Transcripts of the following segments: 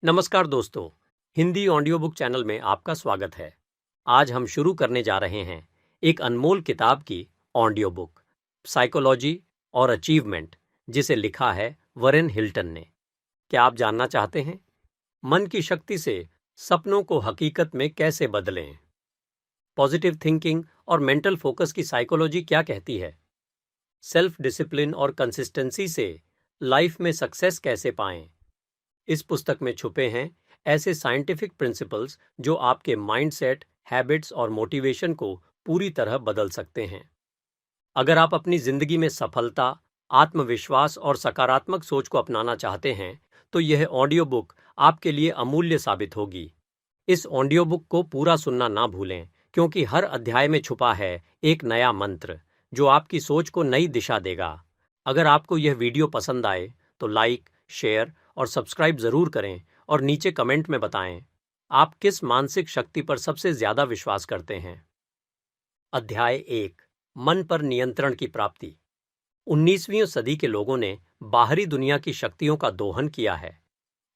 नमस्कार दोस्तों, Hindi audio book channel में आपका स्वागत है। आज हम शुरू करने जा रहे हैं एक अनमोल किताब की ऑडियो बुक, साइकोलॉजी और अचीवमेंट, जिसे लिखा है वरेन हिल्टन ने। क्या आप जानना चाहते हैं मन की शक्ति से सपनों को हकीकत में कैसे बदलें? पॉजिटिव थिंकिंग और मेंटल फोकस की साइकोलॉजी क्या कहती है? सेल्फ डिसिप्लिन और कंसिस्टेंसी से लाइफ में सक्सेस कैसे पाएं? इस पुस्तक में छुपे हैं ऐसे साइंटिफिक प्रिंसिपल्स जो आपके माइंडसेट, हैबिट्स और मोटिवेशन को पूरी तरह बदल सकते हैं। अगर आप अपनी जिंदगी में सफलता, आत्मविश्वास और सकारात्मक सोच को अपनाना चाहते हैं, तो यह ऑडियो बुक आपके लिए अमूल्य साबित होगी। इस ऑडियो बुक को पूरा सुनना ना भूलें, क्योंकि हर अध्याय में छुपा है एक नया मंत्र जो आपकी सोच को नई दिशा देगा। अगर आपको यह वीडियो पसंद आए तो लाइक, शेयर और सब्सक्राइब जरूर करें और नीचे कमेंट में बताएं आप किस मानसिक शक्ति पर सबसे ज्यादा विश्वास करते हैं। अध्याय 1, मन पर नियंत्रण की प्राप्ति। 19वीं सदी के लोगों ने बाहरी दुनिया की शक्तियों का दोहन किया है।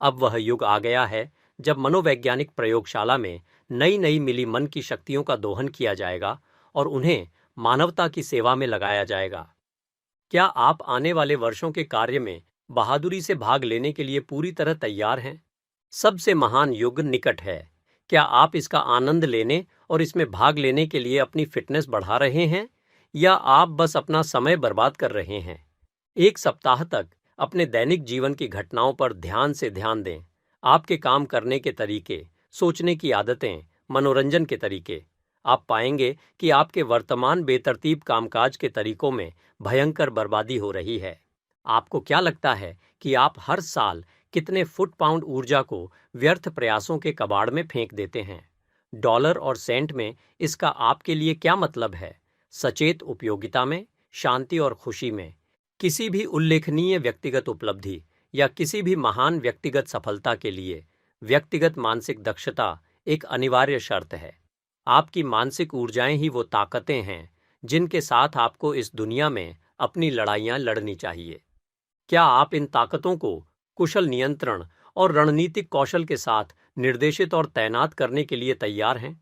अब वह युग आ गया है जब मनोवैज्ञानिक प्रयोगशाला में नई नई मिली मन की शक्तियों का दोहन किया जाएगा और उन्हें मानवता की सेवा में लगाया जाएगा। क्या आप आने वाले वर्षों के कार्य में बहादुरी से भाग लेने के लिए पूरी तरह तैयार हैं? सबसे महान युग निकट है। क्या आप इसका आनंद लेने और इसमें भाग लेने के लिए अपनी फिटनेस बढ़ा रहे हैं, या आप बस अपना समय बर्बाद कर रहे हैं? एक सप्ताह तक अपने दैनिक जीवन की घटनाओं पर ध्यान दें। आपके काम करने के तरीके, सोचने की आदतें, मनोरंजन के तरीके। आप पाएंगे कि आपके वर्तमान बेतरतीब कामकाज के तरीकों में भयंकर बर्बादी हो रही है। आपको क्या लगता है कि आप हर साल कितने फुट पाउंड ऊर्जा को व्यर्थ प्रयासों के कबाड़ में फेंक देते हैं? डॉलर और सेंट में इसका आपके लिए क्या मतलब है? सचेत उपयोगिता में, शांति और खुशी में? किसी भी उल्लेखनीय व्यक्तिगत उपलब्धि या किसी भी महान व्यक्तिगत सफलता के लिए व्यक्तिगत मानसिक दक्षता एक अनिवार्य शर्त है। आपकी मानसिक ऊर्जाएं ही वो ताकतें हैं जिनके साथ आपको इस दुनिया में अपनी लड़ाइयां लड़नी चाहिए। क्या आप इन ताकतों को कुशल नियंत्रण और रणनीतिक कौशल के साथ निर्देशित और तैनात करने के लिए तैयार हैं?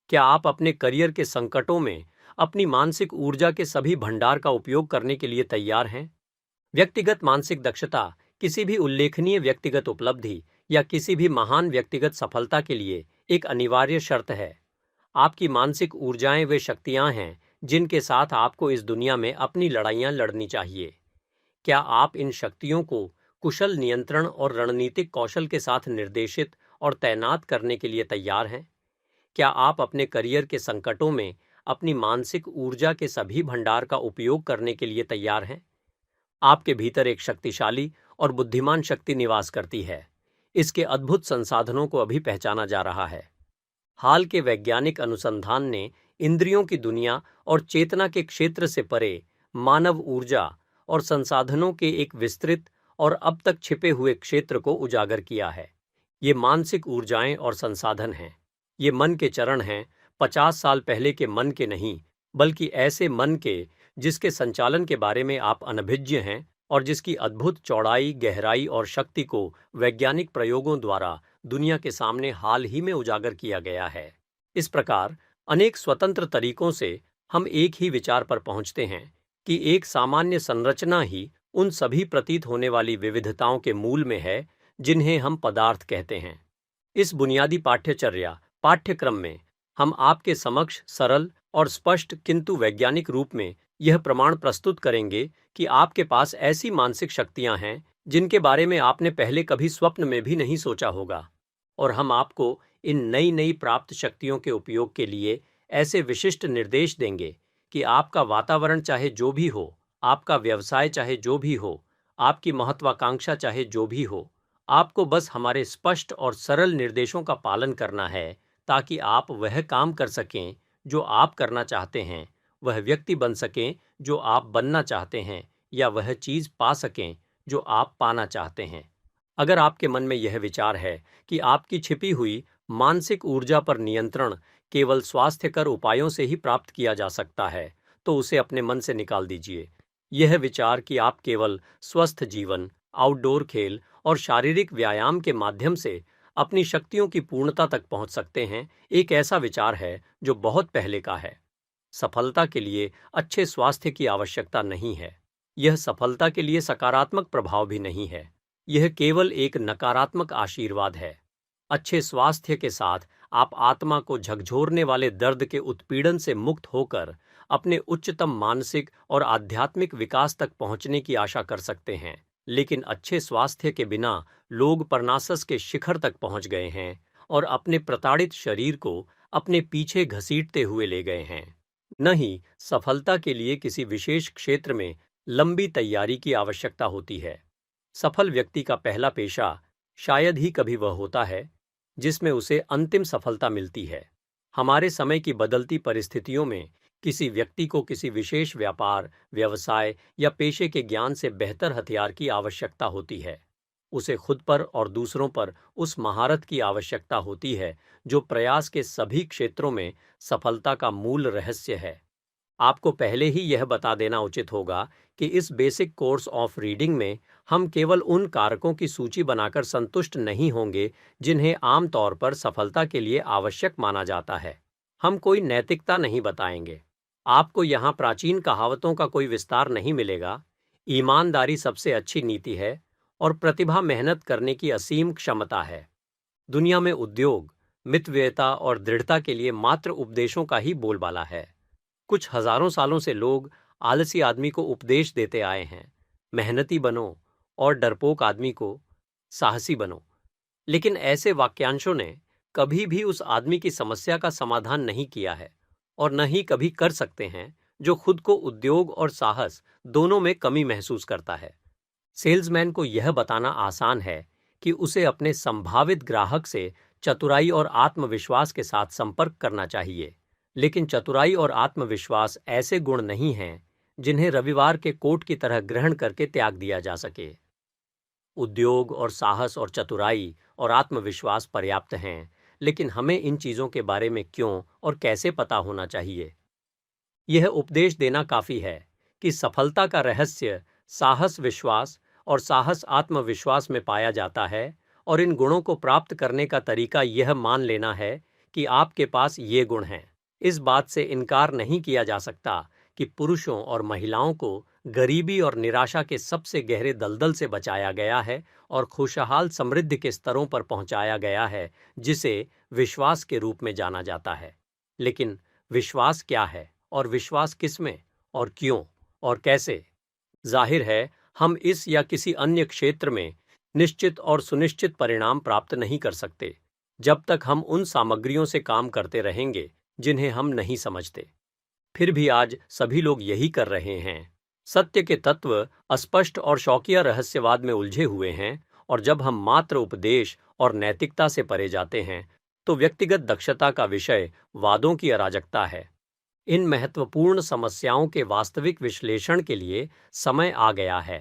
क्या आप अपने करियर के संकटों में अपनी मानसिक ऊर्जा के सभी भंडार का उपयोग करने के लिए तैयार हैं? व्यक्तिगत मानसिक दक्षता किसी भी उल्लेखनीय व्यक्तिगत उपलब्धि या किसी भी महान व्यक्तिगत सफलता के लिए एक अनिवार्य शर्त है। आपकी मानसिक ऊर्जाएं वे शक्तियां हैं जिनके साथ आपको इस दुनिया में अपनी लड़ाइयां लड़नी चाहिए। क्या आप इन शक्तियों को कुशल नियंत्रण और रणनीतिक कौशल के साथ निर्देशित और तैनात करने के लिए तैयार हैं? क्या आप अपने करियर के संकटों में अपनी मानसिक ऊर्जा के सभी भंडार का उपयोग करने के लिए तैयार हैं? आपके भीतर एक शक्तिशाली और बुद्धिमान शक्ति निवास करती है। इसके अद्भुत संसाधनों को अभी पहचाना जा रहा है। हाल के वैज्ञानिक अनुसंधान ने इंद्रियों की दुनिया और चेतना के क्षेत्र से परे मानव ऊर्जा और संसाधनों के एक विस्तृत और अब तक छिपे हुए क्षेत्र को उजागर किया है। ये मानसिक ऊर्जाएं और संसाधन हैं। ये मन के चरण हैं, 50 साल पहले के मन के नहीं, बल्कि ऐसे मन के जिसके संचालन के बारे में आप अनभिज्ञ हैं और जिसकी अद्भुत चौड़ाई, गहराई और शक्ति को वैज्ञानिक प्रयोगों द्वारा दुनिया के सामने हाल ही में उजागर किया गया है। इस प्रकार अनेक स्वतंत्र तरीकों से हम एक ही विचार पर पहुंचते हैं कि एक सामान्य संरचना ही उन सभी प्रतीत होने वाली विविधताओं के मूल में है जिन्हें हम पदार्थ कहते हैं। इस बुनियादी पाठ्यक्रम में हम आपके समक्ष सरल और स्पष्ट किंतु वैज्ञानिक रूप में यह प्रमाण प्रस्तुत करेंगे कि आपके पास ऐसी मानसिक शक्तियां हैं जिनके बारे में आपने पहले कभी स्वप्न में भी नहीं सोचा होगा, और हम आपको इन नई नई प्राप्त शक्तियों के उपयोग के लिए ऐसे विशिष्ट निर्देश देंगे कि आपका वातावरण चाहे जो भी हो, आपका व्यवसाय चाहे जो भी हो, आपकी महत्वाकांक्षा चाहे जो भी हो, आपको बस हमारे स्पष्ट और सरल निर्देशों का पालन करना है ताकि आप वह काम कर सकें जो आप करना चाहते हैं, वह व्यक्ति बन सकें जो आप बनना चाहते हैं, या वह चीज पा सकें जो आप पाना चाहते हैं। अगर आपके मन में यह विचार है कि आपकी छिपी हुई मानसिक ऊर्जा पर नियंत्रण केवल स्वास्थ्यकर उपायों से ही प्राप्त किया जा सकता है, तो उसे अपने मन से निकाल दीजिए। यह विचार कि आप केवल स्वस्थ जीवन, आउटडोर खेल और शारीरिक व्यायाम के माध्यम से अपनी शक्तियों की पूर्णता तक पहुंच सकते हैं, एक ऐसा विचार है जो बहुत पहले का है। सफलता के लिए अच्छे स्वास्थ्य की आवश्यकता नहीं है। यह सफलता के लिए सकारात्मक प्रभाव भी नहीं है। यह केवल एक नकारात्मक आशीर्वाद है। अच्छे स्वास्थ्य के साथ आप आत्मा को झकझोरने वाले दर्द के उत्पीड़न से मुक्त होकर अपने उच्चतम मानसिक और आध्यात्मिक विकास तक पहुंचने की आशा कर सकते हैं। लेकिन अच्छे स्वास्थ्य के बिना लोग परनासस के शिखर तक पहुंच गए हैं और अपने प्रताड़ित शरीर को अपने पीछे घसीटते हुए ले गए हैं। न ही सफलता के लिए किसी विशेष क्षेत्र में लंबी तैयारी की आवश्यकता होती है। सफल व्यक्ति का पहला पेशा शायद ही कभी वह होता है जिसमें उसे अंतिम सफलता मिलती है। हमारे समय की बदलती परिस्थितियों में किसी व्यक्ति को किसी विशेष व्यापार, व्यवसाय या पेशे के ज्ञान से बेहतर हथियार की आवश्यकता होती है। उसे खुद पर और दूसरों पर उस महारत की आवश्यकता होती है जो प्रयास के सभी क्षेत्रों में सफलता का मूल रहस्य है। आपको पहले ही यह बता देना उचित होगा कि इस बेसिक कोर्स ऑफ रीडिंग में हम केवल उन कारकों की सूची बनाकर संतुष्ट नहीं होंगे जिन्हें आमतौर पर सफलता के लिए आवश्यक माना जाता है। हम कोई नैतिकता नहीं बताएंगे। आपको यहाँ प्राचीन कहावतों का कोई विस्तार नहीं मिलेगा। ईमानदारी सबसे अच्छी नीति है और प्रतिभा मेहनत करने की असीम क्षमता है। दुनिया में उद्योग, मितव्ययिता और दृढ़ता के लिए मात्र उपदेशों का ही बोलबाला है। कुछ हजारों सालों से लोग आलसी आदमी को उपदेश देते आए हैं, मेहनती बनो, और डरपोक आदमी को साहसी बनो। लेकिन ऐसे वाक्यांशों ने कभी भी उस आदमी की समस्या का समाधान नहीं किया है और न ही कभी कर सकते हैं जो खुद को उद्योग और साहस दोनों में कमी महसूस करता है। सेल्समैन को यह बताना आसान है कि उसे अपने संभावित ग्राहक से चतुराई और आत्मविश्वास के साथ संपर्क करना चाहिए, लेकिन चतुराई और आत्मविश्वास ऐसे गुण नहीं हैं जिन्हें रविवार के कोट की तरह ग्रहण करके त्याग दिया जा सके। उद्योग और साहस और चतुराई और आत्मविश्वास पर्याप्त हैं, लेकिन हमें इन चीजों के बारे में क्यों और कैसे पता होना चाहिए। यह उपदेश देना काफी है कि सफलता का रहस्य साहस विश्वास और साहस आत्मविश्वास में पाया जाता है, और इन गुणों को प्राप्त करने का तरीका यह मान लेना है कि आपके पास ये गुण हैं। इस बात से इनकार नहीं किया जा सकता कि पुरुषों और महिलाओं को गरीबी और निराशा के सबसे गहरे दलदल से बचाया गया है और खुशहाल समृद्धि के स्तरों पर पहुंचाया गया है, जिसे विश्वास के रूप में जाना जाता है। लेकिन विश्वास क्या है और विश्वास किसमें और क्यों और कैसे? जाहिर है हम इस या किसी अन्य क्षेत्र में निश्चित और सुनिश्चित परिणाम प्राप्त नहीं कर सकते जब तक हम उन सामग्रियों से काम करते रहेंगे जिन्हें हम नहीं समझते। फिर भी आज सभी लोग यही कर रहे हैं। सत्य के तत्व अस्पष्ट और शौकिया रहस्यवाद में उलझे हुए हैं, और जब हम मात्र उपदेश और नैतिकता से परे जाते हैं तो व्यक्तिगत दक्षता का विषय वादों की अराजकता है। इन महत्वपूर्ण समस्याओं के वास्तविक विश्लेषण के लिए समय आ गया है।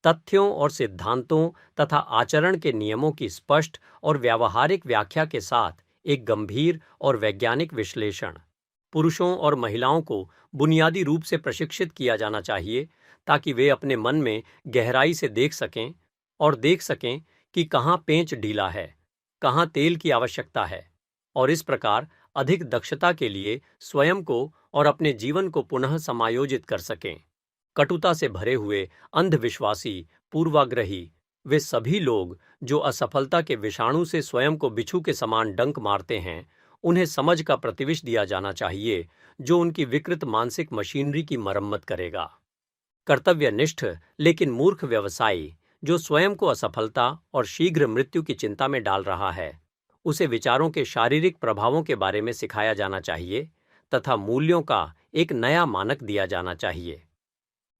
तथ्यों और सिद्धांतों तथा आचरण के नियमों की स्पष्ट और व्यावहारिक व्याख्या के साथ एक गंभीर और वैज्ञानिक विश्लेषण। पुरुषों और महिलाओं को बुनियादी रूप से प्रशिक्षित किया जाना चाहिए ताकि वे अपने मन में गहराई से देख सकें कि कहाँ पेंच ढीला है, कहाँ तेल की आवश्यकता है, और इस प्रकार अधिक दक्षता के लिए स्वयं को और अपने जीवन को पुनः समायोजित कर सकें। कटुता से भरे हुए अंधविश्वासी, पूर्वाग्रही, वे सभी लोग जो असफलता के विषाणु से स्वयं को बिच्छू के समान डंक मारते हैं, उन्हें समझ का प्रतिविष दिया जाना चाहिए जो उनकी विकृत मानसिक मशीनरी की मरम्मत करेगा। कर्तव्यनिष्ठ लेकिन मूर्ख व्यवसायी जो स्वयं को असफलता और शीघ्र मृत्यु की चिंता में डाल रहा है, उसे विचारों के शारीरिक प्रभावों के बारे में सिखाया जाना चाहिए तथा मूल्यों का एक नया मानक दिया जाना चाहिए।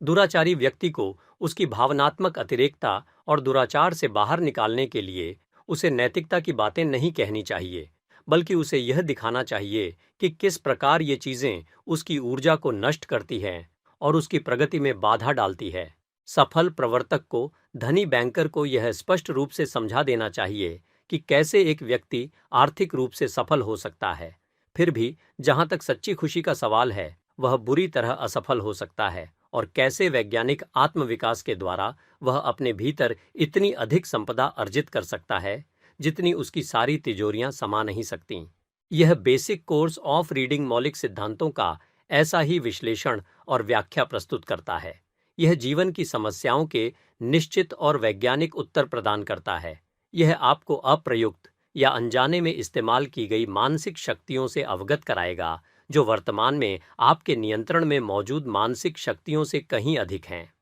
दुराचारी व्यक्ति को उसकी भावनात्मक अतिरेकता और दुराचार से बाहर निकालने के लिए उसे नैतिकता की बातें नहीं कहनी चाहिए, बल्कि उसे यह दिखाना चाहिए कि किस प्रकार ये चीजें उसकी ऊर्जा को नष्ट करती हैं और उसकी प्रगति में बाधा डालती है। सफल प्रवर्तक को धनी बैंकर को यह स्पष्ट रूप से समझा देना चाहिए कि कैसे एक व्यक्ति आर्थिक रूप से सफल हो सकता है, फिर भी जहां तक सच्ची खुशी का सवाल है, वह बुरी तरह असफल हो सकता है और कैसे वैज्ञानिक आत्मविकास के द्वारा वह अपने भीतर इतनी अधिक संपदा अर्जित कर सकता है जितनी उसकी सारी तिजोरियां समा नहीं सकतीं। यह बेसिक कोर्स ऑफ रीडिंग मौलिक सिद्धांतों का ऐसा ही विश्लेषण और व्याख्या प्रस्तुत करता है। यह जीवन की समस्याओं के निश्चित और वैज्ञानिक उत्तर प्रदान करता है। यह आपको अप्रयुक्त या अनजाने में इस्तेमाल की गई मानसिक शक्तियों से अवगत कराएगा जो वर्तमान में आपके नियंत्रण में मौजूद मानसिक शक्तियों से कहीं अधिक हैं।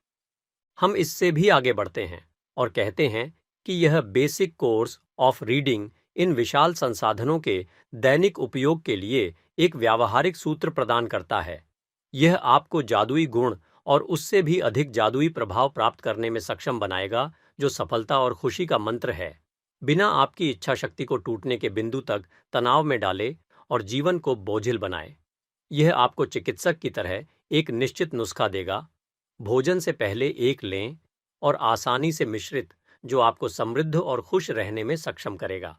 हम इससे भी आगे बढ़ते हैं और कहते हैं कि यह basic course of reading in विशाल संसाधनों के दैनिक उपयोग के लिए एक व्यावहारिक सूत्र प्रदान करता है। यह आपको जादुई गुण और उससे भी अधिक जादुई प्रभाव प्राप्त करने में सक्षम बनाएगा जो सफलता और खुशी का मंत्र है, बिना आपकी इच्छा शक्ति को टूटने के बिंदु तक तनाव में डाले और जीवन को बोझिल बनाए। यह आपको चिकित्सक की तरह एक निश्चित नुस्खा देगा, भोजन से पहले एक लें और आसानी से मिश्रित, जो आपको समृद्ध और खुश रहने में सक्षम करेगा।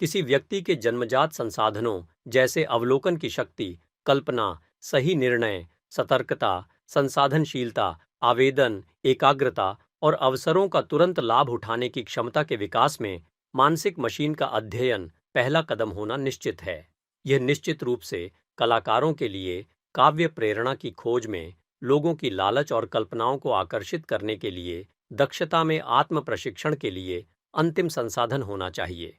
किसी व्यक्ति के जन्मजात संसाधनों जैसे अवलोकन की शक्ति, कल्पना, सही निर्णय, सतर्कता, संसाधनशीलता, आवेदन, एकाग्रता और अवसरों का तुरंत लाभ उठाने की क्षमता के विकास में मानसिक मशीन का अध्ययन पहला कदम होना निश्चित है। यह निश्चित रूप से कलाकारों के लिए काव्य प्रेरणा की खोज में लोगों की लालच और कल्पनाओं को आकर्षित करने के लिए दक्षता में आत्म प्रशिक्षण के लिए अंतिम संसाधन होना चाहिए।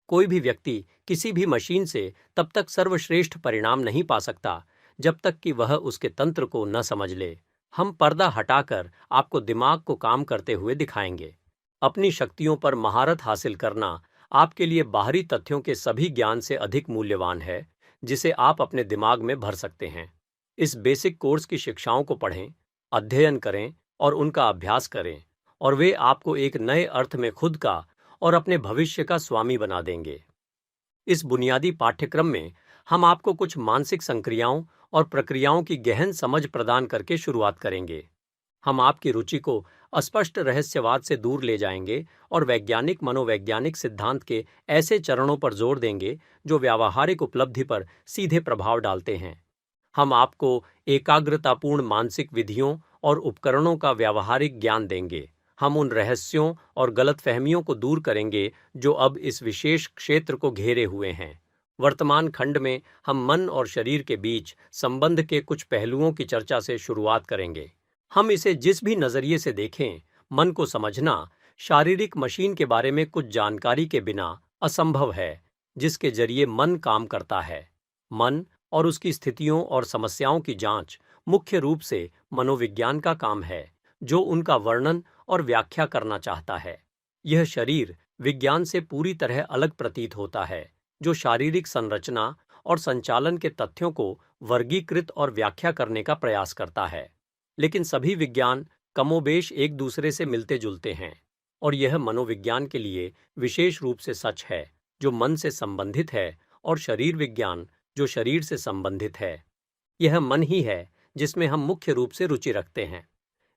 कोई भी व्यक्ति किसी भी मशीन से तब तक सर्वश्रेष्ठ परिणाम नहीं पा सकता जब तक कि वह उसके तंत्र को न समझ ले। हम पर्दा हटाकर आपको दिमाग को काम करते हुए दिखाएंगे। अपनी शक्तियों पर महारत हासिल करना आपके लिए बाहरी तथ्यों के सभी ज्ञान से अधिक मूल्यवान है जिसे आप अपने दिमाग में भर सकते हैं। इस बेसिक कोर्स की शिक्षाओं को पढ़ें, अध्ययन करें और उनका अभ्यास करें, और वे आपको एक नए अर्थ में खुद का और अपने भविष्य का स्वामी बना देंगे। इस बुनियादी पाठ्यक्रम में हम आपको कुछ मानसिक संक्रियाओं और प्रक्रियाओं की गहन समझ प्रदान करके शुरुआत करेंगे। हम आपकी रुचि को अस्पष्ट रहस्यवाद से दूर ले जाएंगे और वैज्ञानिक मनोवैज्ञानिक सिद्धांत के ऐसे चरणों पर जोर देंगे जो व्यावहारिक उपलब्धि पर सीधे प्रभाव डालते हैं। हम आपको एकाग्रतापूर्ण मानसिक विधियों और उपकरणों का व्यावहारिक ज्ञान देंगे। हम उन रहस्यों और गलतफहमियों को दूर करेंगे जो अब इस विशेष क्षेत्र को घेरे हुए हैं। वर्तमान खंड में हम मन और शरीर के बीच संबंध के कुछ पहलुओं की चर्चा से शुरुआत करेंगे। हम इसे जिस भी नजरिए से देखें, मन को समझना शारीरिक मशीन के बारे में कुछ जानकारी के बिना असंभव है, जिसके जरिए मन काम करता है। मन और उसकी स्थितियों और समस्याओं की जांच मुख्य रूप से मनोविज्ञान का काम है, जो उनका वर्णन और व्याख्या करना चाहता है। यह शरीर विज्ञान से पूरी तरह अलग प्रतीत होता है, जो शारीरिक संरचना और संचालन के तथ्यों को वर्गीकृत और व्याख्या करने का प्रयास करता है। लेकिन सभी विज्ञान कमोबेश एक दूसरे से मिलते जुलते हैं, और यह मनोविज्ञान के लिए विशेष रूप से सच है, जो मन से संबंधित है, और शरीर विज्ञान जो शरीर से संबंधित है। यह मन ही है जिसमें हम मुख्य रूप से रुचि रखते हैं।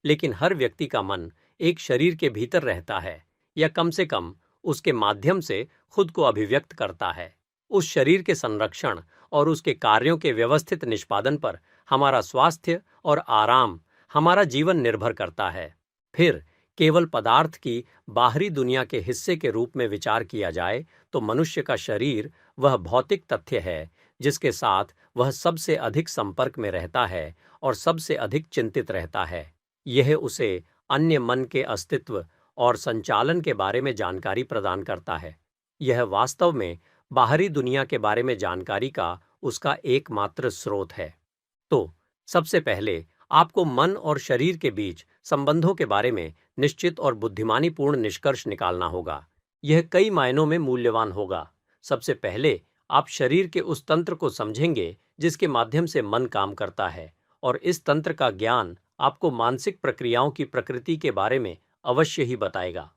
लेकिन हर व्यक्ति का मन एक शरीर के भीतर रहता है, या कम से कम उसके माध्यम से खुद को अभिव्यक्त करता है। उस शरीर के संरक्षण और उसके कार्यों के व्यवस्थित निष्पादन पर हमारा स्वास्थ्य और आराम, हमारा जीवन निर्भर करता है। फिर केवल पदार्थ की बाहरी दुनिया के हिस्से के रूप में विचार किया जाए तो मनुष्य का शरीर वह भौतिक तथ्य है जिसके साथ वह सबसे अधिक संपर्क में रहता है और सबसे अधिक चिंतित रहता है। यह उसे अन्य मन के अस्तित्व और संचालन के बारे में जानकारी प्रदान करता है। यह वास्तव में बाहरी दुनिया के बारे में जानकारी का उसका एकमात्र स्रोत है। तो सबसे पहले आपको मन और शरीर के बीच संबंधों के बारे में निश्चित और बुद्धिमानीपूर्ण निष्कर्ष निकालना होगा। यह कई मायनों में मूल्यवान होगा। सबसे पहले आप शरीर के उस तंत्र को समझेंगे जिसके माध्यम से मन काम करता है, और इस तंत्र का ज्ञान आपको मानसिक प्रक्रियाओं की प्रकृति के बारे में अवश्य ही बताएगा।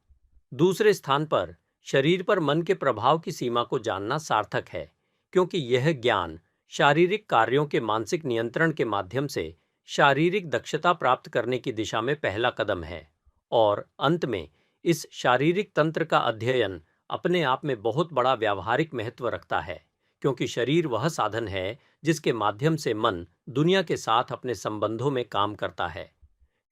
दूसरे स्थान पर शरीर पर मन के प्रभाव की सीमा को जानना सार्थक है, क्योंकि यह ज्ञान शारीरिक कार्यों के मानसिक नियंत्रण के माध्यम से शारीरिक दक्षता प्राप्त करने की दिशा में पहला कदम है। और अंत में इस शारीरिक तंत्र का अध्ययन अपने आप में बहुत बड़ा व्यावहारिक महत्व रखता है, क्योंकि शरीर वह साधन है जिसके माध्यम से मन दुनिया के साथ अपने संबंधों में काम करता है।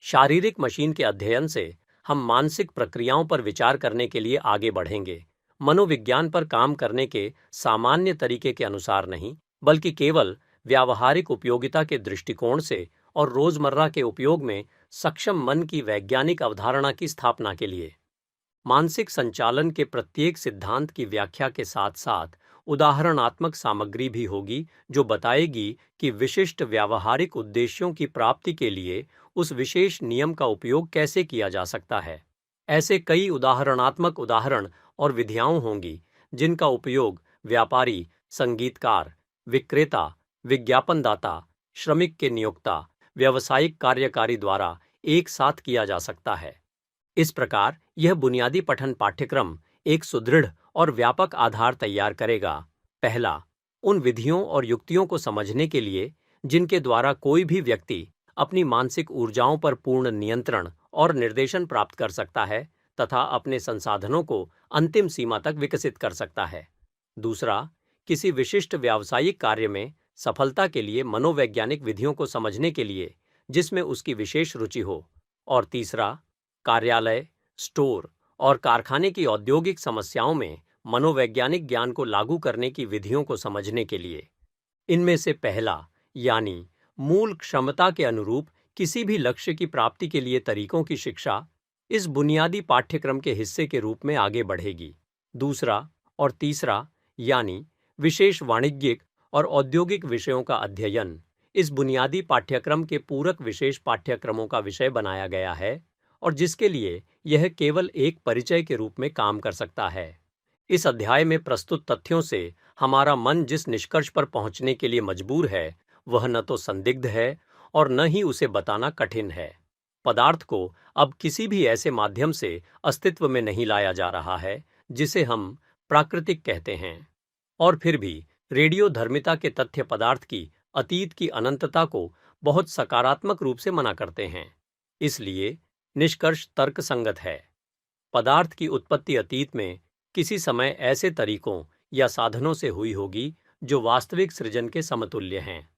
शारीरिक मशीन के अध्ययन से हम मानसिक प्रक्रियाओं पर विचार करने के लिए आगे बढ़ेंगे, मनोविज्ञान पर काम करने के सामान्य तरीके के अनुसार नहीं, बल्कि केवल व्यावहारिक उपयोगिता के दृष्टिकोण से और रोजमर्रा के उपयोग में सक्षम मन की वैज्ञानिक अवधारणा की स्थापना के लिए। मानसिक संचालन के प्रत्येक सिद्धांत की व्याख्या के साथ साथ उदाहरणात्मक सामग्री भी होगी जो बताएगी कि विशिष्ट व्यावहारिक उद्देश्यों की प्राप्ति के लिए उस विशेष नियम का उपयोग कैसे किया जा सकता है। ऐसे कई उदाहरणात्मक उदाहरण और विधियां होंगी जिनका उपयोग व्यापारी, संगीतकार, विक्रेता, विज्ञापनदाता, श्रमिक के नियोक्ता, व्यावसायिक कार्यकारी द्वारा एक साथ किया जा सकता है। इस प्रकार यह बुनियादी पठन पाठ्यक्रम एक सुदृढ़ और व्यापक आधार तैयार करेगा। पहला, उन विधियों और युक्तियों को समझने के लिए जिनके द्वारा कोई भी व्यक्ति अपनी मानसिक ऊर्जाओं पर पूर्ण नियंत्रण और निर्देशन प्राप्त कर सकता है तथा अपने संसाधनों को अंतिम सीमा तक विकसित कर सकता है। दूसरा, किसी विशिष्ट व्यावसायिक कार्य में सफलता के लिए मनोवैज्ञानिक विधियों को समझने के लिए जिसमें उसकी विशेष रुचि हो। और तीसरा, कार्यालय, स्टोर और कारखाने की औद्योगिक समस्याओं में मनोवैज्ञानिक ज्ञान को लागू करने की विधियों को समझने के लिए। इनमें से पहला, यानी मूल क्षमता के अनुरूप किसी भी लक्ष्य की प्राप्ति के लिए तरीकों की शिक्षा, इस बुनियादी पाठ्यक्रम के हिस्से के रूप में आगे बढ़ेगी। दूसरा और तीसरा, यानी विशेष वाणिज्यिक और औद्योगिक विषयों का अध्ययन, इस बुनियादी पाठ्यक्रम के पूरक विशेष पाठ्यक्रमों का विषय बनाया गया है और जिसके लिए यह केवल एक परिचय के रूप में काम कर सकता है। इस अध्याय में प्रस्तुत तथ्यों से हमारा मन जिस निष्कर्ष पर पहुंचने के लिए मजबूर है वह न तो संदिग्ध है और न ही उसे बताना कठिन है। पदार्थ को अब किसी भी ऐसे माध्यम से अस्तित्व में नहीं लाया जा रहा है जिसे हम प्राकृतिक कहते हैं। और फिर भी रेडियोधर्मिता के तथ्य पदार्थ की अतीत की अनंतता को बहुत सकारात्मक रूप से मना करते हैं। इसलिए निष्कर्ष तर्कसंगत है। पदार्थ की उत्पत्ति अतीत में किसी समय ऐसे तरीकों या साधनों से हुई होगी जो वास्तविक सृजन के समतुल्य हैं।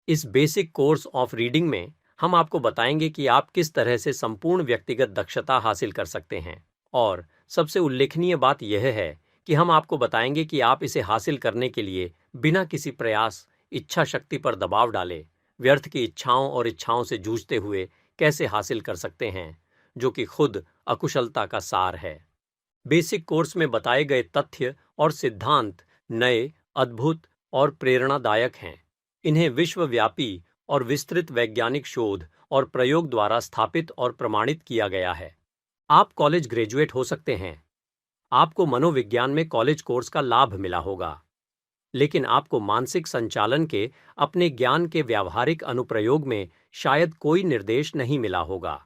इस बेसिक कोर्स ऑफ रीडिंग में हम आपको बताएंगे कि आप किस तरह से संपूर्ण व्यक्तिगत दक्षता हासिल कर सकते हैं। और सबसे उल्लेखनीय बात यह है कि हम आपको बताएंगे कि आप इसे हासिल करने के लिए बिना किसी प्रयास, इच्छा शक्ति पर दबाव डाले, व्यर्थ की इच्छाओं और इच्छाओं से जूझते हुए कैसे हासिल कर सकते हैं, जो कि खुद अकुशलता का सार है। बेसिक कोर्स में बताए गए तथ्य और सिद्धांत नए, अद्भुत और प्रेरणादायक हैं। इन्हें विश्वव्यापी और विस्तृत वैज्ञानिक शोध और प्रयोग द्वारा स्थापित और प्रमाणित किया गया है। आप कॉलेज ग्रेजुएट हो सकते हैं, आपको मनोविज्ञान में कॉलेज कोर्स का लाभ मिला होगा, लेकिन आपको मानसिक संचालन के अपने ज्ञान के व्यावहारिक अनुप्रयोग में शायद कोई निर्देश नहीं मिला होगा।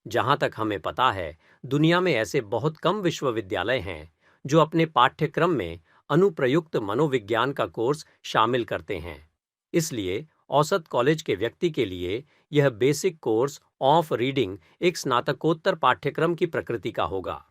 जहां तक हमें पता है, दुनिया में ऐसे बहुत कम विश्वविद्यालय हैं जो अपने पाठ्यक्रम में अनुप्रयुक्त मनोविज्ञान का कोर्स शामिल करते हैं। इसलिए औसत कॉलेज के व्यक्ति के लिए यह बेसिक कोर्स ऑफ रीडिंग एक स्नातकोत्तर पाठ्यक्रम की प्रकृति का होगा,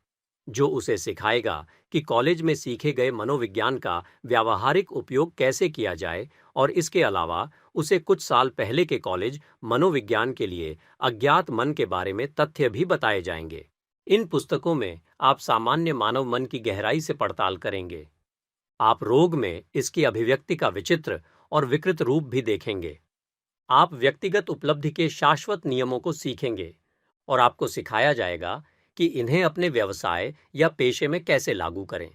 जो उसे सिखाएगा कि कॉलेज में सीखे गए मनोविज्ञान का व्यावहारिक उपयोग कैसे किया जाए और इसके अलावा उसे कुछ साल पहले के कॉलेज मनोविज्ञान के लिए अज्ञात मन के बारे में तथ्य भी बताए जाएंगे। इन पुस्तकों में आप सामान्य मानव मन की गहराई से पड़ताल करेंगे। आप रोग में इसकी अभिव्यक्ति का विचित्र और विकृत रूप भी देखेंगे। आप व्यक्तिगत उपलब्धि के शाश्वत नियमों को सीखेंगे और आपको सिखाया जाएगा कि इन्हें अपने व्यवसाय या पेशे में कैसे लागू करें।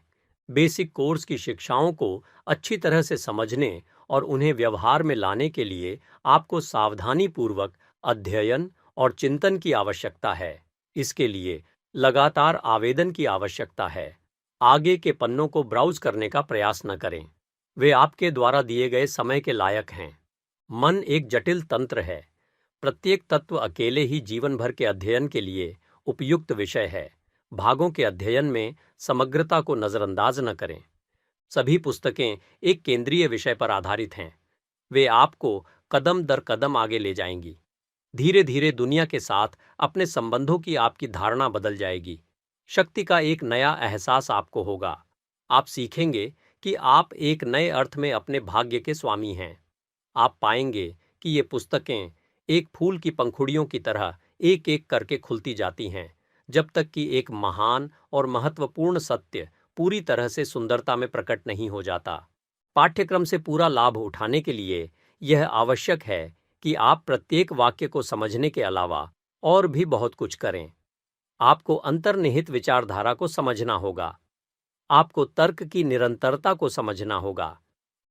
बेसिक कोर्स की शिक्षाओं को अच्छी तरह से समझने और उन्हें व्यवहार में लाने के लिए आपको सावधानीपूर्वक अध्ययन और चिंतन की आवश्यकता है। इसके लिए लगातार आवेदन की आवश्यकता है। आगे के पन्नों को ब्राउज करने का प्रयास न करें, वे आपके द्वारा दिए गए समय के लायक हैं। मन एक जटिल तंत्र है। प्रत्येक तत्व अकेले ही जीवन भर के अध्ययन के लिए उपयुक्त विषय है। भागों के अध्ययन में समग्रता को नजरअंदाज न करें। सभी पुस्तकें एक केंद्रीय विषय पर आधारित हैं। वे आपको कदम दर कदम आगे ले जाएंगी। धीरे धीरे दुनिया के साथ अपने संबंधों की आपकी धारणा बदल जाएगी। शक्ति का एक नया एहसास आपको होगा। आप सीखेंगे कि आप एक नए अर्थ में अपने भाग्य के स्वामी हैं। आप पाएंगे कि ये पुस्तकें एक फूल की पंखुड़ियों की तरह एक एक करके खुलती जाती हैं, जब तक कि एक महान और महत्वपूर्ण सत्य पूरी तरह से सुंदरता में प्रकट नहीं हो जाता। पाठ्यक्रम से पूरा लाभ उठाने के लिए यह आवश्यक है कि आप प्रत्येक वाक्य को समझने के अलावा और भी बहुत कुछ करें। आपको अंतर्निहित विचारधारा को समझना होगा। आपको तर्क की निरंतरता को समझना होगा।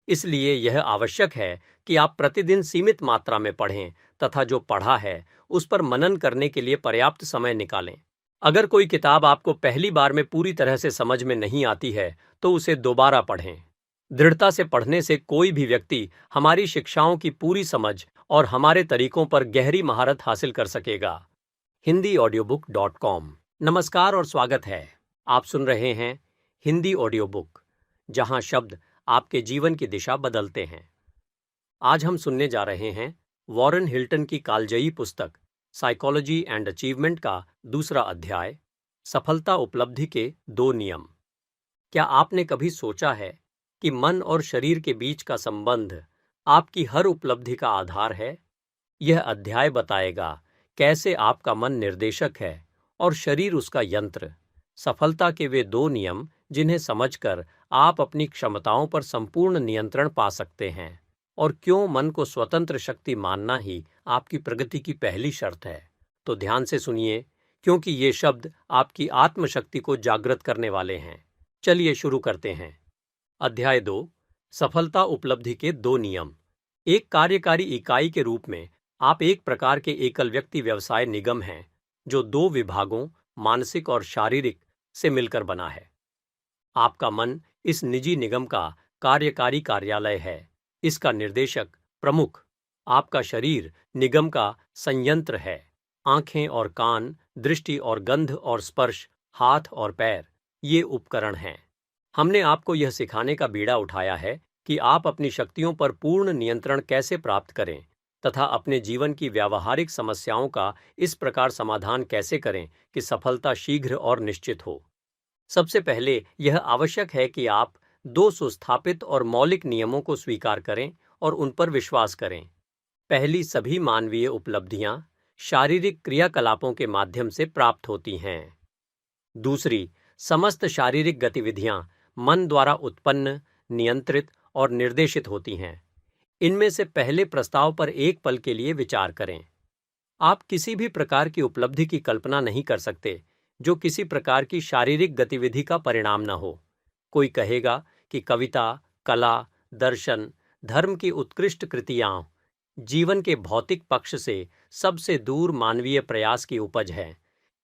इसलिए यह आवश्यक है कि आप प्रतिदिन सीमित मात्रा में पढ़ें तथा जो पढ़ा है उस पर मनन करने के लिए पर्याप्त समय निकालें। अगर कोई किताब आपको पहली बार में पूरी तरह से समझ में नहीं आती है तो उसे दोबारा पढ़ें। दृढ़ता से पढ़ने से कोई भी व्यक्ति हमारी शिक्षाओं की पूरी समझ और हमारे तरीकों पर गहरी महारत हासिल कर सकेगा। HindiAudiobook.com। नमस्कार और स्वागत है। आप सुन रहे हैं हिंदी ऑडियो बुक, जहां शब्द आपके जीवन की दिशा बदलते हैं। आज हम सुनने जा रहे हैं वॉरेन हिल्टन की कालजयी पुस्तक साइकोलॉजी एंड अचीवमेंट का दूसरा अध्याय, सफलता उपलब्धि के 2 नियम। क्या आपने कभी सोचा है कि मन और शरीर के बीच का संबंध आपकी हर उपलब्धि का आधार है? यह अध्याय बताएगा कैसे आपका मन निर्देशक है और शरीर उसका यंत्र। सफलता के वे 2 नियम जिन्हें समझकर आप अपनी क्षमताओं पर संपूर्ण नियंत्रण पा सकते हैं, और क्यों मन को स्वतंत्र शक्ति मानना ही आपकी प्रगति की पहली शर्त है। तो ध्यान से सुनिए, क्योंकि ये शब्द आपकी आत्मशक्ति को जागृत करने वाले हैं। चलिए शुरू करते हैं। अध्याय 2, सफलता उपलब्धि के 2 नियम। एक कार्यकारी इकाई के रूप में आप एक प्रकार के एकल व्यक्ति व्यवसाय निगम हैं जो 2 विभागों, मानसिक और शारीरिक, से मिलकर बना है। आपका मन इस निजी निगम का कार्यकारी कार्यालय है, इसका निर्देशक प्रमुख। आपका शरीर निगम का संयंत्र है। आंखें और कान, दृष्टि और गंध और स्पर्श, हाथ और पैर, ये उपकरण हैं। हमने आपको यह सिखाने का बीड़ा उठाया है कि आप अपनी शक्तियों पर पूर्ण नियंत्रण कैसे प्राप्त करें तथा अपने जीवन की व्यावहारिक समस्याओं का इस प्रकार समाधान कैसे करें कि सफलता शीघ्र और निश्चित हो। सबसे पहले यह आवश्यक है कि आप 2 सुस्थापित और मौलिक नियमों को स्वीकार करें और उन पर विश्वास करें। पहली, सभी मानवीय उपलब्धियां शारीरिक क्रियाकलापों के माध्यम से प्राप्त होती हैं। दूसरी, समस्त शारीरिक गतिविधियां मन द्वारा उत्पन्न, नियंत्रित और निर्देशित होती हैं। इनमें से पहले प्रस्ताव पर एक पल के लिए विचार करें। आप किसी भी प्रकार की उपलब्धि की कल्पना नहीं कर सकते जो किसी प्रकार की शारीरिक गतिविधि का परिणाम न हो। कोई कहेगा कि कविता, कला, दर्शन, धर्म की उत्कृष्ट कृतियां जीवन के भौतिक पक्ष से सबसे दूर मानवीय प्रयास की उपज है।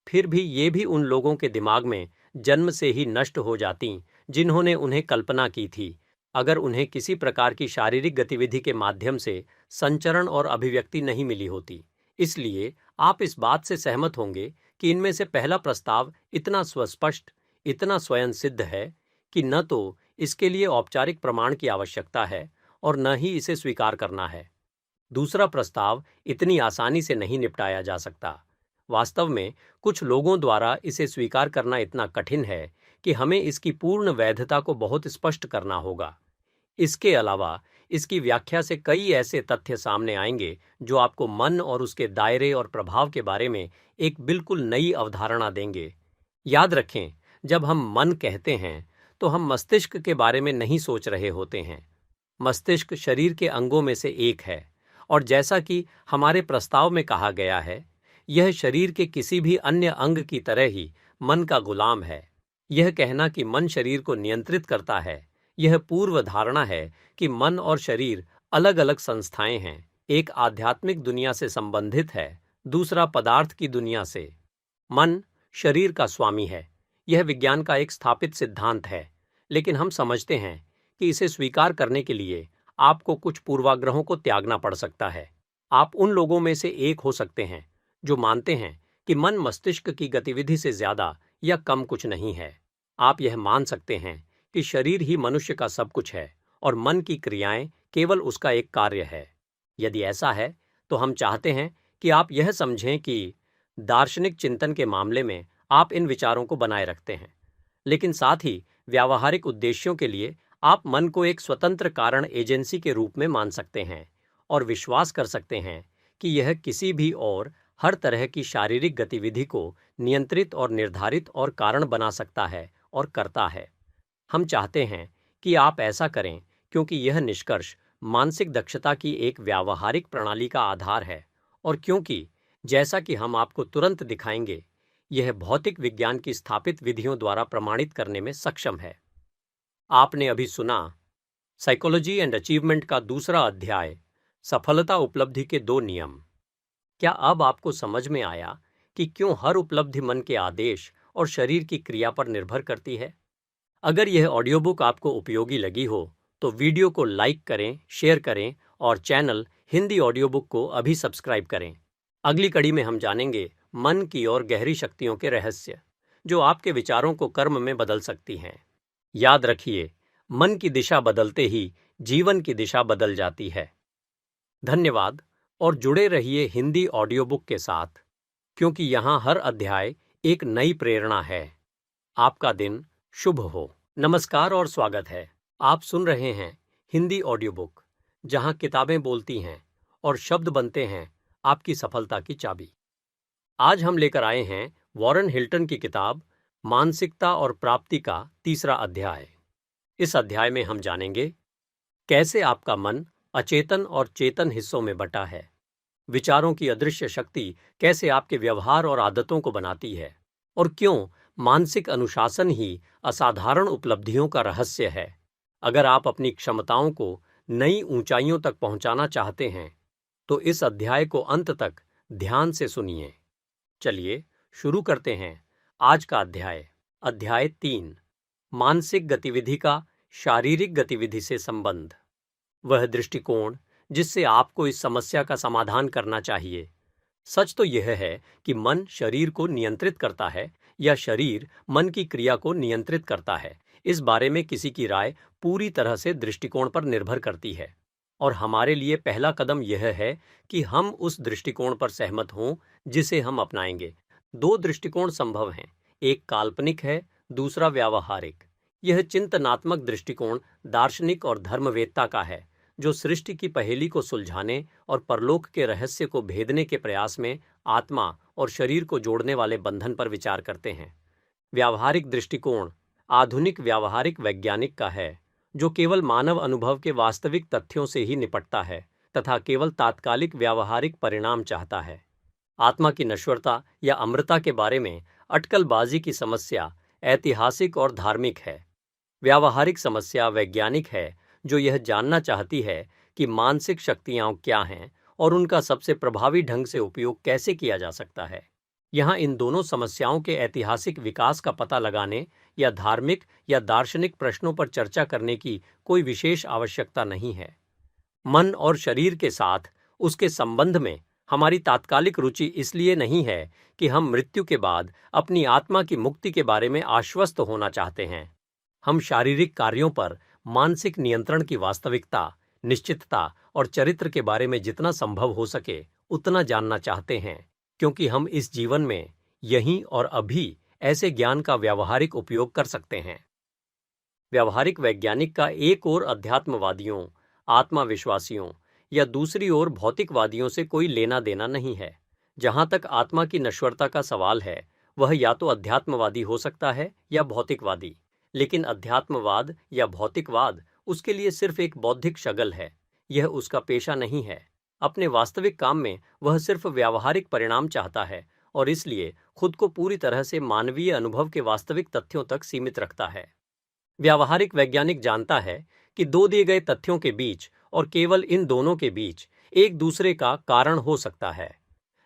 फिर भी ये भी उन लोगों के दिमाग में जन्म से ही नष्ट हो जाती जिन्होंने उन्हें कल्पना की थी, अगर उन्हें किसी प्रकार की शारीरिक गतिविधि के माध्यम से संचरण और अभिव्यक्ति नहीं मिली होती। इसलिए आप इस बात से सहमत होंगे कि इनमें से पहला प्रस्ताव इतना स्वस्पष्ट, इतना स्वयं सिद्ध है कि न तो इसके लिए औपचारिक प्रमाण की आवश्यकता है और न ही इसे स्वीकार करना है। दूसरा प्रस्ताव इतनी आसानी से नहीं निपटाया जा सकता। वास्तव में कुछ लोगों द्वारा इसे स्वीकार करना इतना कठिन है कि हमें इसकी पूर्ण वैधता को बहुत स्पष्ट करना होगा। इसके अलावा इसकी व्याख्या से कई ऐसे तथ्य सामने आएंगे जो आपको मन और उसके दायरे और प्रभाव के बारे में एक बिल्कुल नई अवधारणा देंगे। याद रखें, जब हम मन कहते हैं तो हम मस्तिष्क के बारे में नहीं सोच रहे होते हैं। मस्तिष्क शरीर के अंगों में से एक है, और जैसा कि हमारे प्रस्ताव में कहा गया है, यह शरीर के किसी भी अन्य अंग की तरह ही मन का गुलाम है। यह कहना कि मन शरीर को नियंत्रित करता है, यह पूर्व धारणा है कि मन और शरीर अलग अलग संस्थाएं हैं। एक आध्यात्मिक दुनिया से संबंधित है, दूसरा पदार्थ की दुनिया से। मन शरीर का स्वामी है, यह विज्ञान का एक स्थापित सिद्धांत है, लेकिन हम समझते हैं कि इसे स्वीकार करने के लिए आपको कुछ पूर्वाग्रहों को त्यागना पड़ सकता है। आप उन लोगों में से एक हो सकते हैं जो मानते हैं कि मन मस्तिष्क की गतिविधि से ज्यादा या कम कुछ नहीं है। आप यह मान सकते हैं कि शरीर ही मनुष्य का सब कुछ है और मन की क्रियाएं केवल उसका एक कार्य है। यदि ऐसा है तो हम चाहते हैं कि आप यह समझें कि दार्शनिक चिंतन के मामले में आप इन विचारों को बनाए रखते हैं, लेकिन साथ ही व्यावहारिक उद्देश्यों के लिए आप मन को एक स्वतंत्र कारण एजेंसी के रूप में मान सकते हैं और विश्वास कर सकते हैं कि यह किसी भी और हर तरह की शारीरिक गतिविधि को नियंत्रित और निर्धारित और कारण बना सकता है और करता है। हम चाहते हैं कि आप ऐसा करें क्योंकि यह निष्कर्ष मानसिक दक्षता की एक व्यावहारिक प्रणाली का आधार है और क्योंकि, जैसा कि हम आपको तुरंत दिखाएंगे, यह भौतिक विज्ञान की स्थापित विधियों द्वारा प्रमाणित करने में सक्षम है। आपने अभी सुना साइकोलॉजी एंड अचीवमेंट का दूसरा अध्याय, सफलता उपलब्धि के 2 नियम। क्या अब आपको समझ में आया कि क्यों हर उपलब्धि मन के आदेश और शरीर की क्रिया पर निर्भर करती है? अगर यह ऑडियो बुक आपको उपयोगी लगी हो तो वीडियो को लाइक करें, शेयर करें और चैनल हिंदी ऑडियो बुक को अभी सब्सक्राइब करें। अगली कड़ी में हम जानेंगे मन की और गहरी शक्तियों के रहस्य, जो आपके विचारों को कर्म में बदल सकती हैं। याद रखिए, मन की दिशा बदलते ही जीवन की दिशा बदल जाती है। धन्यवाद और जुड़े रहिए हिंदी ऑडियो बुक के साथ, क्योंकि यहाँ हर अध्याय एक नई प्रेरणा है। आपका दिन शुभ हो। नमस्कार और स्वागत है। आप सुन रहे हैं हिंदी ऑडियो बुक, जहाँ किताबें बोलती हैं और शब्द बनते हैं आपकी सफलता की चाबी। आज हम लेकर आए हैं वॉरेन हिल्टन की किताब मानसिकता और प्राप्ति का 3रा अध्याय। इस अध्याय में हम जानेंगे कैसे आपका मन अचेतन और चेतन हिस्सों में बटा है, विचारों की अदृश्य शक्ति कैसे आपके व्यवहार और आदतों को बनाती है, और क्यों मानसिक अनुशासन ही असाधारण उपलब्धियों का रहस्य है। अगर आप अपनी क्षमताओं को नई ऊंचाइयों तक पहुंचाना चाहते हैं तो इस अध्याय को अंत तक ध्यान से सुनिए। चलिए शुरू करते हैं आज का अध्याय। अध्याय 3, मानसिक गतिविधि का शारीरिक गतिविधि से संबंध। वह दृष्टिकोण जिससे आपको इस समस्या का समाधान करना चाहिए। सच तो यह है कि मन शरीर को नियंत्रित करता है या शरीर मन की क्रिया को नियंत्रित करता है, इस बारे में किसी की राय पूरी तरह से दृष्टिकोण पर निर्भर करती है। और हमारे लिए पहला कदम यह है कि हम उस दृष्टिकोण पर सहमत हों जिसे हम अपनाएंगे। 2 दृष्टिकोण संभव हैं, एक काल्पनिक है, दूसरा व्यावहारिक। यह चिंतनात्मक दृष्टिकोण दार्शनिक और धर्मवेत्ता का है, जो सृष्टि की पहेली को सुलझाने और परलोक के रहस्य को भेदने के प्रयास में आत्मा और शरीर को जोड़ने वाले बंधन पर विचार करते हैं। व्यावहारिक दृष्टिकोण आधुनिक व्यावहारिक वैज्ञानिक का है, जो केवल मानव अनुभव के वास्तविक तथ्यों से ही निपटता है तथा केवल तात्कालिक व्यावहारिक परिणाम चाहता है। आत्मा की नश्वरता या अमरता के बारे में अटकलबाजी की समस्या ऐतिहासिक और धार्मिक है। व्यावहारिक समस्या वैज्ञानिक है, जो यह जानना चाहती है कि मानसिक शक्तियां क्या हैं और उनका सबसे प्रभावी ढंग से उपयोग कैसे किया जा सकता है। यहाँ इन दोनों समस्याओं के ऐतिहासिक विकास का पता लगाने या धार्मिक या दार्शनिक प्रश्नों पर चर्चा करने की कोई विशेष आवश्यकता नहीं है। मन और शरीर के साथ उसके संबंध में हमारी तात्कालिक रुचि इसलिए नहीं है कि हम मृत्यु के बाद अपनी आत्मा की मुक्ति के बारे में आश्वस्त होना चाहते हैं। हम शारीरिक कार्यों पर मानसिक नियंत्रण की वास्तविकता, निश्चितता और चरित्र के बारे में जितना संभव हो सके उतना जानना चाहते हैं, क्योंकि हम इस जीवन में यहीं और अभी ऐसे ज्ञान का व्यावहारिक उपयोग कर सकते हैं। व्यावहारिक वैज्ञानिक का एक ओर अध्यात्मवादियों, आत्मा विश्वासियों या दूसरी ओर भौतिकवादियों से कोई लेना देना नहीं है। जहां तक आत्मा की नश्वरता का सवाल है, वह या तो अध्यात्मवादी हो सकता है या भौतिकवादी, लेकिन अध्यात्मवाद या भौतिकवाद उसके लिए सिर्फ एक बौद्धिक शगल है। यह उसका पेशा नहीं है। अपने वास्तविक काम में वह सिर्फ व्यावहारिक परिणाम चाहता है और इसलिए खुद को पूरी तरह से मानवीय अनुभव के वास्तविक तथ्यों तक सीमित रखता है। व्यावहारिक वैज्ञानिक जानता है कि 2 दिए गए तथ्यों के बीच और केवल इन दोनों के बीच एक दूसरे का कारण हो सकता है,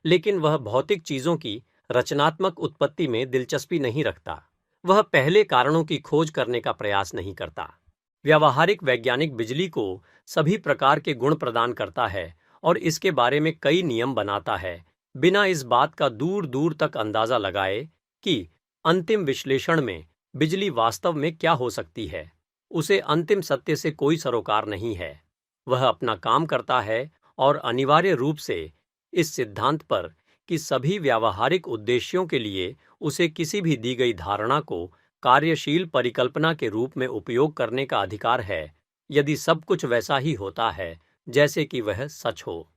लेकिन वह भौतिक चीजों की रचनात्मक उत्पत्ति में दिलचस्पी नहीं रखता। वह पहले कारणों की खोज करने का प्रयास नहीं करता। व्यावहारिक वैज्ञानिक बिजली को सभी प्रकार के गुण प्रदान करता है और इसके बारे में कई नियम बनाता है, बिना इस बात का दूर दूर तक अंदाजा लगाए कि अंतिम विश्लेषण में बिजली वास्तव में क्या हो सकती है। उसे अंतिम सत्य से कोई सरोकार नहीं है। वह अपना काम करता है और अनिवार्य रूप से इस सिद्धांत पर कि सभी व्यावहारिक उद्देश्यों के लिए उसे किसी भी दी गई धारणा को कार्यशील परिकल्पना के रूप में उपयोग करने का अधिकार है यदि सब कुछ वैसा ही होता है जैसे कि वह सच हो।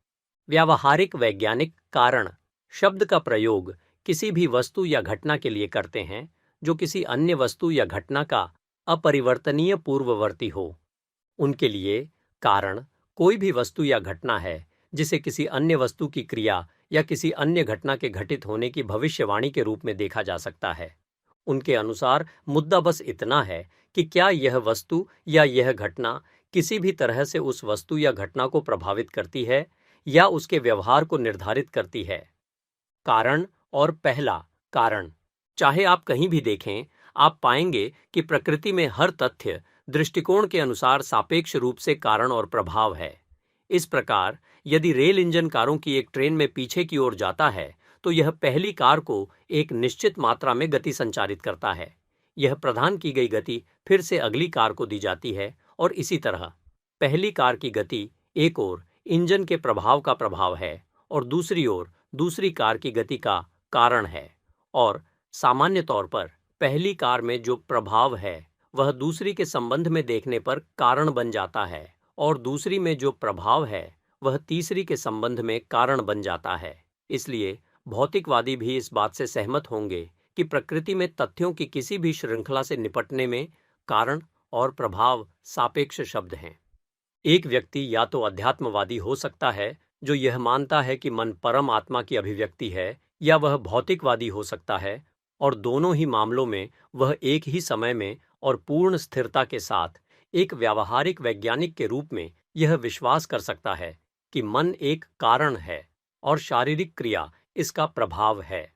व्यावहारिक वैज्ञानिक कारण शब्द का प्रयोग किसी भी वस्तु या घटना के लिए करते हैं जो किसी अन्य वस्तु या घटना का अपरिवर्तनीय पूर्ववर्ती हो। उनके लिए कारण कोई भी वस्तु या घटना है जिसे किसी अन्य वस्तु की क्रिया या किसी अन्य घटना के घटित होने की भविष्यवाणी के रूप में देखा जा सकता है। उनके अनुसार मुद्दा बस इतना है कि क्या यह वस्तु या यह घटना किसी भी तरह से उस वस्तु या घटना को प्रभावित करती है या उसके व्यवहार को निर्धारित करती है। कारण और पहला कारण। चाहे आप कहीं भी देखें, आप पाएंगे कि प्रकृति में हर तथ्य दृष्टिकोण के अनुसार सापेक्ष रूप से कारण और प्रभाव है। इस प्रकार यदि रेल इंजन कारों की एक ट्रेन में पीछे की ओर जाता है तो यह पहली कार को एक निश्चित मात्रा में गति संचारित करता है। यह प्रदान की गई गति फिर से अगली कार को दी जाती है और इसी तरह पहली कार की गति एक ओर इंजन के प्रभाव का प्रभाव है और दूसरी ओर दूसरी कार की गति का कारण है। और सामान्य तौर पर पहली कार में जो प्रभाव है वह दूसरी के संबंध में देखने पर कारण बन जाता है और दूसरी में जो प्रभाव है वह तीसरी के संबंध में कारण बन जाता है। इसलिए भौतिकवादी भी इस बात से सहमत होंगे कि प्रकृति में तथ्यों की किसी भी श्रृंखला से निपटने में कारण और प्रभाव सापेक्ष शब्द हैं। एक व्यक्ति या तो अध्यात्मवादी हो सकता है जो यह मानता है कि मन परम आत्मा की अभिव्यक्ति है, या वह भौतिकवादी हो सकता है और दोनों ही मामलों में वह एक ही समय में और पूर्ण स्थिरता के साथ एक व्यावहारिक वैज्ञानिक के रूप में यह विश्वास कर सकता है कि मन एक कारण है और शारीरिक क्रिया इसका प्रभाव है।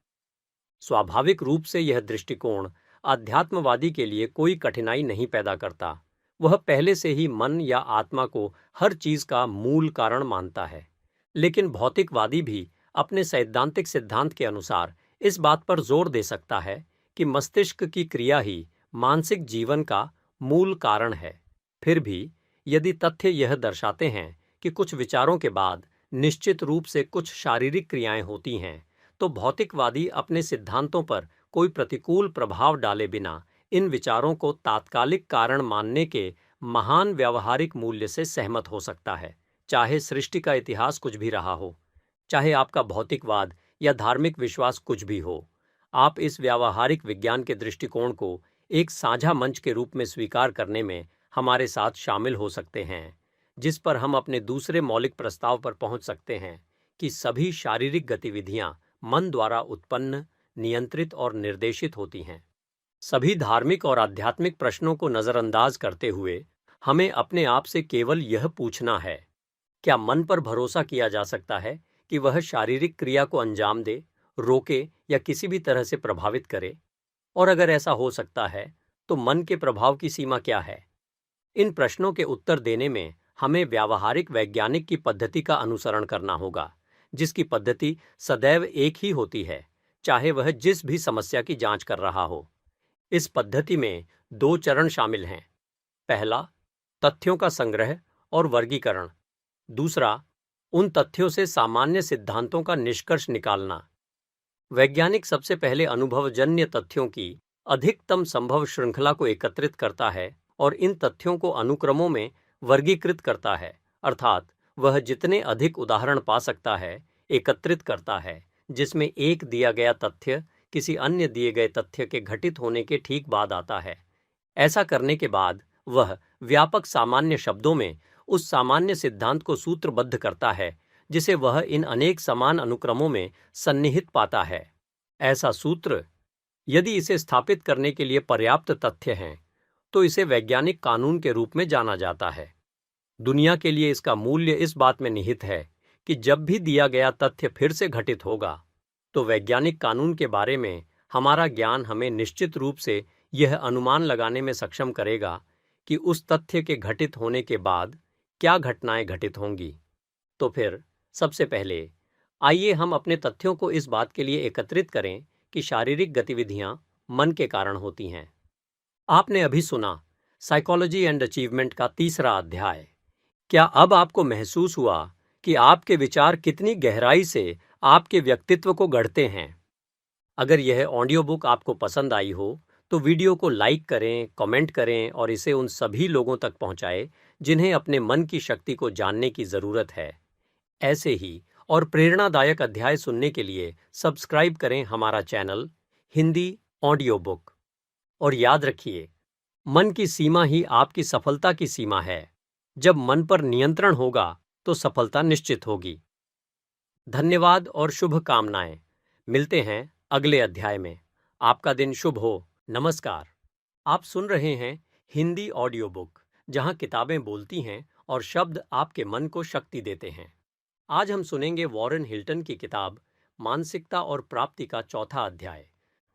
स्वाभाविक रूप से यह दृष्टिकोण अध्यात्मवादी के लिए कोई कठिनाई नहीं पैदा करता। वह पहले से ही मन या आत्मा को हर चीज का मूल कारण मानता है। लेकिन भौतिकवादी भी अपने सैद्धांतिक सिद्धांत के अनुसार इस बात पर जोर दे सकता है कि मस्तिष्क की क्रिया ही मानसिक जीवन का मूल कारण है। फिर भी यदि तथ्य यह दर्शाते हैं कि कुछ विचारों के बाद निश्चित रूप से कुछ शारीरिक क्रियाएं होती हैं, तो भौतिकवादी अपने सिद्धांतों पर कोई प्रतिकूल प्रभाव डाले बिना इन विचारों को तात्कालिक कारण मानने के महान व्यावहारिक मूल्य से सहमत हो सकता है, चाहे सृष्टि का इतिहास कुछ भी रहा हो, चाहे आपका भौतिकवाद या धार्मिक विश्वास कुछ भी हो। आप इस व्यावहारिक विज्ञान के दृष्टिकोण को एक साझा मंच के रूप में स्वीकार करने में हमारे साथ शामिल हो सकते हैं, जिस पर हम अपने दूसरे मौलिक प्रस्ताव पर पहुंच सकते हैं कि सभी शारीरिक गतिविधियां मन द्वारा उत्पन्न, नियंत्रित और निर्देशित होती हैं। सभी धार्मिक और आध्यात्मिक प्रश्नों को नजरअंदाज करते हुए हमें अपने आप से केवल यह पूछना है, क्या मन पर भरोसा किया जा सकता है कि वह शारीरिक क्रिया को अंजाम दे, रोके या किसी भी तरह से प्रभावित करे? और अगर ऐसा हो सकता है तो मन के प्रभाव की सीमा क्या है? इन प्रश्नों के उत्तर देने में हमें व्यावहारिक वैज्ञानिक की पद्धति का अनुसरण करना होगा, जिसकी पद्धति सदैव एक ही होती है, चाहे वह जिस भी समस्या की जांच कर रहा हो। इस पद्धति में 2 चरण शामिल हैं। पहला, तथ्यों का संग्रह और वर्गीकरण। दूसरा, उन तथ्यों से सामान्य सिद्धांतों का निष्कर्ष निकालना। वैज्ञानिक सबसे पहले अनुभवजन्य तथ्यों की अधिकतम संभव श्रृंखला को एकत्रित करता है और इन तथ्यों को अनुक्रमों में वर्गीकृत करता है, अर्थात वह जितने अधिक उदाहरण पा सकता है एकत्रित करता है जिसमें एक दिया गया तथ्य किसी अन्य दिए गए तथ्य के घटित होने के ठीक बाद आता है। ऐसा करने के बाद वह व्यापक सामान्य शब्दों में उस सामान्य सिद्धांत को सूत्रबद्ध करता है जिसे वह इन अनेक समान अनुक्रमों में सन्निहित पाता है। ऐसा सूत्र, यदि इसे स्थापित करने के लिए पर्याप्त तथ्य हैं, तो इसे वैज्ञानिक कानून के रूप में जाना जाता है। दुनिया के लिए इसका मूल्य इस बात में निहित है कि जब भी दिया गया तथ्य फिर से घटित होगा, तो वैज्ञानिक कानून के बारे में हमारा ज्ञान हमें निश्चित रूप से यह अनुमान लगाने में सक्षम करेगा कि उस तथ्य के घटित होने के बाद क्या घटनाएं घटित होंगी। तो फिर सबसे पहले आइए हम अपने तथ्यों को इस बात के लिए एकत्रित करें कि शारीरिक गतिविधियां मन के कारण होती हैं। आपने अभी सुना साइकोलॉजी एंड अचीवमेंट का 3रा अध्याय। क्या अब आपको महसूस हुआ कि आपके विचार कितनी गहराई से आपके व्यक्तित्व को गढ़ते हैं? अगर यह ऑडियो बुक आपको पसंद आई हो तो वीडियो को लाइक करें, कमेंट करें और इसे उन सभी लोगों तक पहुंचाएं जिन्हें अपने मन की शक्ति को जानने की जरूरत है। ऐसे ही और प्रेरणादायक अध्याय सुनने के लिए सब्सक्राइब करें हमारा चैनल हिंदी ऑडियो बुक। और याद रखिए, मन की सीमा ही आपकी सफलता की सीमा है। जब मन पर नियंत्रण होगा तो सफलता निश्चित होगी। धन्यवाद और शुभकामनाएं। मिलते हैं अगले अध्याय में। आपका दिन शुभ हो। नमस्कार। आप सुन रहे हैं हिंदी ऑडियो बुक, जहां किताबें बोलती हैं और शब्द आपके मन को शक्ति देते हैं। आज हम सुनेंगे वॉरेन हिल्टन की किताब मानसिकता और प्राप्ति का चौथा अध्याय,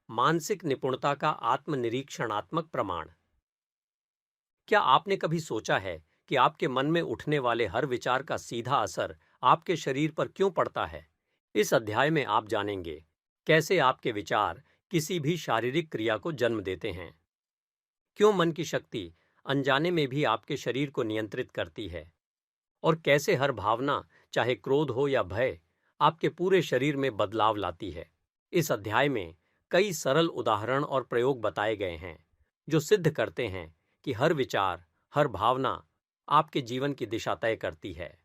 मानसिक निपुणता का आत्मनिरीक्षणात्मक प्रमाण। क्या आपने कभी सोचा है कि आपके मन में उठने वाले हर विचार का सीधा असर आपके शरीर पर क्यों पड़ता है? इस अध्याय में आप जानेंगे कैसे आपके विचार किसी भी शारीरिक क्रिया को जन्म देते हैं, क्यों मन की शक्ति अनजाने में भी आपके शरीर को नियंत्रित करती है, और कैसे हर भावना, चाहे क्रोध हो या भय, आपके पूरे शरीर में बदलाव लाती है। इस अध्याय में कई सरल उदाहरण और प्रयोग बताए गए हैं जो सिद्ध करते हैं कि हर विचार, हर भावना आपके जीवन की दिशा तय करती है।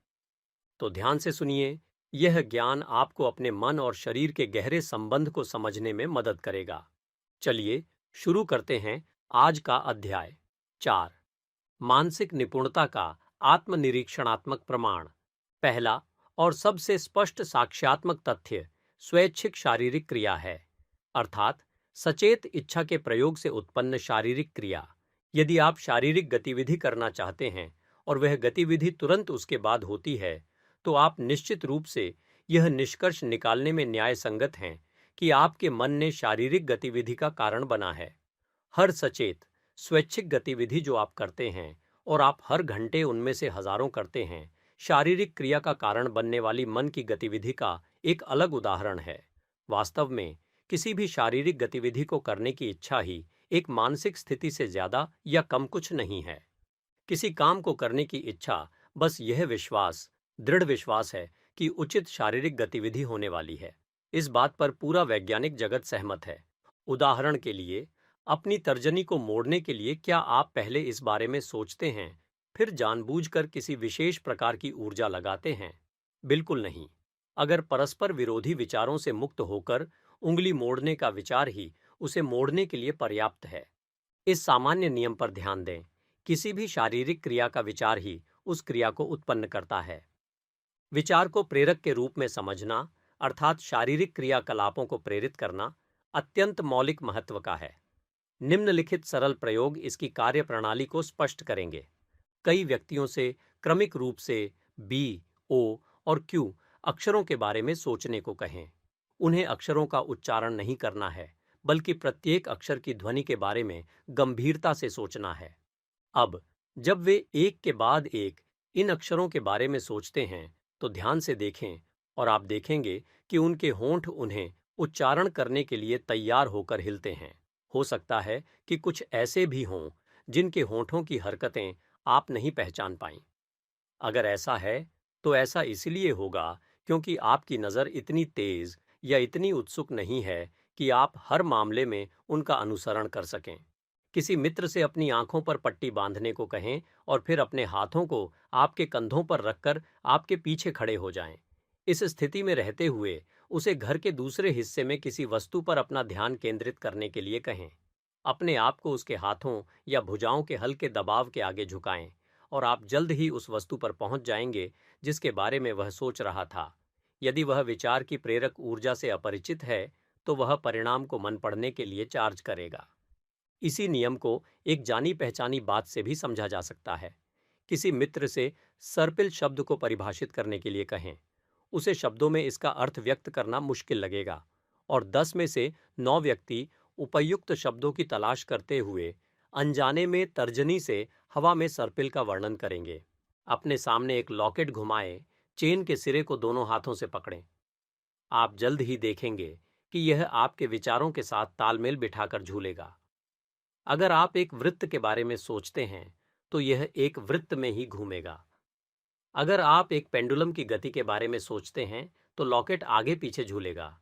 तो ध्यान से सुनिए, यह ज्ञान आपको अपने मन और शरीर के गहरे संबंध को समझने में मदद करेगा। चलिए शुरू करते हैं आज का अध्याय 4, मानसिक निपुणता का आत्मनिरीक्षणात्मक प्रमाण। पहला और सबसे स्पष्ट साक्ष्यात्मक तथ्य स्वैच्छिक शारीरिक क्रिया है, अर्थात सचेत इच्छा के प्रयोग से उत्पन्न शारीरिक क्रिया। यदि आप शारीरिक गतिविधि करना चाहते हैं और वह गतिविधि तुरंत उसके बाद होती है, तो आप निश्चित रूप से यह निष्कर्ष निकालने में न्याय संगत हैं कि आपके मन ने शारीरिक गतिविधि का कारण बना है। हर सचेत स्वैच्छिक गतिविधि जो आप करते हैं, और आप हर घंटे उनमें से हजारों करते हैं, शारीरिक क्रिया का कारण बनने वाली मन की गतिविधि का एक अलग उदाहरण है। वास्तव में किसी भी शारीरिक गतिविधि को करने की इच्छा ही एक मानसिक स्थिति से ज्यादा या कम कुछ नहीं है। किसी काम को करने की इच्छा बस यह विश्वास, दृढ़ विश्वास है कि उचित शारीरिक गतिविधि होने वाली है। इस बात पर पूरा वैज्ञानिक जगत सहमत है। उदाहरण के लिए, अपनी तर्जनी को मोड़ने के लिए क्या आप पहले इस बारे में सोचते हैं, फिर जानबूझकर किसी विशेष प्रकार की ऊर्जा लगाते हैं? बिल्कुल नहीं। अगर परस्पर विरोधी विचारों से मुक्त होकर उंगली मोड़ने का विचार ही उसे मोड़ने के लिए पर्याप्त है। इस सामान्य नियम पर ध्यान दें, किसी भी शारीरिक क्रिया का विचार ही उस क्रिया को उत्पन्न करता है। विचार को प्रेरक के रूप में समझना, अर्थात शारीरिक क्रियाकलापों को प्रेरित करना, अत्यंत मौलिक महत्व का है। निम्नलिखित सरल प्रयोग इसकी कार्यप्रणाली को स्पष्ट करेंगे। कई व्यक्तियों से क्रमिक रूप से बी, ओ और क्यू अक्षरों के बारे में सोचने को कहें। उन्हें अक्षरों का उच्चारण नहीं करना है, बल्कि प्रत्येक अक्षर की ध्वनि के बारे में गंभीरता से सोचना है। अब जब वे एक के बाद एक इन अक्षरों के बारे में सोचते हैं, तो ध्यान से देखें और आप देखेंगे कि उनके होंठ उन्हें उच्चारण करने के लिए तैयार होकर हिलते हैं। हो सकता है कि कुछ ऐसे भी हों जिनके होंठों की हरकतें आप नहीं पहचान पाएं। अगर ऐसा है, तो ऐसा इसलिए होगा क्योंकि आपकी नज़र इतनी तेज या इतनी उत्सुक नहीं है कि आप हर मामले में उनका अनुसरण कर सकें। किसी मित्र से अपनी आंखों पर पट्टी बांधने को कहें और फिर अपने हाथों को आपके कंधों पर रखकर आपके पीछे खड़े हो जाएं। इस स्थिति में रहते हुए उसे घर के दूसरे हिस्से में किसी वस्तु पर अपना ध्यान केंद्रित करने के लिए कहें। अपने आप को उसके हाथों या भुजाओं के हल्के दबाव के आगे झुकाएं और आप जल्द ही उस वस्तु पर पहुंच जाएंगे जिसके बारे में वह सोच रहा था। यदि वह विचार की प्रेरक ऊर्जा से अपरिचित है, तो वह परिणाम को मन पढ़ने के लिए चार्ज करेगा। इसी नियम को एक जानी पहचानी बात से भी समझा जा सकता है। किसी मित्र से सर्पिल शब्द को परिभाषित करने के लिए कहें। उसे शब्दों में इसका अर्थ व्यक्त करना मुश्किल लगेगा, और 10 में से 9 व्यक्ति उपयुक्त शब्दों की तलाश करते हुए अनजाने में तर्जनी से हवा में सर्पिल का वर्णन करेंगे। अपने सामने एक लॉकेट घुमाएं, चेन के सिरे को दोनों हाथों से पकड़ें। आप जल्द ही देखेंगे कि यह आपके विचारों के साथ तालमेल बिठाकर झूलेगा। अगर आप एक वृत्त के बारे में सोचते हैं, तो यह एक वृत्त में ही घूमेगा। अगर आप एक पेंडुलम की गति के बारे में सोचते हैं, तो लॉकेट आगे पीछे झूलेगा।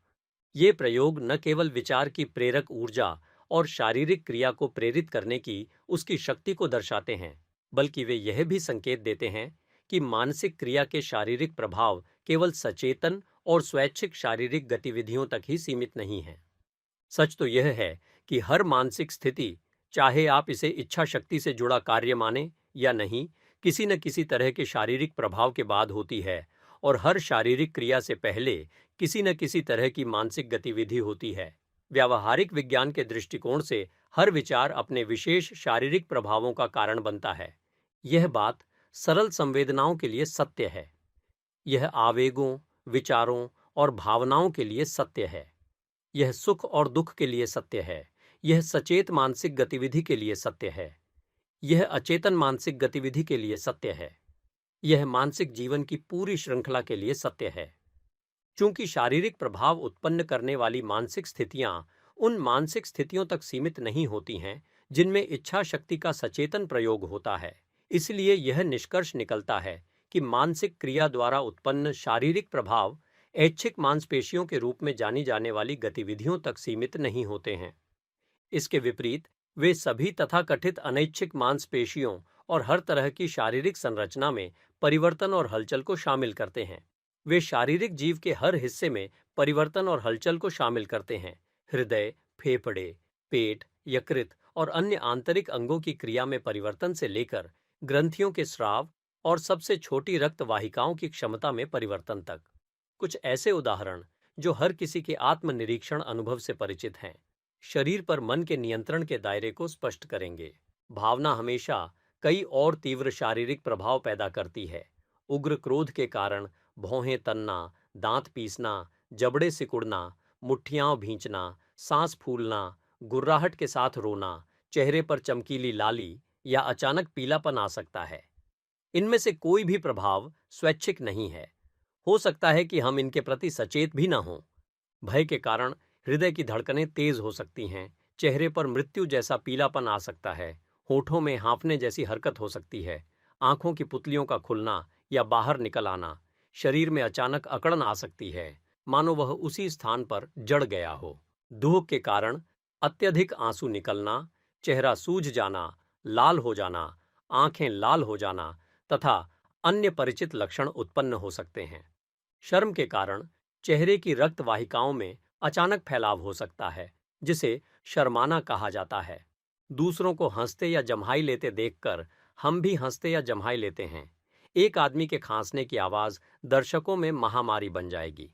ये प्रयोग न केवल विचार की प्रेरक ऊर्जा और शारीरिक क्रिया को प्रेरित करने की उसकी शक्ति को दर्शाते हैं, बल्कि वे यह भी संकेत देते हैं कि मानसिक क्रिया के शारीरिक प्रभाव केवल सचेतन और स्वैच्छिक शारीरिक गतिविधियों तक ही सीमित नहीं हैं। सच तो यह है कि हर मानसिक स्थिति, चाहे आप इसे इच्छा शक्ति से जुड़ा कार्य माने या नहीं, किसी न किसी तरह के शारीरिक प्रभाव के बाद होती है, और हर शारीरिक क्रिया से पहले किसी न किसी तरह की मानसिक गतिविधि होती है। व्यावहारिक विज्ञान के दृष्टिकोण से हर विचार अपने विशेष शारीरिक प्रभावों का कारण बनता है। यह बात सरल संवेदनाओं के लिए सत्य है। यह आवेगों, विचारों और भावनाओं के लिए सत्य है। यह सुख और दुख के लिए सत्य है। यह सचेत मानसिक गतिविधि के लिए सत्य है। यह अचेतन मानसिक गतिविधि के लिए सत्य है। यह मानसिक जीवन की पूरी श्रृंखला के लिए सत्य है। चूंकि शारीरिक प्रभाव उत्पन्न करने वाली मानसिक स्थितियां उन मानसिक स्थितियों तक सीमित नहीं होती हैं जिनमें इच्छा शक्ति का सचेतन प्रयोग होता है, इसलिए यह निष्कर्ष निकलता है कि मानसिक क्रिया द्वारा उत्पन्न शारीरिक प्रभाव ऐच्छिक मांसपेशियों के रूप में जानी जाने वाली गतिविधियों तक सीमित नहीं होते हैं। इसके विपरीत वे सभी तथाकथित अनैच्छिक मांसपेशियों और हर तरह की शारीरिक संरचना में परिवर्तन और हलचल को शामिल करते हैं। वे शारीरिक जीव के हर हिस्से में परिवर्तन और हलचल को शामिल करते हैं। हृदय, फेफड़े, पेट, यकृत और अन्य आंतरिक अंगों की क्रिया में परिवर्तन से लेकर ग्रंथियों के स्राव और सबसे छोटी रक्त वाहिकाओं की क्षमता में परिवर्तन तक। कुछ ऐसे उदाहरण जो हर किसी के आत्मनिरीक्षण अनुभव से परिचित हैं, शरीर पर मन के नियंत्रण के दायरे को स्पष्ट करेंगे। भावना हमेशा कई और तीव्र शारीरिक प्रभाव पैदा करती है। उग्र क्रोध के कारण भौहें तनना, दांत पीसना, जबड़े सिकुड़ना, मुट्ठियां भींचना, सांस फूलना, गुर्राहट के साथ रोना, चेहरे पर चमकीली लाली या अचानक पीलापन आ सकता है। इनमें से कोई भी प्रभाव स्वैच्छिक नहीं है। हो सकता है कि हम इनके प्रति सचेत भी ना हों। भय के कारण हृदय की धड़कनें तेज हो सकती हैं, चेहरे पर मृत्यु जैसा पीलापन आ सकता है, होठों में हाँफने जैसी हरकत हो सकती है, आंखों की पुतलियों का खुलना या बाहर निकल आना, शरीर में अचानक अकड़न आ सकती है, मानो वह उसी स्थान पर जड़ गया हो। दुख के कारण अत्यधिक आंसू निकलना, चेहरा सूज जाना, लाल हो जाना, आंखें लाल हो जाना तथा अन्य परिचित लक्षण उत्पन्न हो सकते हैं। शर्म के कारण चेहरे की रक्त वाहिकाओं में अचानक फैलाव हो सकता है, जिसे शर्माना कहा जाता है। दूसरों को हंसते या जम्हाई लेते देखकर हम भी हंसते या जम्हाई लेते हैं। एक आदमी के खांसने की आवाज दर्शकों में महामारी बन जाएगी।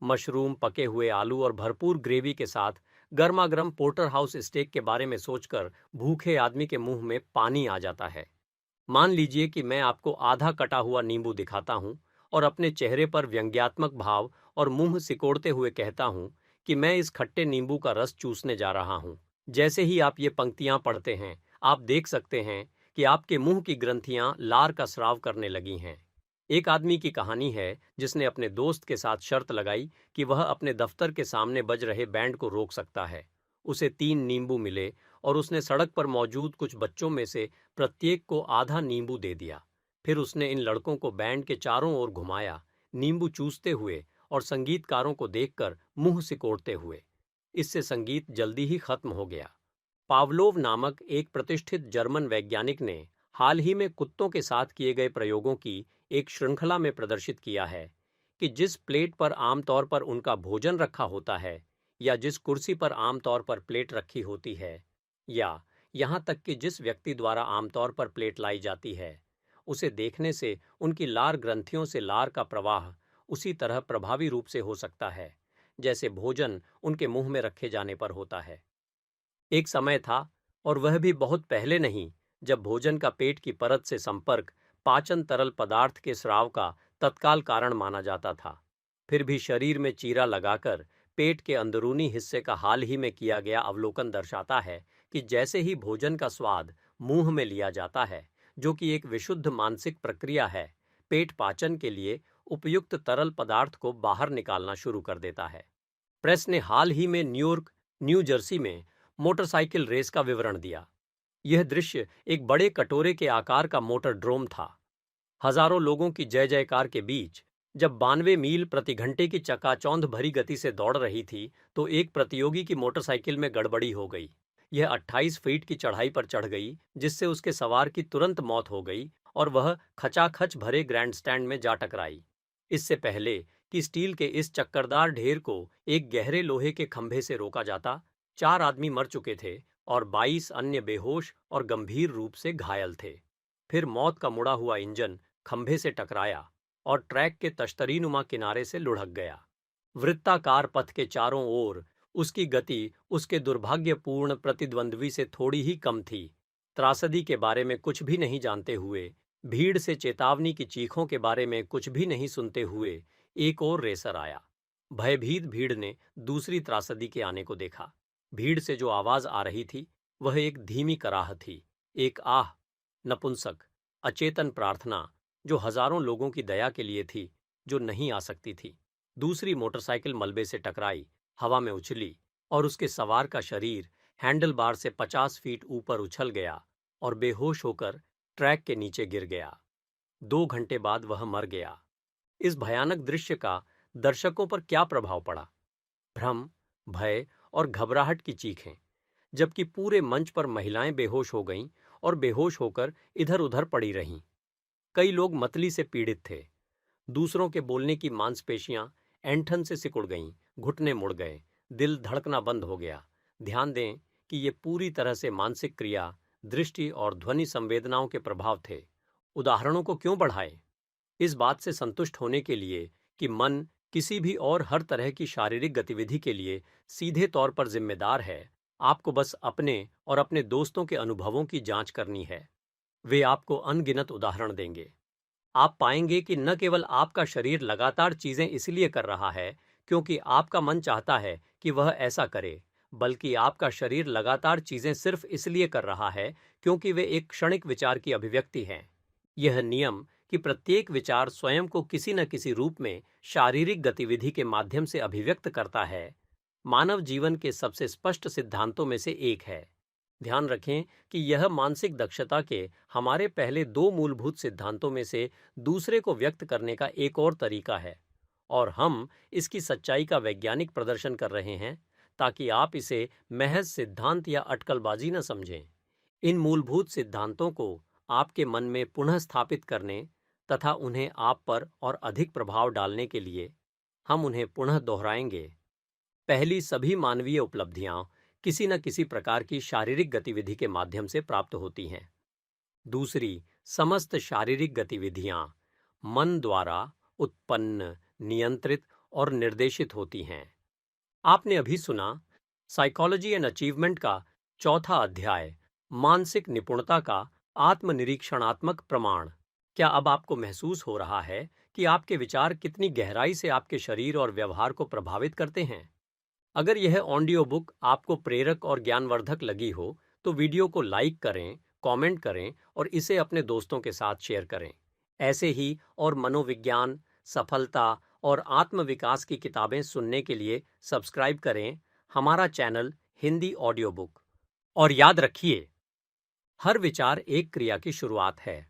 मशरूम, पके हुए आलू और भरपूर ग्रेवी के साथ गर्मागर्म पोर्टर हाउस स्टेक के बारे में सोचकर भूखे आदमी के मुंह में पानी आ जाता है। मान लीजिए कि मैं आपको आधा कटा हुआ नींबू दिखाता हूं और अपने चेहरे पर व्यंग्यात्मक भाव और मुंह सिकोड़ते हुए कहता हूं कि मैं इस खट्टे नींबू का रस चूसने जा रहा हूं। जैसे ही आप ये पंक्तियां पढ़ते हैं, आप देख सकते हैं कि आपके मुंह की ग्रंथियां लार का स्राव करने लगी हैं। एक आदमी की कहानी है जिसने अपने दोस्त के साथ शर्त लगाई कि वह अपने दफ्तर के सामने बज रहे बैंड को रोक सकता है। उसे 3 नींबू मिले और उसने सड़क पर मौजूद कुछ बच्चों में से प्रत्येक को आधा नींबू दे दिया। फिर उसने इन लड़कों को बैंड के चारों ओर घुमाया, नींबू चूसते हुए और संगीतकारों को देखकर मुंह सिकोड़ते हुए। इससे संगीत जल्दी ही खत्म हो गया। पावलोव नामक एक प्रतिष्ठित जर्मन वैज्ञानिक ने हाल ही में कुत्तों के साथ किए गए प्रयोगों की एक श्रृंखला में प्रदर्शित किया है कि जिस प्लेट पर आमतौर पर उनका भोजन रखा होता है, या जिस कुर्सी पर आमतौर पर प्लेट रखी होती है, या यहाँ तक कि जिस व्यक्ति द्वारा आमतौर पर प्लेट लाई जाती है, उसे देखने से उनकी लार ग्रंथियों से लार का प्रवाह उसी तरह प्रभावी रूप से हो सकता है जैसे भोजन उनके मुंह में रखे जाने पर होता है। एक समय था, और वह भी बहुत पहले नहीं, जब भोजन का पेट की परत से संपर्क पाचन तरल पदार्थ के स्राव का तत्काल कारण माना जाता था। फिर भी शरीर में चीरा लगाकर पेट के अंदरूनी हिस्से का हाल ही में किया गया अवलोकन दर्शाता है कि जैसे ही भोजन का स्वाद मुंह में लिया जाता है, जो कि एक विशुद्ध मानसिक प्रक्रिया है, पेट पाचन के लिए उपयुक्त तरल पदार्थ को बाहर निकालना शुरू कर देता है। प्रेस ने हाल ही में न्यूयॉर्क, न्यू जर्सी में मोटरसाइकिल रेस का विवरण दिया। यह दृश्य एक बड़े कटोरे के आकार का मोटर ड्रोम था। हजारों लोगों की जय जयकार के बीच जब 92 मील प्रति घंटे की चकाचौंध भरी गति से दौड़ रही थी, तो एक प्रतियोगी की मोटरसाइकिल में गड़बड़ी हो गई। यह 28 फीट की चढ़ाई पर चढ़ गई, जिससे उसके सवार की तुरंत मौत हो गई और वह खचाखच भरे ग्रैंडस्टैंड में जा टकराई। इससे पहले कि स्टील के इस चक्करदार ढेर को एक गहरे लोहे के खंभे से रोका जाता, 4 आदमी मर चुके थे और 22 अन्य बेहोश और गंभीर रूप से घायल थे। फिर मौत का मुड़ा हुआ इंजन खंभे से टकराया और ट्रैक के तश्तरीनुमा किनारे से लुढ़क गया। वृत्ताकार पथ के चारों ओर उसकी गति उसके दुर्भाग्यपूर्ण प्रतिद्वंद्वी से थोड़ी ही कम थी। त्रासदी के बारे में कुछ भी नहीं जानते हुए, भीड़ से चेतावनी की चीखों के बारे में कुछ भी नहीं सुनते हुए, एक और रेसर आया। भयभीत भीड़ ने दूसरी त्रासदी के आने को देखा। भीड़ से जो आवाज आ रही थी वह एक धीमी कराह थी, एक आह, नपुंसक, अचेतन प्रार्थना, जो हजारों लोगों की दया के लिए थी, जो नहीं आ सकती थी। दूसरी मोटरसाइकिल मलबे से टकराई, हवा में उछली और उसके सवार का शरीर हैंडल बार से 50 फीट ऊपर उछल गया और बेहोश होकर ट्रैक के नीचे गिर गया। 2 घंटे बाद वह मर गया। इस भयानक दृश्य का दर्शकों पर क्या प्रभाव पड़ा? भ्रम, भय और घबराहट की चीखें, जबकि पूरे मंच पर महिलाएं बेहोश हो गईं और बेहोश होकर इधर उधर पड़ी रहीं। कई लोग मतली से पीड़ित थे। दूसरों के बोलने की मांसपेशियां ऐंठन से सिकुड़ गईं, घुटने मुड़ गए, दिल धड़कना बंद हो गया। ध्यान दें कि ये पूरी तरह से मानसिक क्रिया, दृष्टि और ध्वनि संवेदनाओं के प्रभाव थे। उदाहरणों को क्यों बढ़ाएं? इस बात से संतुष्ट होने के लिए कि मन किसी भी और हर तरह की शारीरिक गतिविधि के लिए सीधे तौर पर जिम्मेदार है, आपको बस अपने और अपने दोस्तों के अनुभवों की जांच करनी है। वे आपको अनगिनत उदाहरण देंगे। आप पाएंगे कि न केवल आपका शरीर लगातार चीजें इसलिए कर रहा है क्योंकि आपका मन चाहता है कि वह ऐसा करे, बल्कि आपका शरीर लगातार चीजें सिर्फ इसलिए कर रहा है क्योंकि वे एक क्षणिक विचार की अभिव्यक्ति हैं। यह नियम कि प्रत्येक विचार स्वयं को किसी न किसी रूप में शारीरिक गतिविधि के माध्यम से अभिव्यक्त करता है, मानव जीवन के सबसे स्पष्ट सिद्धांतों में से एक है। ध्यान रखें कि यह मानसिक दक्षता के हमारे पहले 2 मूलभूत सिद्धांतों में से दूसरे को व्यक्त करने का एक और तरीका है, और हम इसकी सच्चाई का वैज्ञानिक प्रदर्शन कर रहे हैं ताकि आप इसे महज सिद्धांत या अटकलबाजी न समझें। इन मूलभूत सिद्धांतों को आपके मन में पुनः स्थापित करने तथा उन्हें आप पर और अधिक प्रभाव डालने के लिए हम उन्हें पुनः दोहराएंगे। पहली, सभी मानवीय उपलब्धियां किसी न किसी प्रकार की शारीरिक गतिविधि के माध्यम से प्राप्त होती हैं। दूसरी, समस्त शारीरिक गतिविधियां मन द्वारा उत्पन्न, नियंत्रित और निर्देशित होती हैं। आपने अभी सुना साइकोलॉजी एंड अचीवमेंट का चौथा अध्याय, मानसिक निपुणता का आत्मनिरीक्षणात्मक प्रमाण। क्या अब आपको महसूस हो रहा है कि आपके विचार कितनी गहराई से आपके शरीर और व्यवहार को प्रभावित करते हैं? अगर यह ऑडियो बुक आपको प्रेरक और ज्ञानवर्धक लगी हो तो वीडियो को लाइक करें, कमेंट करें और इसे अपने दोस्तों के साथ शेयर करें। ऐसे ही और मनोविज्ञान, सफलता और आत्मविकास की किताबें सुनने के लिए सब्सक्राइब करें हमारा चैनल हिंदी ऑडियो बुक। और याद रखिए, हर विचार एक क्रिया की शुरुआत है।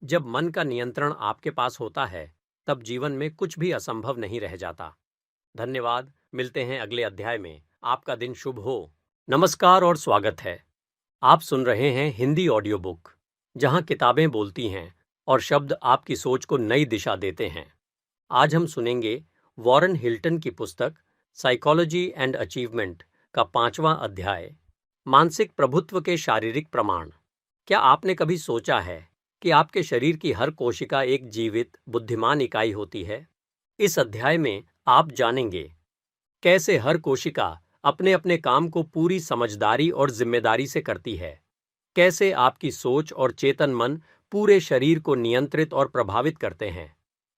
जब मन का नियंत्रण आपके पास होता है, तब जीवन में कुछ भी असंभव नहीं रह जाता। धन्यवाद। मिलते हैं अगले अध्याय में। आपका दिन शुभ हो। नमस्कार और स्वागत है। आप सुन रहे हैं हिंदी ऑडियो बुक, जहां किताबें बोलती हैं और शब्द आपकी सोच को नई दिशा देते हैं। आज हम सुनेंगे वॉरेन हिल्टन की पुस्तक साइकोलॉजी एंड अचीवमेंट का 5वां अध्याय, मानसिक प्रभुत्व के शारीरिक प्रमाण। क्या आपने कभी सोचा है कि आपके शरीर की हर कोशिका एक जीवित, बुद्धिमान इकाई होती है? इस अध्याय में आप जानेंगे कैसे हर कोशिका अपने अपने काम को पूरी समझदारी और जिम्मेदारी से करती है, कैसे आपकी सोच और चेतन मन पूरे शरीर को नियंत्रित और प्रभावित करते हैं,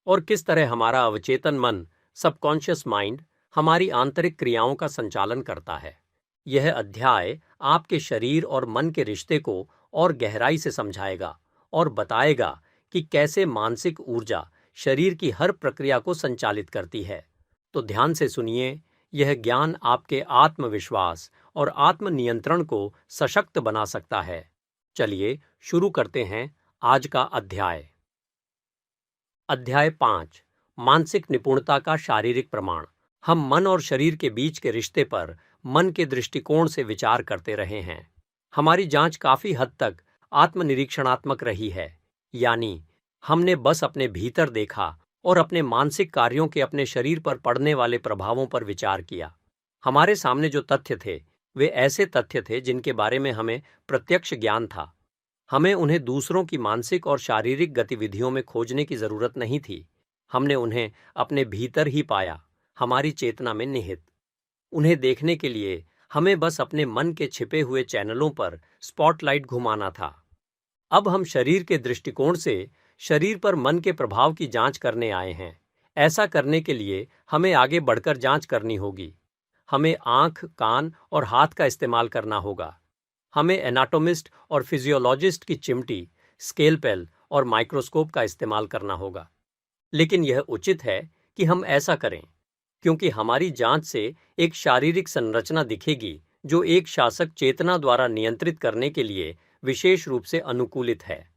और किस तरह हमारा अवचेतन मन, सबकॉन्शियस माइंड, हमारी आंतरिक क्रियाओं का संचालन करता है। यह अध्याय आपके शरीर और मन के रिश्ते को और गहराई से समझाएगा और बताएगा कि कैसे मानसिक ऊर्जा शरीर की हर प्रक्रिया को संचालित करती है। तो ध्यान से सुनिए, यह ज्ञान आपके आत्मविश्वास और आत्मनियंत्रण को सशक्त बना सकता है। चलिए शुरू करते हैं आज का अध्याय। अध्याय 5, मानसिक निपुणता का शारीरिक प्रमाण। हम मन और शरीर के बीच के रिश्ते पर मन के दृष्टिकोण से विचार करते रहे हैं। हमारी जांच काफी हद तक आत्मनिरीक्षणात्मक रही है, यानी हमने बस अपने भीतर देखा और अपने मानसिक कार्यों के अपने शरीर पर पड़ने वाले प्रभावों पर विचार किया। हमारे सामने जो तथ्य थे वे ऐसे तथ्य थे जिनके बारे में हमें प्रत्यक्ष ज्ञान था। हमें उन्हें दूसरों की मानसिक और शारीरिक गतिविधियों में खोजने की जरूरत नहीं थी। हमने उन्हें अपने भीतर ही पाया, हमारी चेतना में निहित। उन्हें देखने के लिए हमें बस अपने मन के छिपे हुए चैनलों पर स्पॉटलाइट घुमाना था। अब हम शरीर के दृष्टिकोण से शरीर पर मन के प्रभाव की जांच करने आए हैं। ऐसा करने के लिए हमें आगे बढ़कर जांच करनी होगी। हमें आंख, कान और हाथ का इस्तेमाल करना होगा। हमें एनाटोमिस्ट और फिजियोलॉजिस्ट की चिमटी, स्केलपेल और माइक्रोस्कोप का इस्तेमाल करना होगा। लेकिन यह उचित है कि हम ऐसा करें, क्योंकि हमारी जांच से एक शारीरिक संरचना दिखेगी जो एक शासक चेतना द्वारा नियंत्रित करने के लिए विशेष रूप से अनुकूलित है।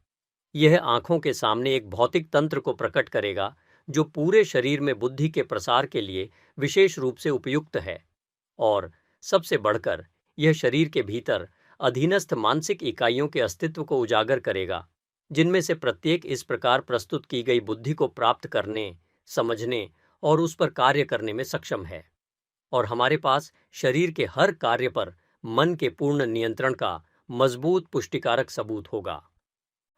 यह आंखों के सामने एक भौतिक तंत्र को प्रकट करेगा जो पूरे शरीर में बुद्धि के प्रसार के लिए विशेष रूप से उपयुक्त है। और सबसे बढ़कर यह शरीर के भीतर अधीनस्थ मानसिक इकाइयों के अस्तित्व को उजागर करेगा, जिनमें से प्रत्येक इस प्रकार प्रस्तुत की गई बुद्धि को प्राप्त करने, समझने और उस पर कार्य करने में सक्षम है। और हमारे पास शरीर के हर कार्य पर मन के पूर्ण नियंत्रण का मजबूत पुष्टिकारक सबूत होगा।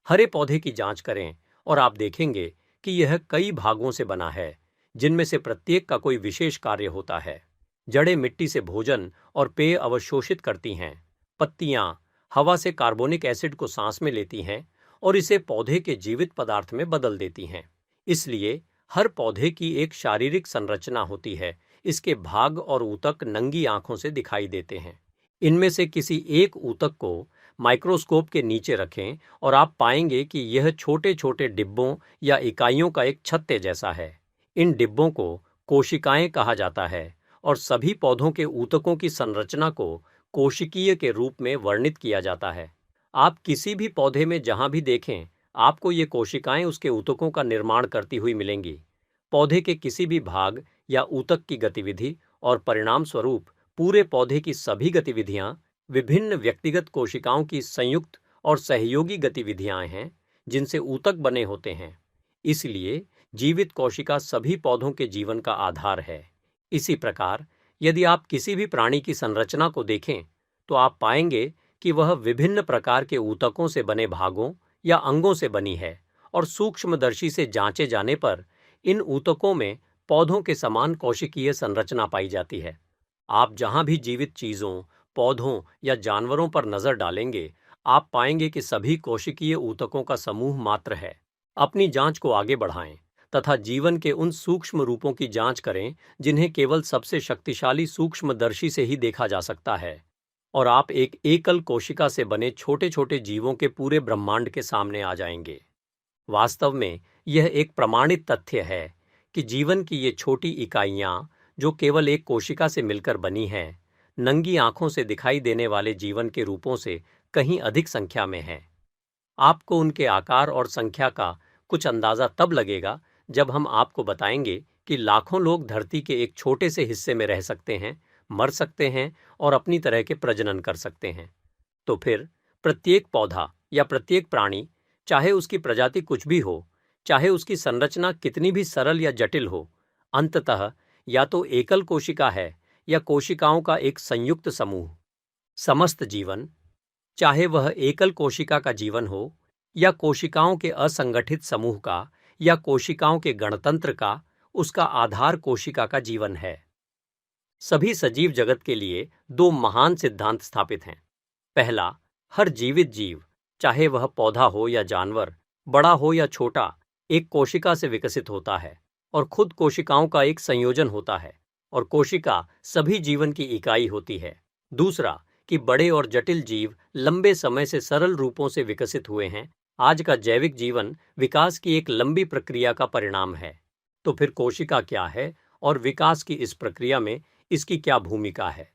हरे पौधे की जांच करें और आप देखेंगे कि यह कई भागों से बना है, जिनमें से प्रत्येक का कोई विशेष कार्य होता है। जड़ें मिट्टी से भोजन और पेय अवशोषित करती हैं। पत्तियां हवा से कार्बोनिक एसिड को सांस में लेती हैं और इसे पौधे के जीवित पदार्थ में बदल देती हैं। इसलिए हर पौधे की एक शारीरिक संरचना होती है। इसके भाग और ऊतक नंगी आंखों से दिखाई देते हैं। इनमें से किसी एक ऊतक को माइक्रोस्कोप के नीचे रखें और आप पाएंगे कि यह छोटे छोटे डिब्बों या इकाइयों का एक छत्ते जैसा है। इन डिब्बों को कोशिकाएं कहा जाता है और सभी पौधों के ऊतकों की संरचना को कोशिकीय के रूप में वर्णित किया जाता है। आप किसी भी पौधे में जहां भी देखें, आपको ये कोशिकाएं उसके ऊतकों का निर्माण करती हुई मिलेंगी। पौधे के किसी भी भाग या ऊतक की गतिविधि और परिणाम स्वरूप पूरे पौधे की सभी गतिविधियां विभिन्न व्यक्तिगत कोशिकाओं की संयुक्त और सहयोगी गतिविधियां हैं, जिनसे ऊतक बने होते हैं। इसलिए जीवित कोशिका सभी पौधों के जीवन का आधार है। इसी प्रकार यदि आप किसी भी प्राणी की संरचना को देखें, तो आप पाएंगे कि वह विभिन्न प्रकार के ऊतकों से बने भागों या अंगों से बनी है और सूक्ष्मदर्शी से जांचे जाने पर इन ऊतकों में पौधों के समान कोशिकीय संरचना पाई जाती है। आप जहां भी जीवित चीजों, पौधों या जानवरों पर नजर डालेंगे, आप पाएंगे कि सभी कोशिकीय ऊतकों का समूह मात्र है। अपनी जांच को आगे बढ़ाएं तथा जीवन के उन सूक्ष्म रूपों की जांच करें जिन्हें केवल सबसे शक्तिशाली सूक्ष्मदर्शी से ही देखा जा सकता है, और आप एक एकल कोशिका से बने छोटे छोटे जीवों के पूरे ब्रह्मांड के सामने आ जाएंगे। वास्तव में यह एक प्रमाणित तथ्य है कि जीवन की ये छोटी इकाइयां, जो केवल एक कोशिका से मिलकर बनी हैं, नंगी आंखों से दिखाई देने वाले जीवन के रूपों से कहीं अधिक संख्या में हैं। आपको उनके आकार और संख्या का कुछ अंदाजा तब लगेगा जब हम आपको बताएंगे कि लाखों लोग धरती के एक छोटे से हिस्से में रह सकते हैं, मर सकते हैं और अपनी तरह के प्रजनन कर सकते हैं। तो फिर प्रत्येक पौधा या प्रत्येक प्राणी, चाहे उसकी प्रजाति कुछ भी हो, चाहे उसकी संरचना कितनी भी सरल या जटिल हो, अंततः या तो एकल कोशिका है या कोशिकाओं का एक संयुक्त समूह। समस्त जीवन, चाहे वह एकल कोशिका का जीवन हो या कोशिकाओं के असंगठित समूह का या कोशिकाओं के गणतंत्र का, उसका आधार कोशिका का जीवन है। सभी सजीव जगत के लिए दो महान सिद्धांत स्थापित हैं। पहला, हर जीवित जीव, चाहे वह पौधा हो या जानवर, बड़ा हो या छोटा, एक कोशिका से विकसित होता है और खुद कोशिकाओं का एक संयोजन होता है, और कोशिका सभी जीवन की इकाई होती है। दूसरा, कि बड़े और जटिल जीव लंबे समय से सरल रूपों से विकसित हुए हैं। आज का जैविक जीवन विकास की एक लंबी प्रक्रिया का परिणाम है। तो फिर कोशिका क्या है और विकास की इस प्रक्रिया में इसकी क्या भूमिका है?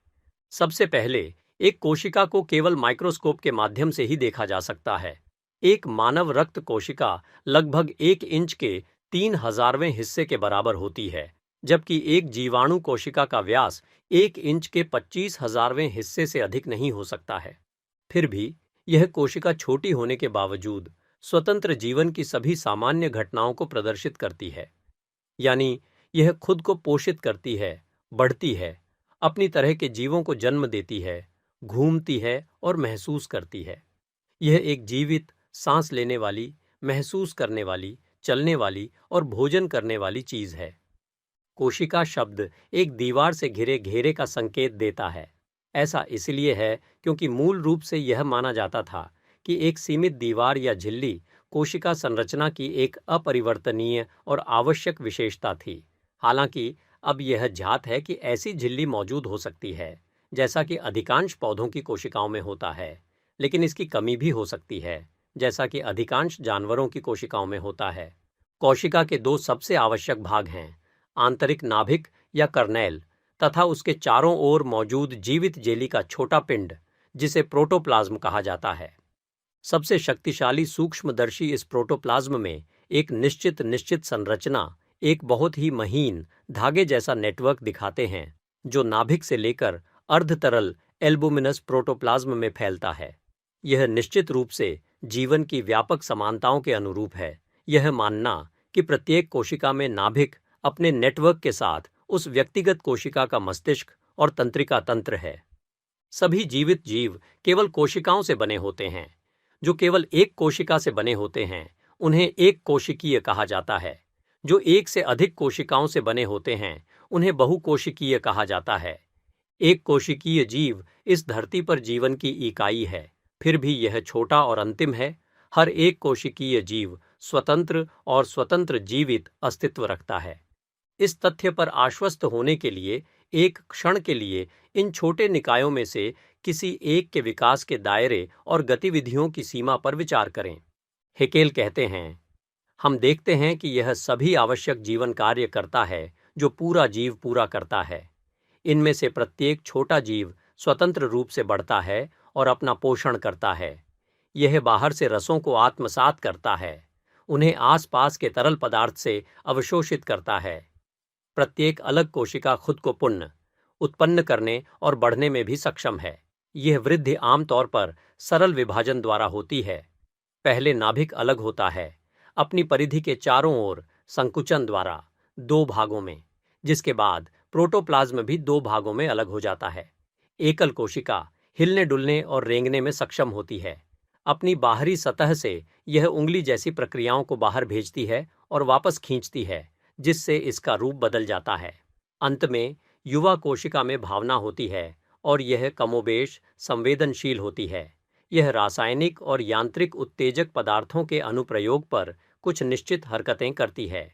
सबसे पहले, एक कोशिका को केवल माइक्रोस्कोप के माध्यम से ही देखा जा सकता है। एक मानव रक्त कोशिका लगभग 1 इंच के 3,000वें हिस्से के बराबर होती है, जबकि एक जीवाणु कोशिका का व्यास 1 इंच के 25,000वें हिस्से से अधिक नहीं हो सकता है। फिर भी यह कोशिका छोटी होने के बावजूद स्वतंत्र जीवन की सभी सामान्य घटनाओं को प्रदर्शित करती है। यानी यह खुद को पोषित करती है, बढ़ती है, अपनी तरह के जीवों को जन्म देती है, घूमती है और महसूस करती है। यह एक जीवित, सांस लेने वाली, महसूस करने वाली, चलने वाली और भोजन करने वाली चीज है। कोशिका शब्द एक दीवार से घिरे घेरे का संकेत देता है। ऐसा इसलिए है क्योंकि मूल रूप से यह माना जाता था कि एक सीमित दीवार या झिल्ली कोशिका संरचना की एक अपरिवर्तनीय और आवश्यक विशेषता थी। हालांकि अब यह ज्ञात है कि ऐसी झिल्ली मौजूद हो सकती है, जैसा कि अधिकांश पौधों की कोशिकाओं में होता है, लेकिन इसकी कमी भी हो सकती है, जैसा कि अधिकांश जानवरों की कोशिकाओं में होता है। कोशिका के दो सबसे आवश्यक भाग हैं, आंतरिक नाभिक या कर्नेल तथा उसके चारों ओर मौजूद जीवित जेली का छोटा पिंड, जिसे प्रोटोप्लाज्म कहा जाता है। सबसे शक्तिशाली सूक्ष्मदर्शी इस प्रोटोप्लाज्म में एक निश्चित संरचना, एक बहुत ही महीन धागे जैसा नेटवर्क दिखाते हैं, जो नाभिक से लेकर अर्धतरल एल्बुमिनस प्रोटोप्लाज्म में फैलता है। यह निश्चित रूप से जीवन की व्यापक समानताओं के अनुरूप है। यह मानना कि प्रत्येक कोशिका में नाभिक अपने नेटवर्क के साथ उस व्यक्तिगत कोशिका का मस्तिष्क और तंत्रिका तंत्र है। सभी जीवित जीव केवल कोशिकाओं से बने होते हैं। जो केवल एक कोशिका से बने होते हैं उन्हें एक कोशिकीय कहा जाता है। जो एक से अधिक कोशिकाओं से बने होते हैं उन्हें बहुकोशिकीय कहा जाता है। एक कोशिकीय जीव इस धरती पर जीवन की इकाई है, फिर भी यह छोटा और अंतिम है। हर एक कोशिकीय जीव स्वतंत्र और स्वतंत्र जीवित अस्तित्व रखता है। इस तथ्य पर आश्वस्त होने के लिए एक क्षण के लिए इन छोटे निकायों में से किसी एक के विकास के दायरे और गतिविधियों की सीमा पर विचार करें। हेकेल कहते हैं, हम देखते हैं कि यह सभी आवश्यक जीवन कार्य करता है जो पूरा जीव पूरा करता है। इनमें से प्रत्येक छोटा जीव स्वतंत्र रूप से बढ़ता है और अपना पोषण करता है। यह बाहर से रसों को आत्मसात करता है, उन्हें आसपास के तरल पदार्थ से अवशोषित करता है। प्रत्येक अलग कोशिका खुद को पुनः उत्पन्न करने और बढ़ने में भी सक्षम है। यह वृद्धि आमतौर पर सरल विभाजन द्वारा होती है। पहले नाभिक अलग होता है, अपनी परिधि के चारों ओर संकुचन द्वारा 2 भागों में, जिसके बाद प्रोटोप्लाज्म भी 2 भागों में अलग हो जाता है। एकल कोशिका हिलने डुलने और रेंगने में सक्षम होती है। अपनी बाहरी सतह से यह उंगली जैसी प्रक्रियाओं को बाहर भेजती है और वापस खींचती है, जिससे इसका रूप बदल जाता है। अंत में युवा कोशिका में भावना होती है और यह कमोबेश संवेदनशील होती है। यह रासायनिक और यांत्रिक उत्तेजक पदार्थों के अनुप्रयोग पर कुछ निश्चित हरकतें करती है।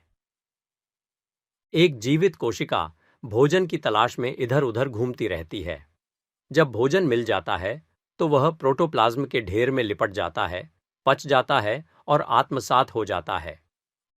एक जीवित कोशिका भोजन की तलाश में इधर उधर घूमती रहती है। जब भोजन मिल जाता है तो वह प्रोटोप्लाज्म के ढेर में लिपट जाता है, पच जाता है और आत्मसात हो जाता है।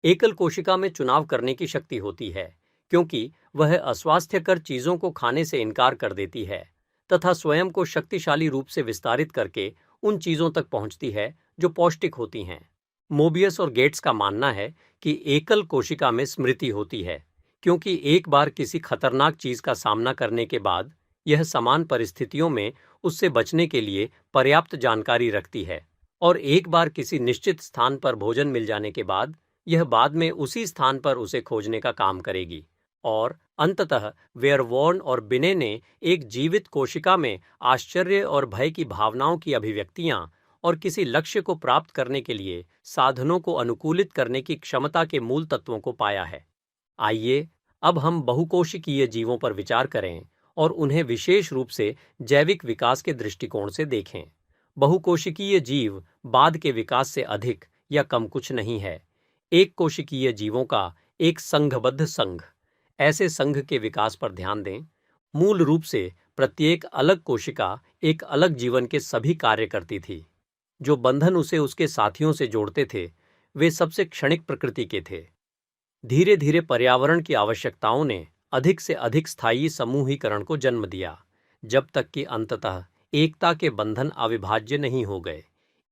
एकल कोशिका में चुनाव करने की शक्ति होती है, क्योंकि वह अस्वास्थ्यकर चीजों को खाने से इनकार कर देती है तथा स्वयं को शक्तिशाली रूप से विस्तारित करके उन चीजों तक पहुंचती है जो पौष्टिक होती हैं। मोबियस और गेट्स का मानना है कि एकल कोशिका में स्मृति होती है, क्योंकि एक बार किसी खतरनाक चीज का सामना करने के बाद यह समान परिस्थितियों में उससे बचने के लिए पर्याप्त जानकारी रखती है, और एक बार किसी निश्चित स्थान पर भोजन मिल जाने के बाद यह बाद में उसी स्थान पर उसे खोजने का काम करेगी। और अंततः वेयरवॉर्न और बिने ने एक जीवित कोशिका में आश्चर्य और भय की भावनाओं की अभिव्यक्तियां और किसी लक्ष्य को प्राप्त करने के लिए साधनों को अनुकूलित करने की क्षमता के मूल तत्वों को पाया है। आइए अब हम बहुकोशिकीय जीवों पर विचार करें और उन्हें विशेष रूप से जैविक विकास के दृष्टिकोण से देखें। बहुकोशिकीय जीव बाद के विकास से अधिक या कम कुछ नहीं है। एक कोशिकीय जीवों का एक संघबद्ध संघ। ऐसे संघ के विकास पर ध्यान दें। मूल रूप से प्रत्येक अलग कोशिका एक अलग जीवन के सभी कार्य करती थी। जो बंधन उसे उसके साथियों से जोड़ते थे वे सबसे क्षणिक प्रकृति के थे। धीरे धीरे पर्यावरण की आवश्यकताओं ने अधिक से अधिक स्थायी समूहीकरण को जन्म दिया, जब तक कि अंततः एकता के बंधन अविभाज्य नहीं हो गए।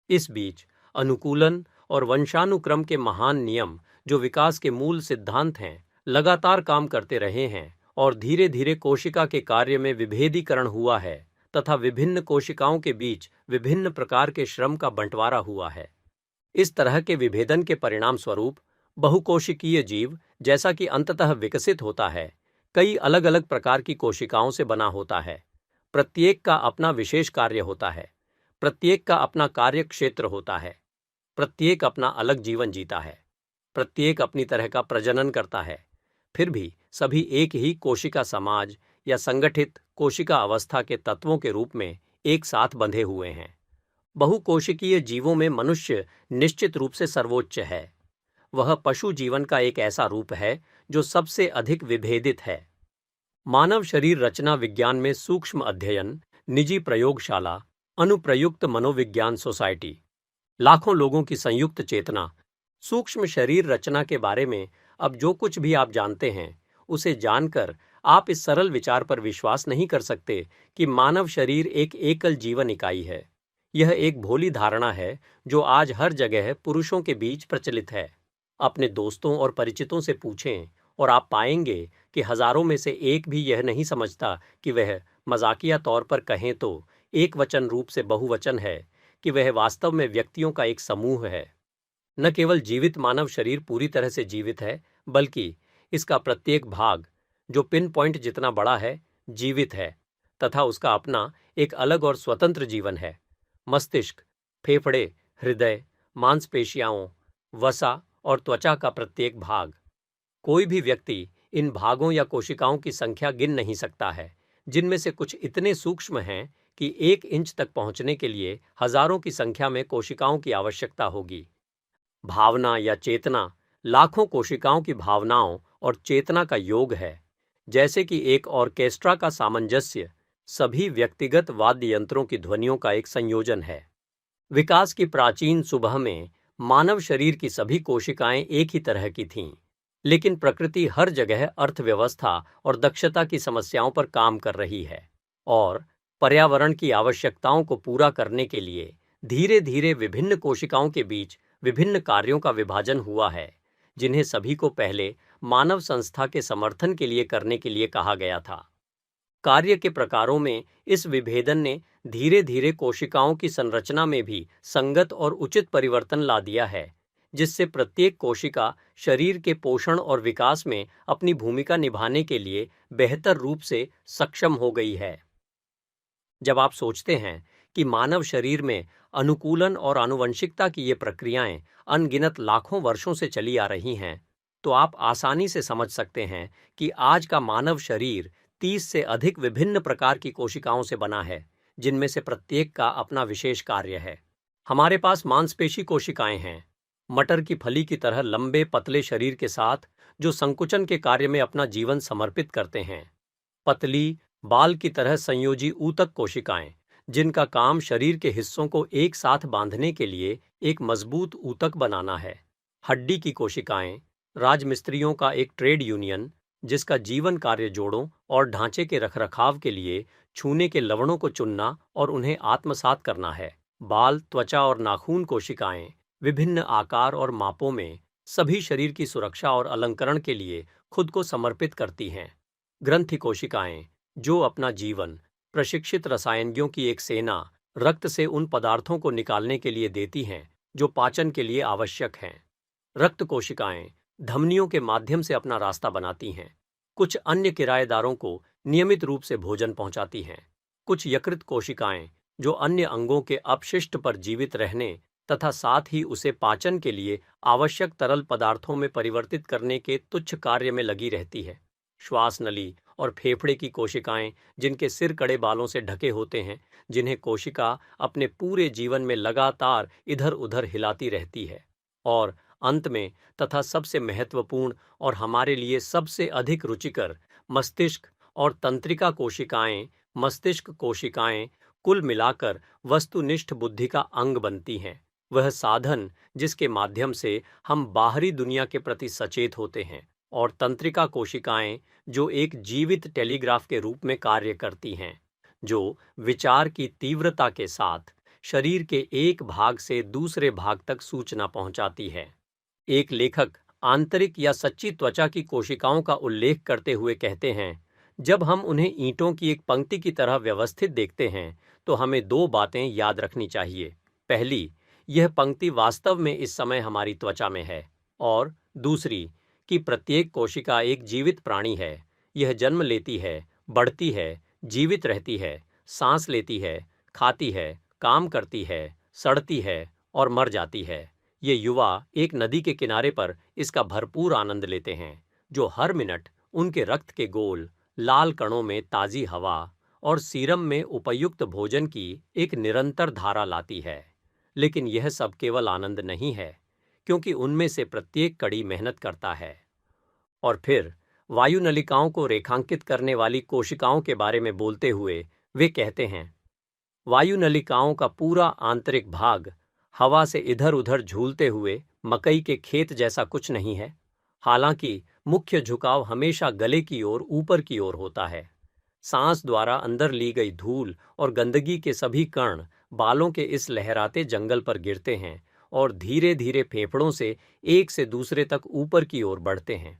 इस बीच अनुकूलन और वंशानुक्रम के महान नियम, जो विकास के मूल सिद्धांत हैं, लगातार काम करते रहे हैं और धीरे धीरे कोशिका के कार्य में विभेदीकरण हुआ है तथा विभिन्न कोशिकाओं के बीच विभिन्न प्रकार के श्रम का बंटवारा हुआ है। इस तरह के विभेदन के परिणाम स्वरूप बहुकोशिकीय जीव, जैसा कि अंततः विकसित होता है, कई अलग अलग प्रकार की कोशिकाओं से बना होता है। प्रत्येक का अपना विशेष कार्य होता है, प्रत्येक का अपना कार्य क्षेत्र होता है, प्रत्येक अपना अलग जीवन जीता है, प्रत्येक अपनी तरह का प्रजनन करता है। फिर भी सभी एक ही कोशिका समाज या संगठित कोशिका अवस्था के तत्वों के रूप में एक साथ बंधे हुए हैं। बहुकोशिकीय जीवों में मनुष्य निश्चित रूप से सर्वोच्च है। वह पशु जीवन का एक ऐसा रूप है जो सबसे अधिक विभेदित है। मानव शरीर रचना विज्ञान में सूक्ष्म अध्ययन, निजी प्रयोगशाला, अनुप्रयुक्त मनोविज्ञान सोसाइटी, लाखों लोगों की संयुक्त चेतना। सूक्ष्म शरीर रचना के बारे में अब जो कुछ भी आप जानते हैं, उसे जानकर आप इस सरल विचार पर विश्वास नहीं कर सकते कि मानव शरीर एक एकल जीवन इकाई है। यह एक भोली धारणा है जो आज हर जगह पुरुषों के बीच प्रचलित है। अपने दोस्तों और परिचितों से पूछें और आप पाएंगे कि हजारों में से एक भी यह नहीं समझता कि वह, मजाकिया तौर पर कहें तो एक वचन रूप से बहुवचन है, कि वह वास्तव में व्यक्तियों का एक समूह है। न केवल जीवित मानव शरीर पूरी तरह से जीवित है, बल्कि इसका प्रत्येक भाग, जो पिन पॉइंट जितना बड़ा है, जीवित है तथा उसका अपना एक अलग और स्वतंत्र जीवन है। मस्तिष्क, फेफड़े, हृदय, मांसपेशियाओं, वसा और त्वचा का प्रत्येक भाग। कोई भी व्यक्ति इन भागों या कोशिकाओं की संख्या गिन नहीं सकता है, जिनमें से कुछ इतने सूक्ष्म हैं कि 1 इंच तक पहुंचने के लिए हजारों की संख्या में कोशिकाओं की आवश्यकता होगी। भावना या चेतना लाखों कोशिकाओं की भावनाओं और चेतना का योग है, जैसे कि एक ऑर्केस्ट्रा का सामंजस्य सभी व्यक्तिगत वाद्य यंत्रों की ध्वनियों का एक संयोजन है। विकास की प्राचीन सुबह में मानव शरीर की सभी कोशिकाएं एक ही तरह की थीं, लेकिन प्रकृति हर जगह अर्थव्यवस्था और दक्षता की समस्याओं पर काम कर रही है और पर्यावरण की आवश्यकताओं को पूरा करने के लिए धीरे धीरे विभिन्न कोशिकाओं के बीच विभिन्न कार्यों का विभाजन हुआ है, जिन्हें सभी को पहले मानव संस्था के समर्थन के लिए करने के लिए कहा गया था। कार्य के प्रकारों में इस विभेदन ने धीरे धीरे कोशिकाओं की संरचना में भी संगत और उचित परिवर्तन ला दिया है, जिससे प्रत्येक कोशिका शरीर के पोषण और विकास में अपनी भूमिका निभाने के लिए बेहतर रूप से सक्षम हो गई है। जब आप सोचते हैं कि मानव शरीर में अनुकूलन और आनुवंशिकता की ये प्रक्रियाएं अनगिनत लाखों वर्षों से चली आ रही हैं, तो आप आसानी से समझ सकते हैं कि आज का मानव शरीर 30 से अधिक विभिन्न प्रकार की कोशिकाओं से बना है, जिनमें से प्रत्येक का अपना विशेष कार्य है। हमारे पास मांसपेशी कोशिकाएं हैं, मटर की फली की तरह लंबे पतले शरीर के साथ, जो संकुचन के कार्य में अपना जीवन समर्पित करते हैं। पतली बाल की तरह संयोजी ऊतक कोशिकाएं, जिनका काम शरीर के हिस्सों को एक साथ बांधने के लिए एक मजबूत ऊतक बनाना है। हड्डी की कोशिकाएं, राजमिस्त्रियों का एक ट्रेड यूनियन, जिसका जीवन कार्य जोड़ों और ढांचे के रखरखाव के लिए छूने के लवणों को चुनना और उन्हें आत्मसात करना है। बाल, त्वचा और नाखून कोशिकाएं विभिन्न आकार और मापों में सभी शरीर की सुरक्षा और अलंकरण के लिए खुद को समर्पित करती हैं। ग्रंथि कोशिकाएं, जो अपना जीवन प्रशिक्षित रसायनज्ञों की एक सेना रक्त से उन पदार्थों को निकालने के लिए देती हैं जो पाचन के लिए आवश्यक हैं। रक्त कोशिकाएं धमनियों के माध्यम से अपना रास्ता बनाती हैं। कुछ अन्य किराएदारों को नियमित रूप से भोजन पहुंचाती हैं। कुछ यकृत कोशिकाएं, जो अन्य अंगों के अपशिष्ट पर जीवित रहने तथा साथ ही उसे पाचन के लिए आवश्यक तरल पदार्थों में परिवर्तित करने के तुच्छ कार्य में लगी रहती है। श्वास नली और फेफड़े की कोशिकाएं, जिनके सिर कड़े बालों से ढके होते हैं, जिन्हें कोशिका अपने पूरे जीवन में लगातार इधर उधर हिलाती रहती है। और अंत में तथा सबसे महत्वपूर्ण और हमारे लिए सबसे अधिक रुचिकर, मस्तिष्क और तंत्रिका कोशिकाएं, मस्तिष्क कोशिकाएं कुल मिलाकर वस्तुनिष्ठ बुद्धि का अंग बनती हैं। वह साधन जिसके माध्यम से हम बाहरी दुनिया के प्रति सचेत होते हैं, और तंत्रिका कोशिकाएं, जो एक जीवित टेलीग्राफ के रूप में कार्य करती हैं, जो विचार की तीव्रता के साथ शरीर के एक भाग से दूसरे भाग तक सूचना पहुंचाती है। एक लेखक आंतरिक या सच्ची त्वचा की कोशिकाओं का उल्लेख करते हुए कहते हैं, जब हम उन्हें ईंटों की एक पंक्ति की तरह व्यवस्थित देखते हैं तो हमें दो बातें याद रखनी चाहिए। पहली, यह पंक्ति वास्तव में इस समय हमारी त्वचा में है, और दूसरी कि प्रत्येक कोशिका एक जीवित प्राणी है। यह जन्म लेती है, बढ़ती है, जीवित रहती है, सांस लेती है, खाती है, काम करती है, सड़ती है और मर जाती है। ये युवा एक नदी के किनारे पर इसका भरपूर आनंद लेते हैं, जो हर मिनट उनके रक्त के गोल लाल कणों में ताज़ी हवा और सीरम में उपयुक्त भोजन की एक निरंतर धारा लाती है। लेकिन यह सब केवल आनंद नहीं है, क्योंकि उनमें से प्रत्येक कड़ी मेहनत करता है। और फिर वायुनलिकाओं को रेखांकित करने वाली कोशिकाओं के बारे में बोलते हुए वे कहते हैं, वायुनलिकाओं का पूरा आंतरिक भाग हवा से इधर उधर झूलते हुए मकई के खेत जैसा कुछ नहीं है। हालांकि मुख्य झुकाव हमेशा गले की ओर ऊपर की ओर होता है। सांस द्वारा अंदर ली गई धूल और गंदगी के सभी कण बालों के इस लहराते जंगल पर गिरते हैं और धीरे धीरे फेफड़ों से एक से दूसरे तक ऊपर की ओर बढ़ते हैं।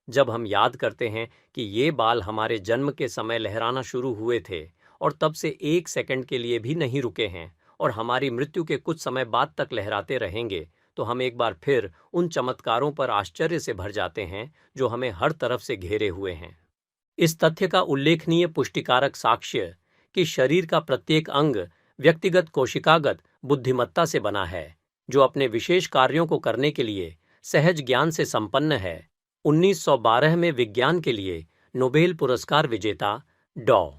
जब हम याद करते हैं कि ये बाल हमारे जन्म के समय लहराना शुरू हुए थे और तब से एक सेकंड के लिए भी नहीं रुके हैं और हमारी मृत्यु के कुछ समय बाद तक लहराते रहेंगे, तो हम एक बार फिर उन चमत्कारों पर आश्चर्य से भर जाते हैं जो हमें हर तरफ से घेरे हुए हैं। इस तथ्य का उल्लेखनीय पुष्टिकारक साक्ष्य कि शरीर का प्रत्येक अंग व्यक्तिगत कोशिकागत बुद्धिमत्ता से बना है, जो अपने विशेष कार्यों को करने के लिए सहज ज्ञान से संपन्न है, 1912 में विज्ञान के लिए नोबेल पुरस्कार विजेता डॉ.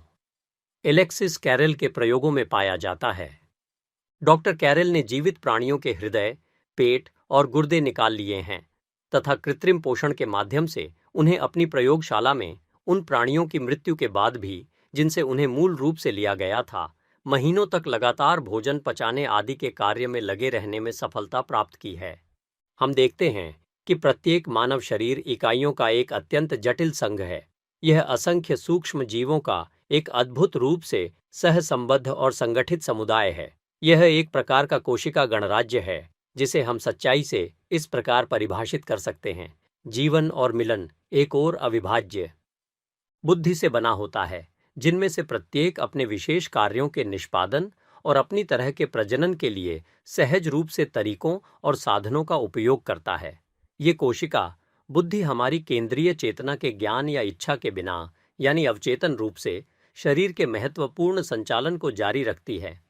एलेक्सिस कैरेल के प्रयोगों में पाया जाता है। डॉक्टर कैरेल ने जीवित प्राणियों के हृदय, पेट और गुर्दे निकाल लिए हैं तथा कृत्रिम पोषण के माध्यम से उन्हें अपनी प्रयोगशाला में उन प्राणियों की मृत्यु के बाद भी, जिनसे उन्हें मूल रूप से लिया गया था, महीनों तक लगातार भोजन पचाने आदि के कार्य में लगे रहने में सफलता प्राप्त की है। हम देखते हैं कि प्रत्येक मानव शरीर इकाइयों का एक अत्यंत जटिल संघ है। यह असंख्य सूक्ष्म जीवों का एक अद्भुत रूप से सहसंबद्ध और संगठित समुदाय है। यह एक प्रकार का कोशिका गणराज्य है, जिसे हम सच्चाई से इस प्रकार परिभाषित कर सकते हैं, जीवन और मिलन एक और अविभाज्य बुद्धि से बना होता है, जिनमें से प्रत्येक अपने विशेष कार्यों के निष्पादन और अपनी तरह के प्रजनन के लिए सहज रूप से तरीकों और साधनों का उपयोग करता है। ये कोशिका बुद्धि हमारी केंद्रीय चेतना के ज्ञान या इच्छा के बिना, यानी अवचेतन रूप से शरीर के महत्वपूर्ण संचालन को जारी रखती है।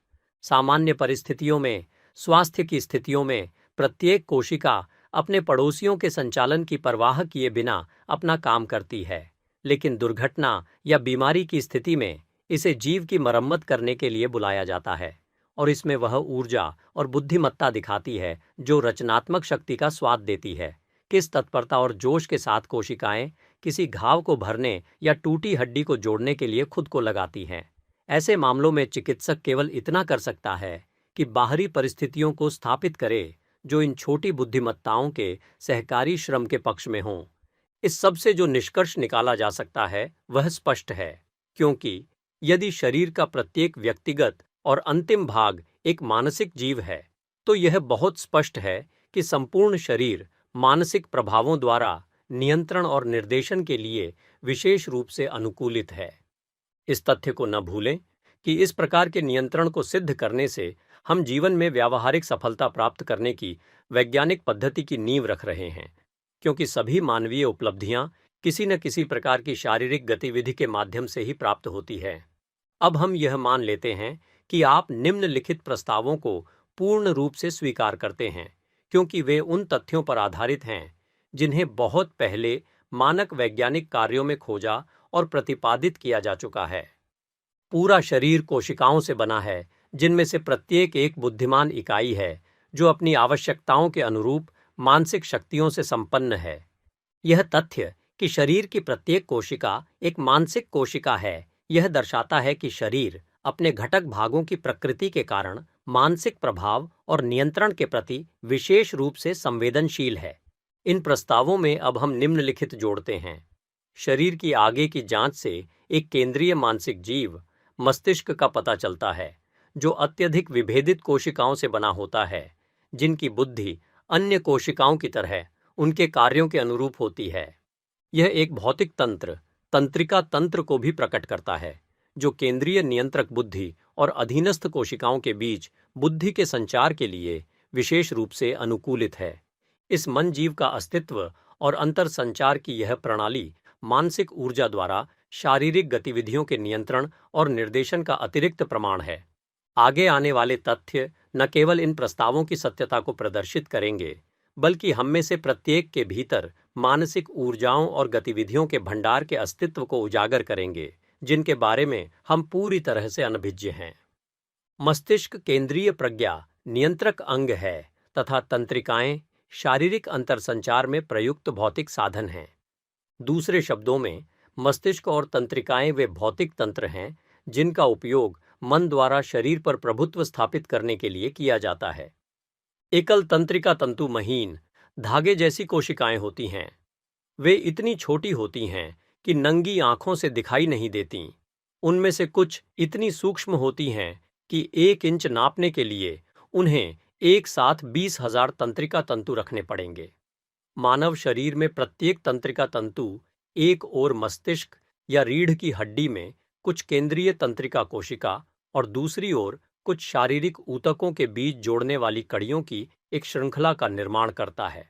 सामान्य परिस्थितियों में, स्वास्थ्य की स्थितियों में, प्रत्येक कोशिका अपने पड़ोसियों के संचालन की परवाह किए बिना अपना काम करती है, लेकिन दुर्घटना या बीमारी की स्थिति में इसे जीव की मरम्मत करने के लिए बुलाया जाता है, और इसमें वह ऊर्जा और बुद्धिमत्ता दिखाती है जो रचनात्मक शक्ति का स्वाद देती है। किस तत्परता और जोश के साथ कोशिकाएं किसी घाव को भरने या टूटी हड्डी को जोड़ने के लिए खुद को लगाती हैं। ऐसे मामलों में चिकित्सक केवल इतना कर सकता है कि बाहरी परिस्थितियों को स्थापित करे जो इन छोटी बुद्धिमत्ताओं के सहकारी श्रम के पक्ष में हों। इस सब से जो निष्कर्ष निकाला जा सकता है वह स्पष्ट है, क्योंकि यदि शरीर का प्रत्येक व्यक्तिगत और अंतिम भाग एक मानसिक जीव है, तो यह बहुत स्पष्ट है कि संपूर्ण शरीर मानसिक प्रभावों द्वारा नियंत्रण और निर्देशन के लिए विशेष रूप से अनुकूलित है। इस तथ्य को न भूलें कि इस प्रकार के नियंत्रण को सिद्ध करने से हम जीवन में व्यावहारिक सफलता प्राप्त करने की वैज्ञानिक पद्धति की नींव रख रहे हैं, क्योंकि सभी मानवीय उपलब्धियां किसी न किसी प्रकार की शारीरिक गतिविधि के माध्यम से ही प्राप्त होती है। अब हम यह मान लेते हैं कि आप निम्नलिखित प्रस्तावों को पूर्ण रूप से स्वीकार करते हैं, क्योंकि वे उन तथ्यों पर आधारित हैं जिन्हें बहुत पहले मानक वैज्ञानिक कार्यों में खोजा और प्रतिपादित किया जा चुका है। पूरा शरीर कोशिकाओं से बना है, जिनमें से प्रत्येक एक बुद्धिमान इकाई है जो अपनी आवश्यकताओं के अनुरूप मानसिक शक्तियों से संपन्न है। यह तथ्य कि शरीर की प्रत्येक कोशिका एक मानसिक कोशिका है, यह दर्शाता है कि शरीर अपने घटक भागों की प्रकृति के कारण मानसिक प्रभाव और नियंत्रण के प्रति विशेष रूप से संवेदनशील है। इन प्रस्तावों में अब हम निम्नलिखित जोड़ते हैं। शरीर की आगे की जांच से एक केंद्रीय मानसिक जीव, मस्तिष्क का पता चलता है, जो अत्यधिक विभेदित कोशिकाओं से बना होता है, जिनकी बुद्धि अन्य कोशिकाओं की तरह उनके कार्यों के अनुरूप होती है। यह एक भौतिक तंत्र, तंत्रिका तंत्र को भी प्रकट करता है, जो केंद्रीय नियंत्रक बुद्धि और अधीनस्थ कोशिकाओं के बीच बुद्धि के संचार के लिए विशेष रूप से अनुकूलित है। इस मन जीव का अस्तित्व और अंतर संचार की यह प्रणाली मानसिक ऊर्जा द्वारा शारीरिक गतिविधियों के नियंत्रण और निर्देशन का अतिरिक्त प्रमाण है। आगे आने वाले तथ्य न केवल इन प्रस्तावों की सत्यता को प्रदर्शित करेंगे, बल्कि हम में से प्रत्येक के भीतर मानसिक ऊर्जाओं और गतिविधियों के भंडार के अस्तित्व को उजागर करेंगे, जिनके बारे में हम पूरी तरह से अनभिज्ञ हैं। मस्तिष्क केंद्रीय प्रज्ञा नियंत्रक अंग है तथा तंत्रिकाएं शारीरिक अंतर संचार में प्रयुक्त भौतिक साधन हैं। दूसरे शब्दों में, मस्तिष्क और तंत्रिकाएं वे भौतिक तंत्र हैं जिनका उपयोग मन द्वारा शरीर पर प्रभुत्व स्थापित करने के लिए किया जाता है। एकल तंत्रिका तंतु महीन, धागे जैसी कोशिकाएं होती हैं। वे इतनी छोटी होती हैं कि नंगी आंखों से दिखाई नहीं देती। उनमें से कुछ इतनी सूक्ष्म होती हैं कि 1 इंच नापने के लिए उन्हें एक साथ 20,000 तंत्रिका तंतु रखने पड़ेंगे। मानव शरीर में प्रत्येक तंत्रिका तंतु एक ओर मस्तिष्क या रीढ़ की हड्डी में कुछ केंद्रीय तंत्रिका कोशिका और दूसरी ओर कुछ शारीरिक ऊतकों के बीच जोड़ने वाली कड़ियों की एक श्रृंखला का निर्माण करता है।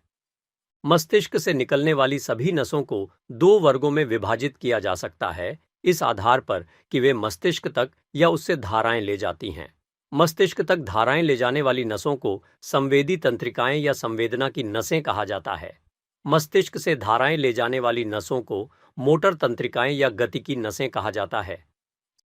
मस्तिष्क से निकलने वाली सभी नसों को 2 वर्गों में विभाजित किया जा सकता है, इस आधार पर कि वे मस्तिष्क तक या उससे धाराएं ले जाती हैं। मस्तिष्क तक धाराएं ले जाने वाली नसों को संवेदी तंत्रिकाएं या संवेदना की नसें कहा जाता है। मस्तिष्क से धाराएं ले जाने वाली नसों को मोटर तंत्रिकाएं या गति की नसें कहा जाता है।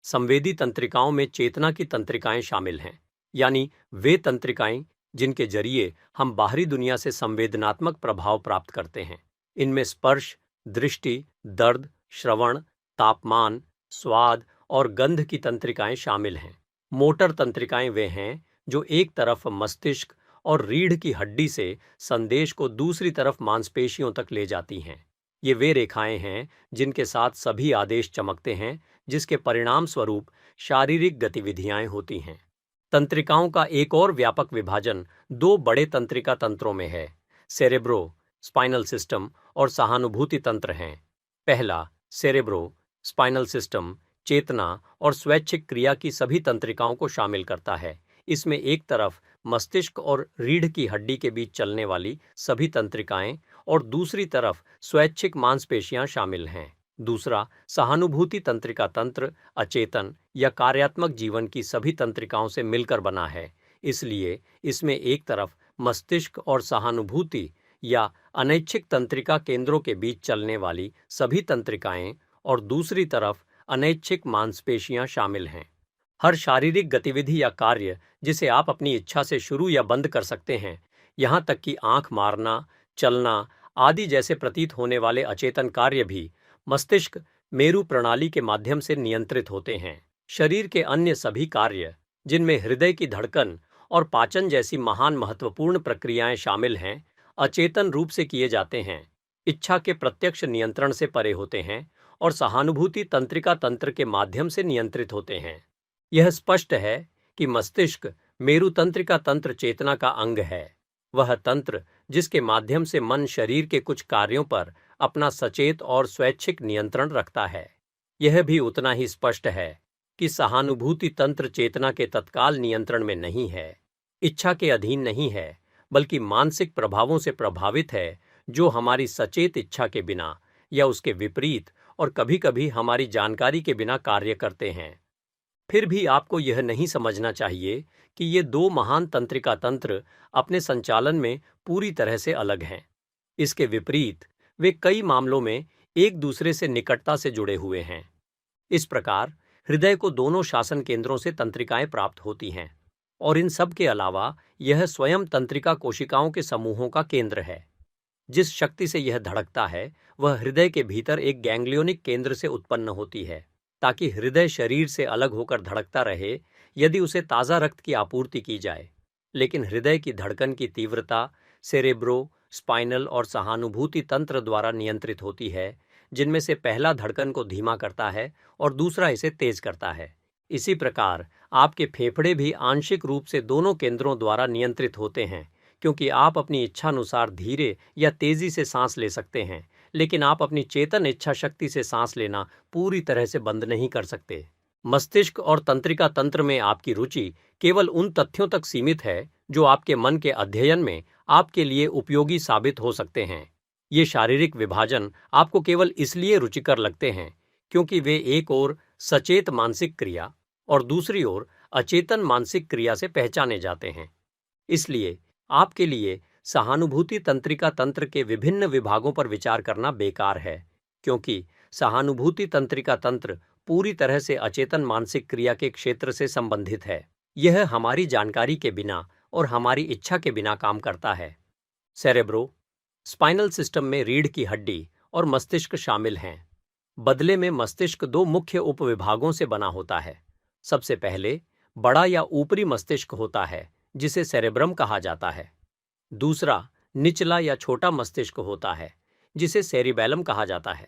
संवेदी तंत्रिकाओं में चेतना की तंत्रिकाएं शामिल हैं, यानी वे तंत्रिकाएं जिनके जरिए हम बाहरी दुनिया से संवेदनात्मक प्रभाव प्राप्त करते हैं। इनमें स्पर्श, दृष्टि, दर्द, श्रवण, तापमान, स्वाद और गंध की तंत्रिकाएं शामिल हैं। मोटर तंत्रिकाएं वे हैं जो एक तरफ मस्तिष्क और रीढ़ की हड्डी से संदेश को दूसरी तरफ मांसपेशियों तक ले जाती हैं। ये वे रेखाएं हैं जिनके साथ सभी आदेश चमकते हैं, जिसके परिणाम स्वरूप शारीरिक गतिविधियां होती हैं। तंत्रिकाओं का एक और व्यापक विभाजन 2 बड़े तंत्रिका तंत्रों में है, सेरेब्रो, स्पाइनल सिस्टम और सहानुभूति तंत्र हैं। पहला, सेरेब्रो, स्पाइनल सिस्टम, चेतना और स्वैच्छिक क्रिया की सभी तंत्रिकाओं को शामिल करता है। इसमें एक तरफ मस्तिष्क और रीढ़ की हड्डी के बीच चलने वाली सभी तंत्रिकाएं और दूसरी तरफ स्वैच्छिक मांसपेशियां शामिल हैं। दूसरा, सहानुभूति तंत्रिका तंत्र अचेतन या कार्यात्मक जीवन की सभी तंत्रिकाओं से मिलकर बना है। इसलिए इसमें एक तरफ मस्तिष्क और सहानुभूति या अनैच्छिक तंत्रिका केंद्रों के बीच चलने वाली सभी तंत्रिकाएं और दूसरी तरफ अनैच्छिक मांसपेशियां शामिल हैं। हर शारीरिक गतिविधि या कार्य जिसे आप अपनी इच्छा से शुरू या बंद कर सकते हैं, यहाँ तक कि आंख मारना, चलना आदि जैसे प्रतीत होने वाले अचेतन कार्य भी मस्तिष्क मेरु प्रणाली के माध्यम से नियंत्रित होते हैं। शरीर के अन्य सभी कार्य, जिनमें हृदय की धड़कन और पाचन जैसी महान महत्वपूर्ण प्रक्रियाएं शामिल हैं, अचेतन रूप से किए जाते हैं, इच्छा के प्रत्यक्ष नियंत्रण से परे होते हैं और सहानुभूति तंत्रिका तंत्र के माध्यम से नियंत्रित होते हैं। यह स्पष्ट है कि मस्तिष्क मेरु तंत्रिका तंत्र चेतना का अंग है, वह तंत्र जिसके माध्यम से मन शरीर के कुछ कार्यों पर अपना सचेत और स्वैच्छिक नियंत्रण रखता है। यह भी उतना ही स्पष्ट है कि सहानुभूति तंत्र चेतना के तत्काल नियंत्रण में नहीं है, इच्छा के अधीन नहीं है, बल्कि मानसिक प्रभावों से प्रभावित है जो हमारी सचेत इच्छा के बिना या उसके विपरीत और कभी-कभी हमारी जानकारी के बिना कार्य करते हैं। फिर भी आपको यह नहीं समझना चाहिए कि ये 2 महान तंत्रिका तंत्र अपने संचालन में पूरी तरह से अलग हैं। इसके विपरीत वे कई मामलों में एक दूसरे से निकटता से जुड़े हुए हैं। इस प्रकार हृदय को दोनों शासन केंद्रों से तंत्रिकाएं प्राप्त होती हैं और इन सब के अलावा यह स्वयं तंत्रिका कोशिकाओं के समूहों का केंद्र है। जिस शक्ति से यह धड़कता है वह हृदय के भीतर एक गैंग्लियोनिक केंद्र से उत्पन्न होती है, ताकि हृदय शरीर से अलग होकर धड़कता रहे यदि उसे ताज़ा रक्त की आपूर्ति की जाए। लेकिन हृदय की धड़कन की तीव्रता सेरेब्रो, स्पाइनल और सहानुभूति तंत्र द्वारा नियंत्रित होती है, जिनमें से पहला धड़कन को धीमा करता है और दूसरा इसे तेज करता है। इसी प्रकार आपके फेफड़े भी आंशिक रूप से दोनों केंद्रों द्वारा नियंत्रित होते हैं, क्योंकि आप अपनी इच्छानुसार धीरे या तेजी से सांस ले सकते हैं, लेकिन आप अपनी चेतन इच्छा शक्ति से सांस लेना पूरी तरह से बंद नहीं कर सकते। मस्तिष्क और तंत्रिका तंत्र में आपकी रुचि केवल उन तथ्यों तक सीमित है जो आपके मन के अध्ययन में आपके लिए उपयोगी साबित हो सकते हैं। ये शारीरिक विभाजन आपको केवल इसलिए रुचिकर लगते हैं क्योंकि वे एक ओर सचेत मानसिक क्रिया और दूसरी ओर अचेतन मानसिक क्रिया से पहचाने जाते हैं। इसलिए आपके लिए सहानुभूति तंत्रिका तंत्र के विभिन्न विभागों पर विचार करना बेकार है, क्योंकि सहानुभूति तंत्रिका तंत्र पूरी तरह से अचेतन मानसिक क्रिया के क्षेत्र से संबंधित है। यह हमारी जानकारी के बिना और हमारी इच्छा के बिना काम करता है। सेरेब्रो स्पाइनल सिस्टम में रीढ़ की हड्डी और मस्तिष्क शामिल हैं। बदले में मस्तिष्क दो मुख्य उपविभागों से बना होता है। सबसे पहले बड़ा या ऊपरी मस्तिष्क होता है, जिसे सेरेब्रम कहा जाता है। दूसरा निचला या छोटा मस्तिष्क होता है, जिसे सेरिबैलम कहा जाता है।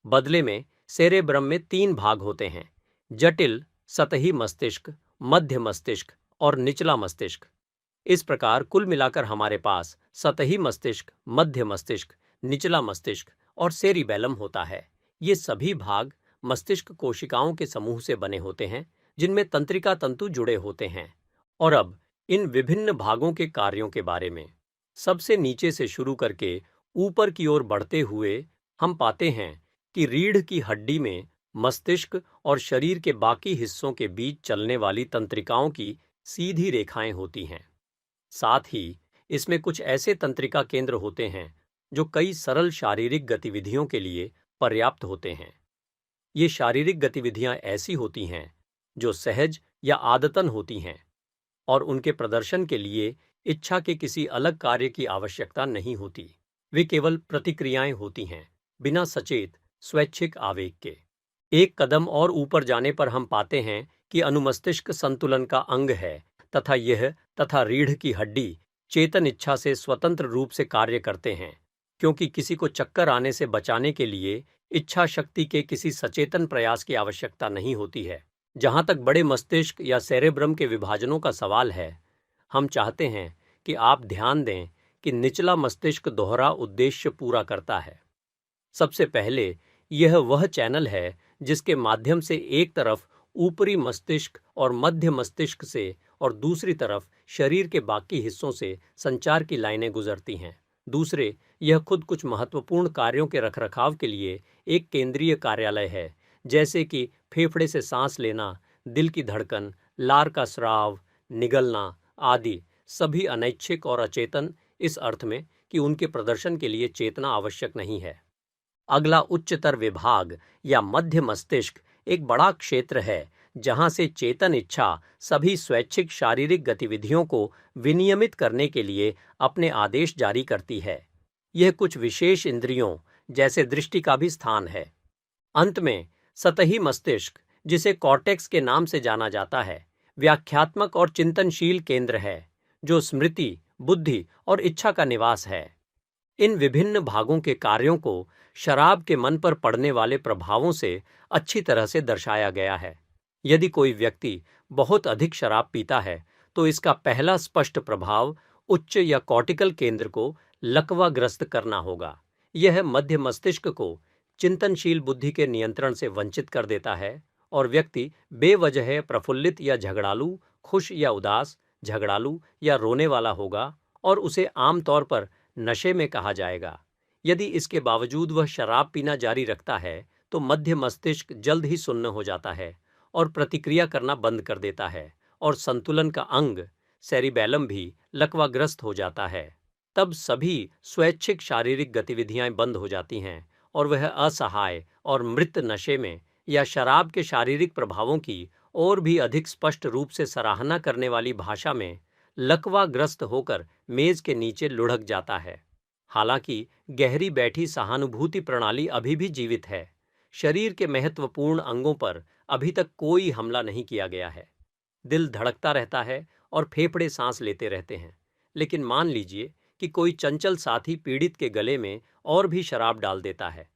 बदले में सेरेब्रम में 3 भाग होते हैं: जटिल, सतही मस्तिष्क, मध्य मस्तिष्क और निचला मस्तिष्क। इस प्रकार कुल मिलाकर हमारे पास सतही मस्तिष्क, मध्य मस्तिष्क, निचला मस्तिष्क और सेरिबैलम होता है। ये सभी भाग मस्तिष्क कोशिकाओं के समूह से बने होते हैं, जिनमें तंत्रिका तंतु जुड़े होते हैं। और अब इन विभिन्न भागों के कार्यों के बारे में। सबसे नीचे से शुरू करके ऊपर की ओर बढ़ते हुए हम पाते हैं कि रीढ़ की हड्डी में मस्तिष्क और शरीर के बाकी हिस्सों के बीच चलने वाली तंत्रिकाओं की सीधी रेखाएं होती हैं। साथ ही इसमें कुछ ऐसे तंत्रिका केंद्र होते हैं जो कई सरल शारीरिक गतिविधियों के लिए पर्याप्त होते हैं। ये शारीरिक गतिविधियां ऐसी होती हैं जो सहज या आदतन होती हैं और उनके प्रदर्शन के लिए इच्छा के किसी अलग कार्य की आवश्यकता नहीं होती। वे केवल प्रतिक्रियाएं होती हैं, बिना सचेत स्वैच्छिक आवेग के। एक कदम और ऊपर जाने पर हम पाते हैं कि अनुमस्तिष्क संतुलन का अंग है तथा यह तथा रीढ़ की हड्डी चेतन इच्छा से स्वतंत्र रूप से कार्य करते हैं, क्योंकि किसी को चक्कर आने से बचाने के लिए इच्छा शक्ति के किसी सचेतन प्रयास की आवश्यकता नहीं होती है। जहां तक बड़े मस्तिष्क या सेरेब्रम के विभाजनों का सवाल है, हम चाहते हैं कि आप ध्यान दें कि निचला मस्तिष्क दोहरा उद्देश्य पूरा करता है। सबसे पहले यह वह चैनल है जिसके माध्यम से एक तरफ ऊपरी मस्तिष्क और मध्य मस्तिष्क से और दूसरी तरफ शरीर के बाकी हिस्सों से संचार की लाइनें गुजरती हैं। दूसरे, यह खुद कुछ महत्वपूर्ण कार्यों के रखरखाव के लिए एक केंद्रीय कार्यालय है, जैसे कि फेफड़े से सांस लेना, दिल की धड़कन, लार का स्राव, निगलना आदि, सभी अनैच्छिक और अचेतन, इस अर्थ में कि उनके प्रदर्शन के लिए चेतना आवश्यक नहीं है। अगला उच्चतर विभाग या मध्य मस्तिष्क एक बड़ा क्षेत्र है जहां से चेतन इच्छा सभी स्वैच्छिक शारीरिक गतिविधियों को विनियमित करने के लिए अपने आदेश जारी करती है। यह कुछ विशेष इंद्रियों जैसे दृष्टि का भी स्थान है। अंत में सतही मस्तिष्क, जिसे कॉर्टेक्स के नाम से जाना जाता है, व्याख्यात्मक और चिंतनशील केंद्र है, जो स्मृति, बुद्धि और इच्छा का निवास है। इन विभिन्न भागों के कार्यों को शराब के मन पर पड़ने वाले प्रभावों से अच्छी तरह से दर्शाया गया है। यदि कोई व्यक्ति बहुत अधिक शराब पीता है, तो इसका पहला स्पष्ट प्रभाव उच्च या कॉर्टिकल केंद्र को लकवाग्रस्त करना होगा। यह मध्य मस्तिष्क को चिंतनशील बुद्धि के नियंत्रण से वंचित कर देता है और व्यक्ति बेवजह प्रफुल्लित या झगड़ालू, खुश या उदास, झगड़ालू या रोने वाला होगा और उसे आमतौर पर नशे में कहा जाएगा। यदि इसके बावजूद वह शराब पीना जारी रखता है, तो मध्य मस्तिष्क जल्द ही सुन्न हो जाता है और प्रतिक्रिया करना बंद कर देता है और संतुलन का अंग सेरिबैलम भी लकवाग्रस्त हो जाता है। तब सभी स्वैच्छिक शारीरिक गतिविधियां बंद हो जाती हैं और वह असहाय और मृत नशे में या शराब के शारीरिक प्रभावों की और भी अधिक स्पष्ट रूप से सराहना करने वाली भाषा में लकवाग्रस्त होकर मेज के नीचे लुढ़क जाता है। हालांकि गहरी बैठी सहानुभूति प्रणाली अभी भी जीवित है। शरीर के महत्वपूर्ण अंगों पर अभी तक कोई हमला नहीं किया गया है। दिल धड़कता रहता है और फेफड़े सांस लेते रहते हैं। लेकिन मान लीजिए कि कोई चंचल साथी पीड़ित के गले में और भी शराब डाल देता है,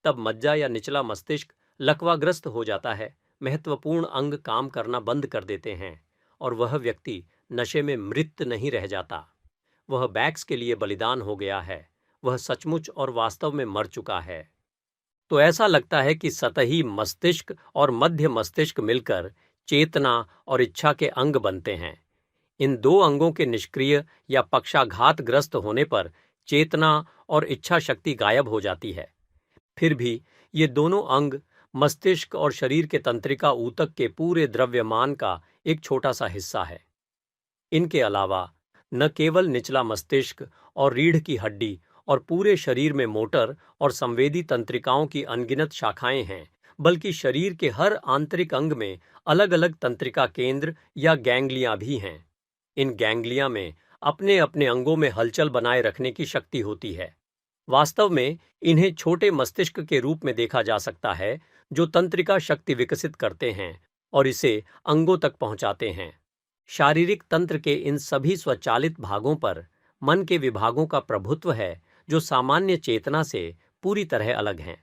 तब मज्जा या निचला मस्तिष्क लकवाग्रस्त हो जाता है, महत्वपूर्ण अंग काम करना बंद कर देते हैं और वह व्यक्ति नशे में मृत नहीं रह जाता। वह बैक्स के लिए बलिदान हो गया है, वह सचमुच और वास्तव में मर चुका है। तो ऐसा लगता है कि सतही मस्तिष्क और मध्य मस्तिष्क मिलकर चेतना और इच्छा के अंग बनते हैं। इन दो अंगों के निष्क्रिय या पक्षाघातग्रस्त होने पर चेतना और इच्छा शक्ति गायब हो जाती है। फिर भी ये दोनों अंग मस्तिष्क और शरीर के तंत्रिका ऊतक के पूरे द्रव्यमान का एक छोटा सा हिस्सा है। इनके अलावा न केवल निचला मस्तिष्क और रीढ़ की हड्डी और पूरे शरीर में मोटर और संवेदी तंत्रिकाओं की अनगिनत शाखाएं हैं, बल्कि शरीर के हर आंतरिक अंग में अलग अलग तंत्रिका केंद्र या गैंग्लिया भी हैं। इन गैंग्लिया में अपने अपने अंगों में हलचल बनाए रखने की शक्ति होती है। वास्तव में इन्हें छोटे मस्तिष्क के रूप में देखा जा सकता है, जो तंत्रिका शक्ति विकसित करते हैं और इसे अंगों तक पहुंचाते हैं। शारीरिक तंत्र के इन सभी स्वचालित भागों पर मन के विभागों का प्रभुत्व है, जो सामान्य चेतना से पूरी तरह अलग हैं।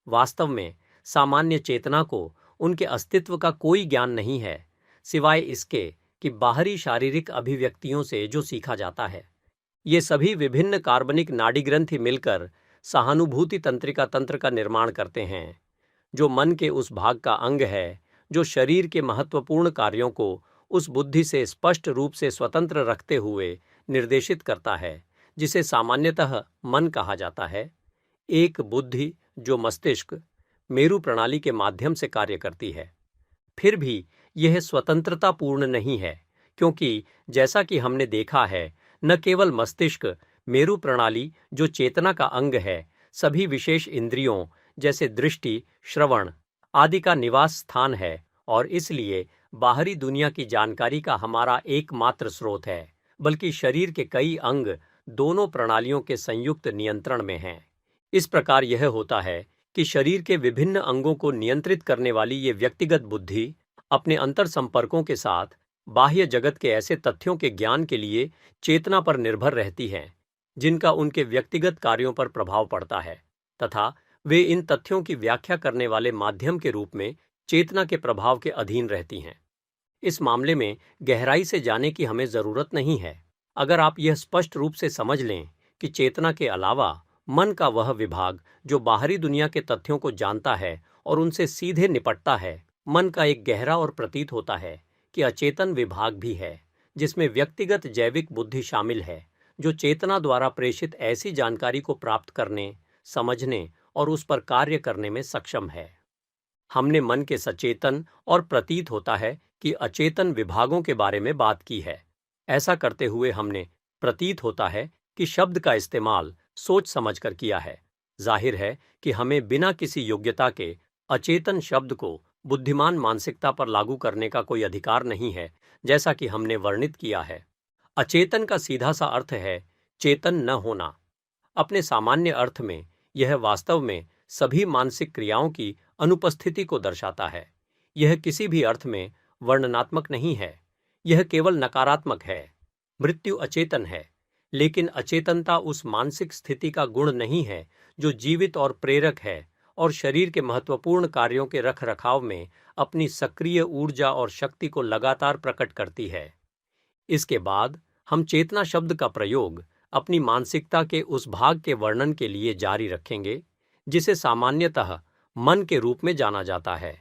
वास्तव में सामान्य चेतना को उनके अस्तित्व का कोई ज्ञान नहीं है, सिवाय इसके कि बाहरी शारीरिक अभिव्यक्तियों से जो सीखा जाता है। ये सभी विभिन्न कार्बनिक नाड़ी ग्रंथि मिलकर सहानुभूति तंत्रिका तंत्र का निर्माण करते हैं, जो मन के उस भाग का अंग है जो शरीर के महत्वपूर्ण कार्यों को उस बुद्धि से स्पष्ट रूप से स्वतंत्र रखते हुए निर्देशित करता है, जिसे सामान्यतः मन कहा जाता है। एक बुद्धि जो मस्तिष्क मेरु प्रणाली के माध्यम से कार्य करती है। फिर भी यह स्वतंत्रता पूर्ण नहीं है, क्योंकि जैसा कि हमने देखा है, न केवल मस्तिष्क मेरु प्रणाली जो चेतना का अंग है, सभी विशेष इंद्रियों जैसे दृष्टि, श्रवण आदि का निवास स्थान है और इसलिए बाहरी दुनिया की जानकारी का हमारा एकमात्र स्रोत है, बल्कि शरीर के कई अंग दोनों प्रणालियों के संयुक्त नियंत्रण में हैं। इस प्रकार यह होता है कि शरीर के विभिन्न अंगों को नियंत्रित करने वाली ये व्यक्तिगत बुद्धि अपने अंतर संपर्कों के साथ बाह्य जगत के ऐसे तथ्यों के ज्ञान के लिए चेतना पर निर्भर रहती है, जिनका उनके व्यक्तिगत कार्यों पर प्रभाव पड़ता है, तथा वे इन तथ्यों की व्याख्या करने वाले माध्यम के रूप में चेतना के प्रभाव के अधीन रहती हैं। इस मामले में गहराई से जाने की हमें जरूरत नहीं है, अगर आप यह स्पष्ट रूप से समझ लें कि चेतना के अलावा मन का वह विभाग जो बाहरी दुनिया के तथ्यों को जानता है और उनसे सीधे निपटता है, मन का एक गहरा और प्रतीत होता है कि अचेतन विभाग भी है, जिसमें व्यक्तिगत जैविक बुद्धि शामिल है, जो चेतना द्वारा प्रेषित ऐसी जानकारी को प्राप्त करने, समझने और उस पर कार्य करने में सक्षम है। हमने मन के सचेतन और प्रतीत होता है कि अचेतन विभागों के बारे में बात की है। ऐसा करते हुए हमने प्रतीत होता है कि शब्द का इस्तेमाल सोच समझकर किया है। जाहिर है कि हमें बिना किसी योग्यता के अचेतन शब्द को बुद्धिमान मानसिकता पर लागू करने का कोई अधिकार नहीं है, जैसा कि हमने वर्णित किया है। अचेतन का सीधा सा अर्थ है चेतन न होना। अपने सामान्य अर्थ में यह वास्तव में सभी मानसिक क्रियाओं की अनुपस्थिति को दर्शाता है। यह किसी भी अर्थ में वर्णनात्मक नहीं है, यह केवल नकारात्मक है। मृत्यु अचेतन है, लेकिन अचेतनता उस मानसिक स्थिति का गुण नहीं है जो जीवित और प्रेरक है और शरीर के महत्वपूर्ण कार्यों के रखरखाव में अपनी सक्रिय ऊर्जा और शक्ति को लगातार प्रकट करती है। इसके बाद हम चेतना शब्द का प्रयोग अपनी मानसिकता के उस भाग के वर्णन के लिए जारी रखेंगे जिसे सामान्यतः मन के रूप में जाना जाता है,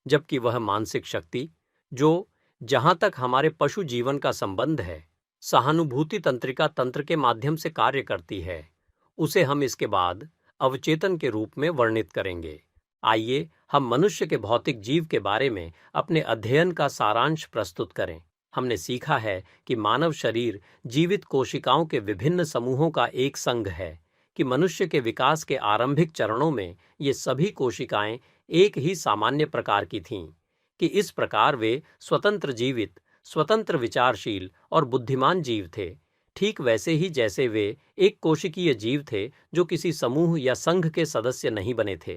जबकि वह मानसिक शक्ति जो, जहां तक हमारे पशु जीवन का संबंध है, सहानुभूति तंत्रिका तंत्र के माध्यम से कार्य करती है, उसे हम इसके बाद अवचेतन के रूप में वर्णित करेंगे। आइए हम मनुष्य के भौतिक जीव के बारे में अपने अध्ययन का सारांश प्रस्तुत करें। हमने सीखा है कि मानव शरीर जीवित कोशिकाओं के विभिन्न समूहों का एक संघ है, कि मनुष्य के विकास के आरंभिक चरणों में ये सभी कोशिकाएं एक ही सामान्य प्रकार की थीं, कि इस प्रकार वे स्वतंत्र जीवित, स्वतंत्र विचारशील और बुद्धिमान जीव थे, ठीक वैसे ही जैसे वे एक कोशिकीय जीव थे जो किसी समूह या संघ के सदस्य नहीं बने थे।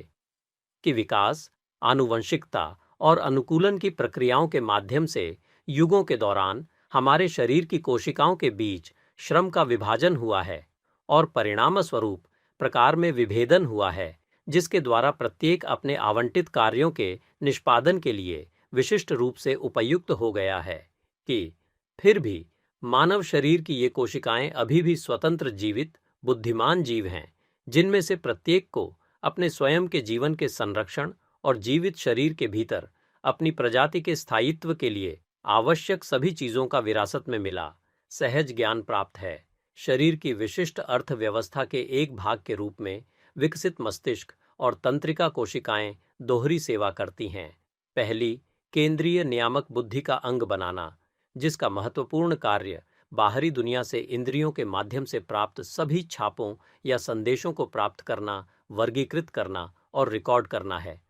कि विकास, आनुवंशिकता और अनुकूलन की प्रक्रियाओं के माध्यम से युगों के दौरान हमारे शरीर की कोशिकाओं के बीच श्रम का विभाजन हुआ है और परिणाम स्वरूप प्रकार में विभेदन हुआ है, जिसके द्वारा प्रत्येक अपने आवंटित कार्यों के निष्पादन के लिए विशिष्ट रूप से उपयुक्त हो गया है। कि फिर भी मानव शरीर की ये कोशिकाएं अभी भी स्वतंत्र जीवित बुद्धिमान जीव हैं, जिनमें से प्रत्येक को अपने स्वयं के जीवन के संरक्षण और जीवित शरीर के भीतर अपनी प्रजाति के स्थायित्व के लिए आवश्यक सभी चीजों का विरासत में मिला सहज ज्ञान प्राप्त है। शरीर की विशिष्ट अर्थव्यवस्था के एक भाग के रूप में विकसित मस्तिष्क और तंत्रिका कोशिकाएं दोहरी सेवा करती हैं। पहली, केंद्रीय नियामक बुद्धि का अंग बनाना, जिसका महत्वपूर्ण कार्य बाहरी दुनिया से इंद्रियों के माध्यम से प्राप्त सभी छापों या संदेशों को प्राप्त करना, वर्गीकृत करना और रिकॉर्ड करना है।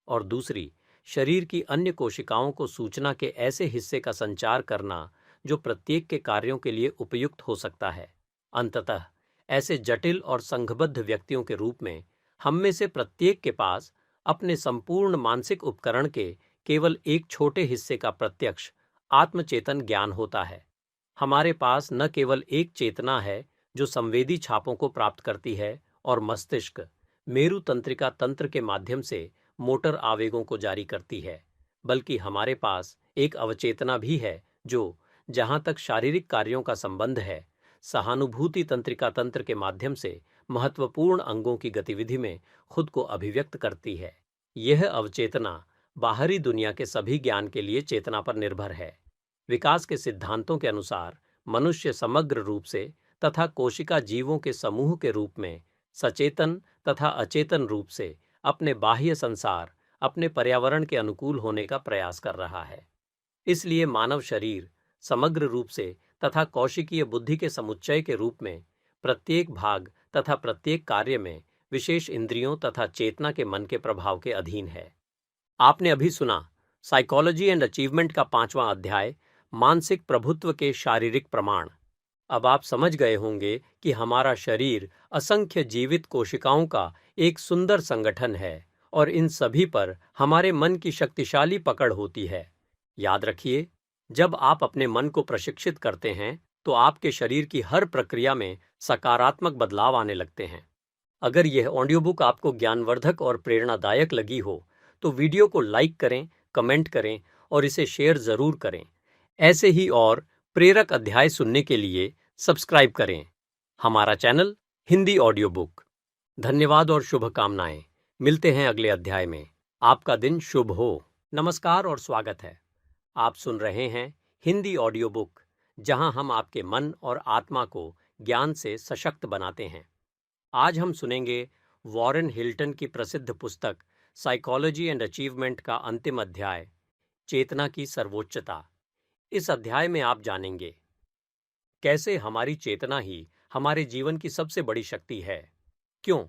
और दूसरी, शरीर की अन्य कोशिकाओं को सूचना के ऐसे हिस्से का संचार करना जो प्रत्येक के कार्यों के लिए उपयुक्त हो सकता है। अंततः ऐसे जटिल और संघबद्ध व्यक्तियों के रूप में हम में से प्रत्येक के पास अपने संपूर्ण मानसिक उपकरण के केवल एक छोटे हिस्से का प्रत्यक्ष आत्मचेतन ज्ञान होता है। हमारे पास न केवल एक चेतना है जो संवेदी छापों को प्राप्त करती है और मस्तिष्क मेरु तंत्रिका तंत्र के माध्यम से मोटर आवेगों को जारी करती है, बल्कि हमारे पास एक अवचेतना भी है जो, जहां तक शारीरिक कार्यों का संबंध है, सहानुभूति तंत्रिका तंत्र के माध्यम से महत्वपूर्ण अंगों की गतिविधि में खुद को अभिव्यक्त करती है। यह अवचेतना बाहरी दुनिया के सभी ज्ञान के लिए चेतना पर निर्भर है। विकास के सिद्धांतों के अनुसार मनुष्य समग्र रूप से तथा कोशिका जीवों के समूह के रूप में सचेतन तथा अचेतन रूप से अपने बाह्य संसार, अपने पर्यावरण के अनुकूल होने का प्रयास कर रहा है। इसलिए मानव शरीर समग्र रूप से तथा कौशिकीय बुद्धि के समुच्चय के रूप में प्रत्येक भाग तथा प्रत्येक कार्य में विशेष इंद्रियों तथा चेतना के मन के प्रभाव के अधीन है। आपने अभी सुना साइकोलॉजी एंड अचीवमेंट का 5वां अध्याय, मानसिक प्रभुत्व के शारीरिक प्रमाण। अब आप समझ गए होंगे कि हमारा शरीर असंख्य जीवित कोशिकाओं का एक सुंदर संगठन है और इन सभी पर हमारे मन की शक्तिशाली पकड़ होती है। याद रखिए, जब आप अपने मन को प्रशिक्षित करते हैं तो आपके शरीर की हर प्रक्रिया में सकारात्मक बदलाव आने लगते हैं। अगर यह ऑडियो बुक आपको ज्ञानवर्धक और प्रेरणादायक लगी हो तो वीडियो को लाइक करें, कमेंट करें और इसे शेयर जरूर करें। ऐसे ही और प्रेरक अध्याय सुनने के लिए सब्सक्राइब करें हमारा चैनल हिंदी ऑडियो बुक। धन्यवाद और शुभकामनाएं। मिलते हैं अगले अध्याय में। आपका दिन शुभ हो। नमस्कार और स्वागत है। आप सुन रहे हैं हिंदी ऑडियो बुक, जहां हम आपके मन और आत्मा को ज्ञान से सशक्त बनाते हैं। आज हम सुनेंगे वॉरेन हिल्टन की प्रसिद्ध पुस्तक साइकोलॉजी एंड अचीवमेंट का अंतिम अध्याय, चेतना की सर्वोच्चता। इस अध्याय में आप जानेंगे कैसे हमारी चेतना ही हमारे जीवन की सबसे बड़ी शक्ति है, क्यों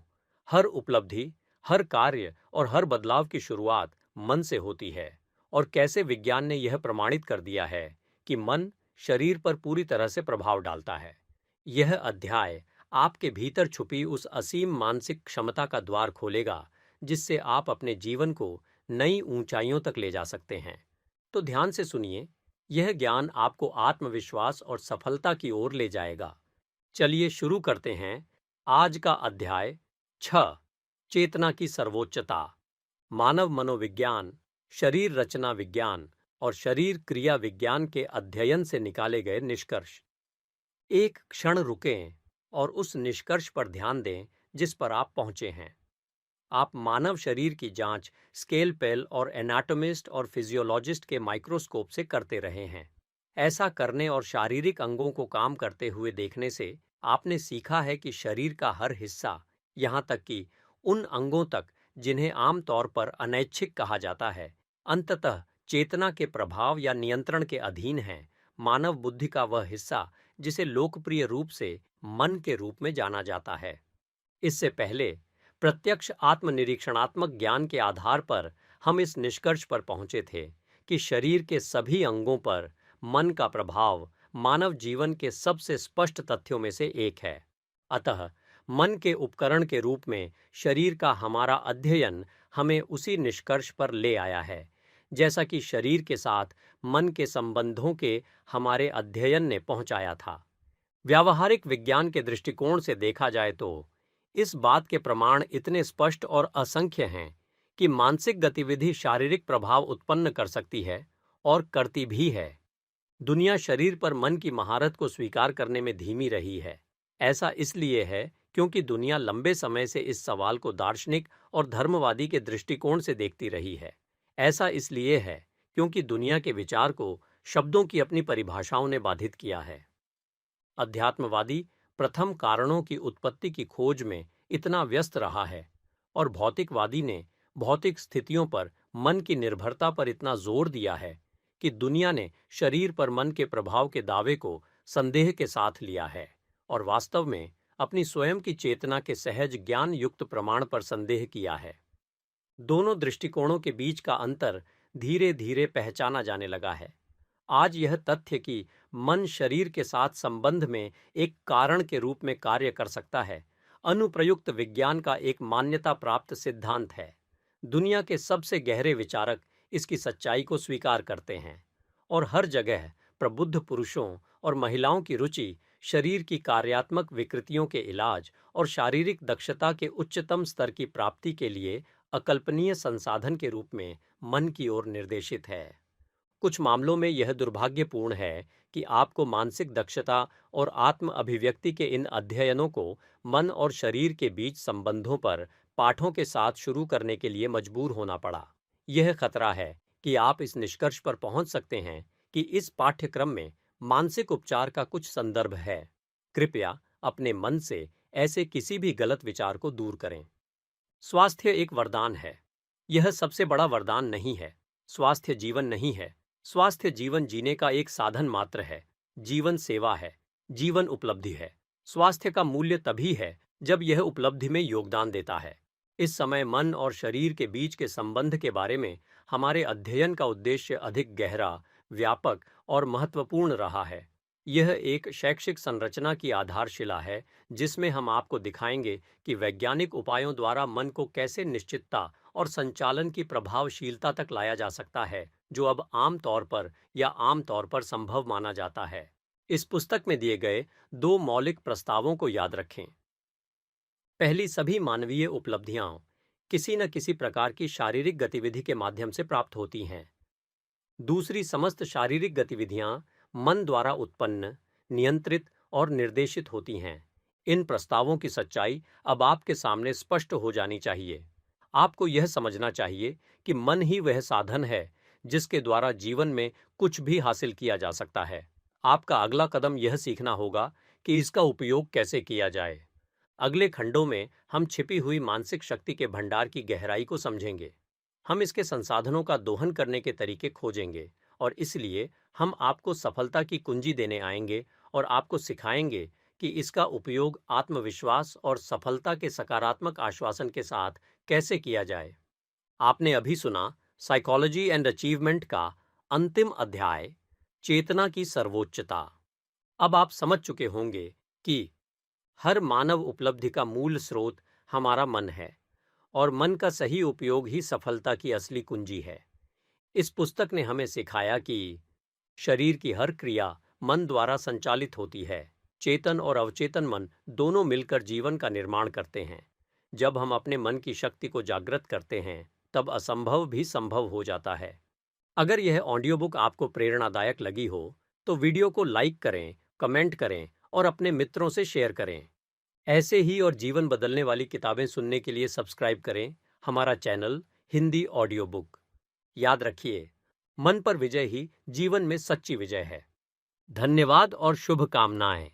हर उपलब्धि, हर कार्य और हर बदलाव की शुरुआत मन से होती है, और कैसे विज्ञान ने यह प्रमाणित कर दिया है कि मन शरीर पर पूरी तरह से प्रभाव डालता है। यह अध्याय आपके भीतर छुपी उस असीम मानसिक क्षमता का द्वार खोलेगा जिससे आप अपने जीवन को नई ऊंचाइयों तक ले जा सकते हैं। तो ध्यान से सुनिए, यह ज्ञान आपको आत्मविश्वास और सफलता की ओर ले जाएगा। चलिए शुरू करते हैं आज का अध्याय 6, चेतना की सर्वोच्चता। मानव मनोविज्ञान, शरीर रचना विज्ञान और शरीर क्रिया विज्ञान के अध्ययन से निकाले गए निष्कर्ष। एक क्षण रुकें और उस निष्कर्ष पर ध्यान दें जिस पर आप पहुंचे हैं। आप मानव शरीर की जांच स्केलपेल और एनाटोमिस्ट और फिजियोलॉजिस्ट के माइक्रोस्कोप से करते रहे हैं। ऐसा करने और शारीरिक अंगों को काम करते हुए देखने से आपने सीखा है कि शरीर का हर हिस्सा, यहाँ तक कि उन अंगों तक जिन्हें आमतौर पर अनैच्छिक कहा जाता है, अंततः चेतना के प्रभाव या नियंत्रण के अधीन है। मानव बुद्धि का वह हिस्सा जिसे लोकप्रिय रूप से मन के रूप में जाना जाता है। इससे पहले प्रत्यक्ष आत्मनिरीक्षणात्मक ज्ञान के आधार पर हम इस निष्कर्ष पर पहुंचे थे कि शरीर के सभी अंगों पर मन का प्रभाव मानव जीवन के सबसे स्पष्ट तथ्यों में से एक है। अतः मन के उपकरण के रूप में शरीर का हमारा अध्ययन हमें उसी निष्कर्ष पर ले आया है, जैसा कि शरीर के साथ मन के संबंधों के हमारे अध्ययन ने पहुंचाया था। व्यावहारिक विज्ञान के दृष्टिकोण से देखा जाए तो इस बात के प्रमाण इतने स्पष्ट और असंख्य हैं कि मानसिक गतिविधि शारीरिक प्रभाव उत्पन्न कर सकती है और करती भी है। दुनिया शरीर पर मन की महारत को स्वीकार करने में धीमी रही है। ऐसा इसलिए है क्योंकि दुनिया लंबे समय से इस सवाल को दार्शनिक और धर्मवादी के दृष्टिकोण से देखती रही है। ऐसा इसलिए है क्योंकि दुनिया के विचार को शब्दों की अपनी परिभाषाओं ने बाधित किया है। अध्यात्मवादी प्रथम कारणों की उत्पत्ति की खोज में इतना व्यस्त रहा है और भौतिकवादी ने भौतिक स्थितियों पर मन की निर्भरता पर इतना जोर दिया है कि दुनिया ने शरीर पर मन के प्रभाव के दावे को संदेह के साथ लिया है और वास्तव में अपनी स्वयं की चेतना के सहज ज्ञान युक्त प्रमाण पर संदेह किया है। दोनों दृष्टिकोणों के बीच का अंतर धीरे धीरे पहचाना जाने लगा है। आज यह तथ्य कि मन शरीर के साथ संबंध में एक कारण के रूप में कार्य कर सकता है, अनुप्रयुक्त विज्ञान का एक मान्यता प्राप्त सिद्धांत है। दुनिया के सबसे गहरे विचारक इसकी सच्चाई को स्वीकार करते हैं और हर जगह प्रबुद्ध पुरुषों और महिलाओं की रुचि शरीर की कार्यात्मक विकृतियों के इलाज और शारीरिक दक्षता के उच्चतम स्तर की प्राप्ति के लिए अकल्पनीय संसाधन के रूप में मन की ओर निर्देशित है। कुछ मामलों में यह दुर्भाग्यपूर्ण है कि आपको मानसिक दक्षता और आत्म अभिव्यक्ति के इन अध्ययनों को मन और शरीर के बीच संबंधों पर पाठों के साथ शुरू करने के लिए मजबूर होना पड़ा। यह खतरा है कि आप इस निष्कर्ष पर पहुंच सकते हैं कि इस पाठ्यक्रम में मानसिक उपचार का कुछ संदर्भ है। कृपया अपने मन से ऐसे किसी भी गलत विचार को दूर करें। स्वास्थ्य एक वरदान है। यह सबसे बड़ा वरदान नहीं है। स्वास्थ्य जीवन नहीं है। स्वास्थ्य जीवन जीने का एक साधन मात्र है। जीवन सेवा है। जीवन उपलब्धि है। स्वास्थ्य का मूल्य तभी है जब यह उपलब्धि में योगदान देता है। इस समय मन और शरीर के बीच के संबंध के बारे में हमारे अध्ययन का उद्देश्य अधिक गहरा, व्यापक और महत्वपूर्ण रहा है। यह एक शैक्षिक संरचना की आधारशिला है जिसमें हम आपको दिखाएंगे कि वैज्ञानिक उपायों द्वारा मन को कैसे निश्चितता और संचालन की प्रभावशीलता तक लाया जा सकता है, जो अब आम तौर पर संभव माना जाता है। इस पुस्तक में दिए गए 2 मौलिक प्रस्तावों को याद रखें। पहली, सभी मानवीय उपलब्धियां किसी न किसी प्रकार की शारीरिक गतिविधि के माध्यम से प्राप्त होती हैं। दूसरी, समस्त शारीरिक गतिविधियां मन द्वारा उत्पन्न, नियंत्रित और निर्देशित होती हैं। इन प्रस्तावों की सच्चाई अब आपके सामने स्पष्ट हो जानी चाहिए। आपको यह समझना चाहिए कि मन ही वह साधन है जिसके द्वारा जीवन में कुछ भी हासिल किया जा सकता है। आपका अगला कदम यह सीखना होगा कि इसका उपयोग कैसे किया जाए। अगले खंडों में हम छिपी हुई मानसिक शक्ति के भंडार की गहराई को समझेंगे। हम इसके संसाधनों का दोहन करने के तरीके खोजेंगे और इसलिए हम आपको सफलता की कुंजी देने आएंगे और आपको सिखाएंगे कि इसका उपयोग आत्मविश्वास और सफलता के सकारात्मक आश्वासन के साथ कैसे किया जाए। आपने अभी सुना साइकोलॉजी एंड अचीवमेंट का अंतिम अध्याय, चेतना की सर्वोच्चता। अब आप समझ चुके होंगे कि हर मानव उपलब्धि का मूल स्रोत हमारा मन है और मन का सही उपयोग ही सफलता की असली कुंजी है। इस पुस्तक ने हमें सिखाया कि शरीर की हर क्रिया मन द्वारा संचालित होती है। चेतन और अवचेतन मन दोनों मिलकर जीवन का निर्माण करते हैं। जब हम अपने मन की शक्ति को जागृत करते हैं, तब असंभव भी संभव हो जाता है। अगर यह ऑडियो बुक आपको प्रेरणादायक लगी हो, तो वीडियो को लाइक करें, कमेंट करें और अपने मित्रों से शेयर करें। ऐसे ही और जीवन बदलने वाली किताबें सुनने के लिए सब्सक्राइब करें हमारा चैनल हिंदी ऑडियो बुक। याद रखिए, मन पर विजय ही जीवन में सच्ची विजय है। धन्यवाद और शुभकामनाएं।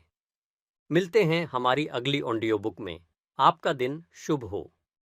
मिलते हैं हमारी अगली ऑडियो बुक में। आपका दिन शुभ हो।